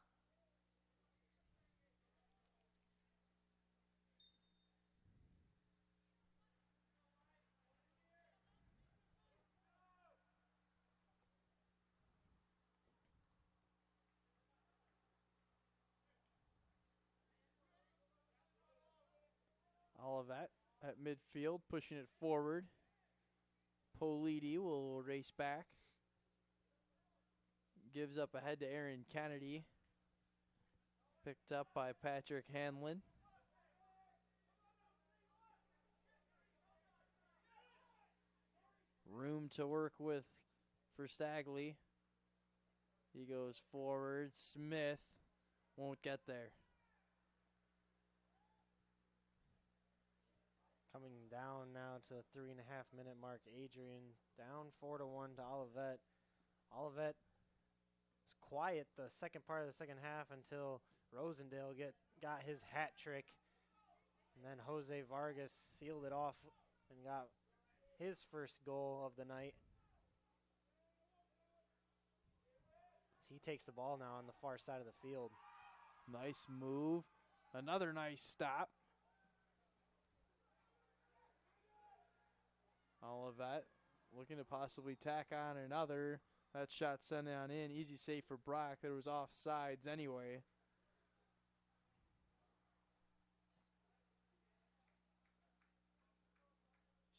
Olivet at midfield, pushing it forward. Politi will race back. Gives up ahead to Aaron Kennedy. Picked up by Patrick Hanlon. Room to work with for Stagley. He goes forward. Smith won't get there. Coming down now to the 3.5 minute mark. Adrian down 4-1 to Olivet. Olivet was quiet the second part of the second half until Rosendale got his hat trick. And then Jose Vargas sealed it off and got his first goal of the night. As he takes the ball now on the far side of the field. Nice move. Another nice stop. Olivet looking to possibly tack on another. That shot sent on in. Easy save for Brock. There was offsides anyway.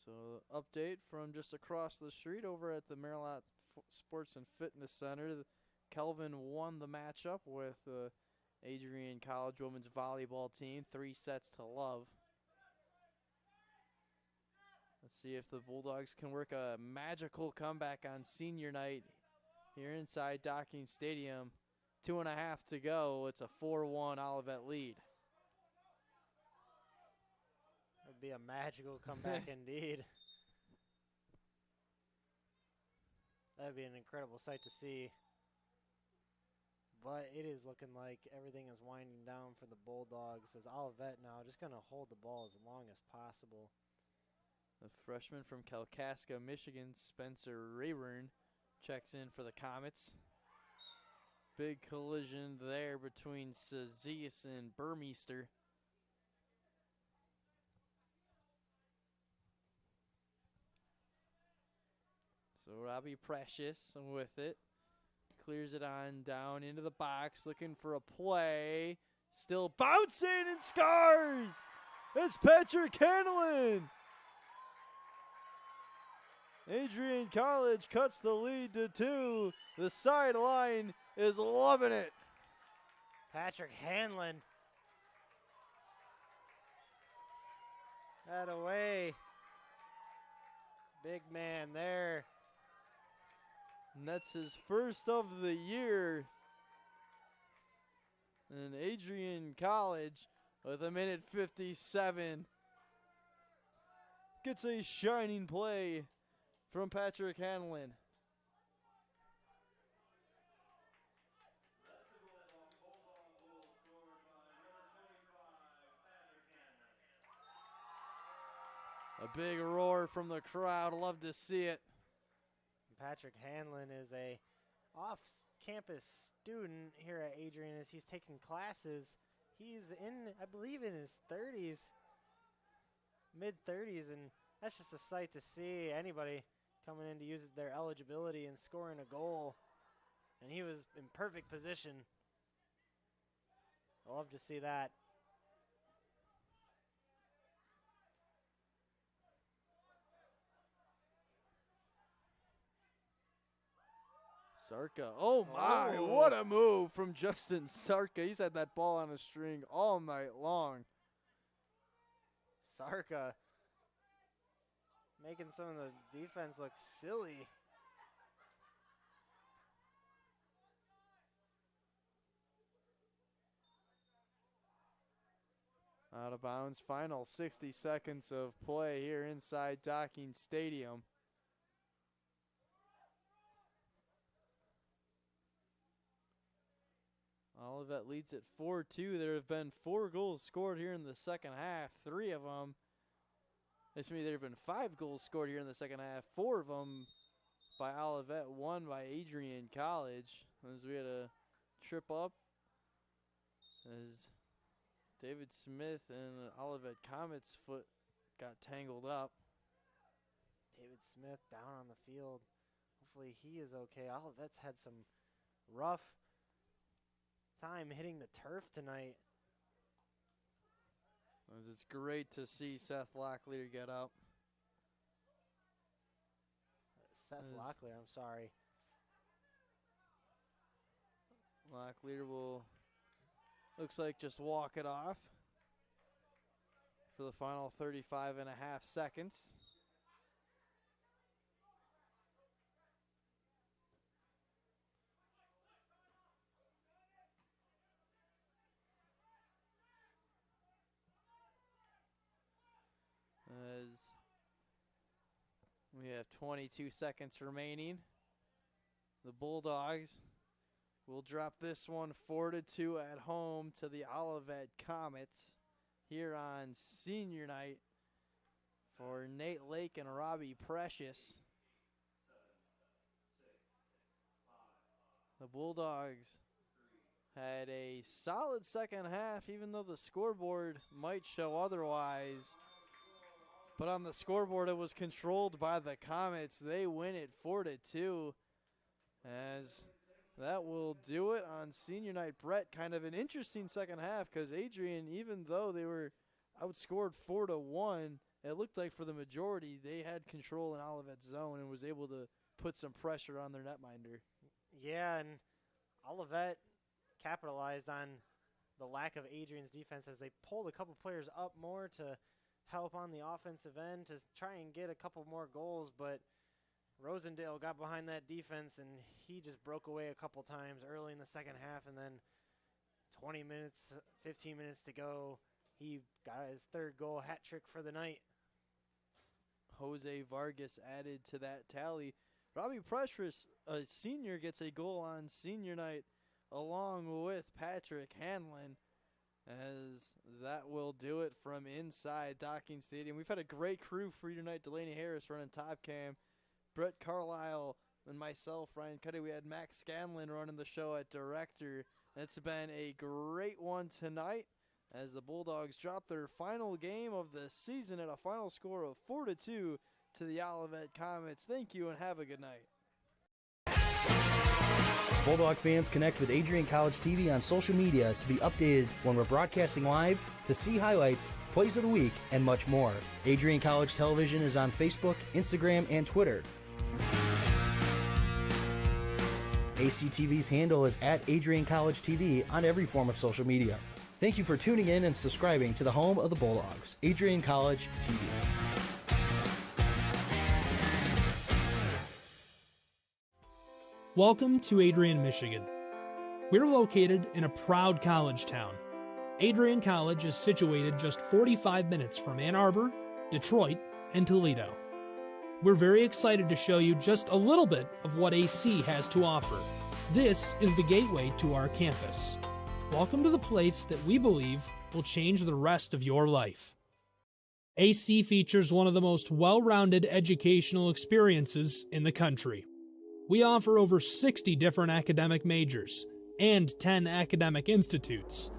So update from just across the street over at the Maryland Sports and Fitness Center. Kelvin won the matchup with the Adrian College women's volleyball team, 3-0. Let's see if the Bulldogs can work a magical comeback on senior night here inside Docking Stadium. 2.5 to go. It's a 4-1 Olivet lead. It would be a magical comeback indeed. That would be an incredible sight to see. But it is looking like everything is winding down for the Bulldogs as Olivet now just going to hold the ball as long as possible. The freshman from Kalkaska, Michigan, Spencer Rayburn, checks in for the Comets. Big collision there between Sazias and Burmeister. So Robbie Precious with it. Clears it on down into the box, looking for a play. Still bouncing and scores! It's Patrick Hanlon! Adrian College cuts the lead to 2. The sideline is loving it. Patrick Hanlon. That away. Big man there. And that's his first of the year. And Adrian College with 1:57 gets a shining play from Patrick Hanlon. A big roar from the crowd. Love to see it. Patrick Hanlon is a off-campus student here at Adrian as he's taking classes. He's in, I believe, in his 30s, mid-30s, and that's just a sight to see. Anybody coming in to use their eligibility and scoring a goal, and he was in perfect position. I love to see that. Sarka. Oh my, what a move from Justin Sarka. He's had that ball on a string all night long. Sarka making some of the defense look silly. Out of bounds. Final 60 seconds of play here inside Docking Stadium. Olivet leads at 4-2. There have been 4 goals scored here in the second half. 3 of them. There have been 5 goals scored here in the second half. 4 of them by Olivet, 1 by Adrian College. As we had a trip up as David Smith and Olivet Comets' foot got tangled up. David Smith down on the field. Hopefully he is okay. Olivet's had some rough time hitting the turf tonight. It's great to see Seth Locklear get up. Seth Locklear, I'm sorry. Locklear will, looks like, just walk it off for the final 35.5 seconds. As we have 22 seconds remaining, the Bulldogs will drop this one 4-2 at home to the Olivet Comets here on senior night for Nate Lake and Robbie Precious. The Bulldogs had a solid second half, even though the scoreboard might show otherwise. But on the scoreboard, it was controlled by the Comets. They win it 4-2, as that will do it on senior night. Brett, kind of an interesting second half, because Adrian, even though they were outscored 4-1, it looked like for the majority they had control in Olivet's zone and was able to put some pressure on their netminder. Yeah, and Olivet capitalized on the lack of Adrian's defense as they pulled a couple players up more to help on the offensive end to try and get a couple more goals, but Rosendale got behind that defense and he just broke away a couple times early in the second half, and then 20 minutes, 15 minutes to go, he got his third goal, hat trick for the night. Jose Vargas added to that tally. Robbie Precious, a senior, gets a goal on senior night along with Patrick Hanlon, as that will do it from inside Docking Stadium. We've had a great crew for you tonight. Delaney Harris running top cam, Brett Carlisle, and myself, Ryan Cuddy. We had Max Scanlon running the show at director. It's been a great one tonight as the Bulldogs drop their final game of the season at a final score of 4-2 to the Olivet Comets. Thank you and have a good night. Bulldog fans, connect with Adrian College TV on social media to be updated when we're broadcasting live, to see highlights, plays of the week, and much more. Adrian College Television is on Facebook, Instagram, and Twitter. ACTV's handle is at Adrian College TV on every form of social media. Thank you for tuning in and subscribing to the home of the Bulldogs, Adrian College TV. Welcome to Adrian, Michigan. We're located in a proud college town. Adrian College is situated just 45 minutes from Ann Arbor, Detroit, and Toledo. We're very excited to show you just a little bit of what AC has to offer. This is the gateway to our campus. Welcome to the place that we believe will change the rest of your life. AC features one of the most well-rounded educational experiences in the country. We offer over 60 different academic majors and 10 academic institutes,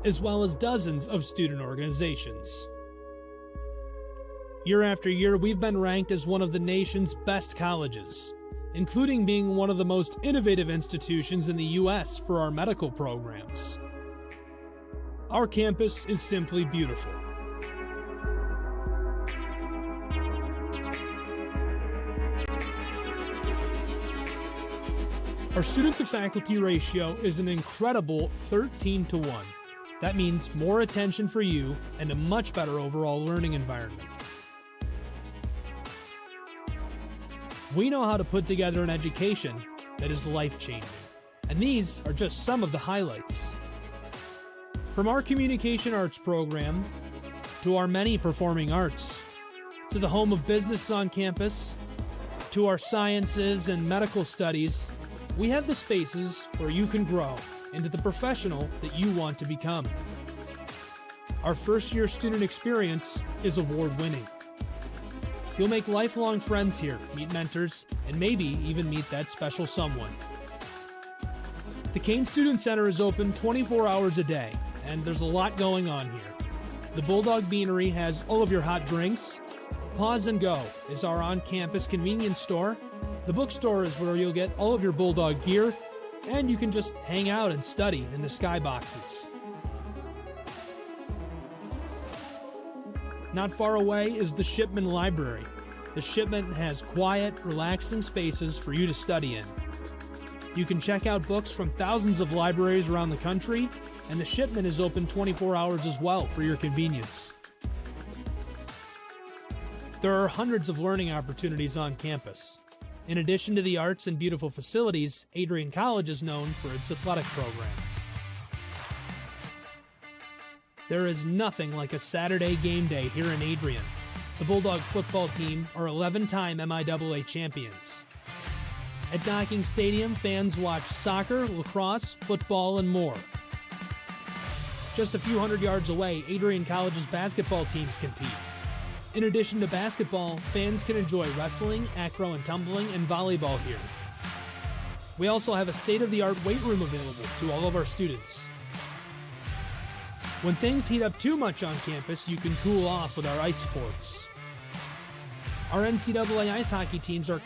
as well as dozens of student organizations. Year after year, we've been ranked as one of the nation's best colleges, including being one of the most innovative institutions in the U.S. for our medical programs. Our campus is simply beautiful. Our student-to-faculty ratio is an incredible 13-1. That means more attention for you and a much better overall learning environment. We know how to put together an education that is life-changing, and these are just some of the highlights. From our communication arts program, to our many performing arts, to the home of business on campus, to our sciences and medical studies, we have the spaces where you can grow into the professional that you want to become. Our first-year student experience is award-winning. You'll make lifelong friends here, meet mentors, and maybe even meet that special someone. The Kane Student Center is open 24 hours a day, and there's a lot going on here. The Bulldog Beanery has all of your hot drinks. Pause and Go is our on-campus convenience store. The bookstore is where you'll get all of your Bulldog gear, and you can just hang out and study in the skyboxes. Not far away is the Shipman Library. The Shipman has quiet, relaxing spaces for you to study in. You can check out books from thousands of libraries around the country, and the Shipman is open 24 hours as well for your convenience. There are hundreds of learning opportunities on campus. In addition to the arts and beautiful facilities, Adrian College is known for its athletic programs. There is nothing like a Saturday game day here in Adrian. The Bulldog football team are 11-time MIAA champions. At Docking Stadium, fans watch soccer, lacrosse, football, and more. Just a few hundred yards away, Adrian College's basketball teams compete. In addition to basketball, fans can enjoy wrestling, acro and tumbling, and volleyball here. We also have a state-of-the-art weight room available to all of our students. When things heat up too much on campus, you can cool off with our ice sports. Our NCAA ice hockey teams are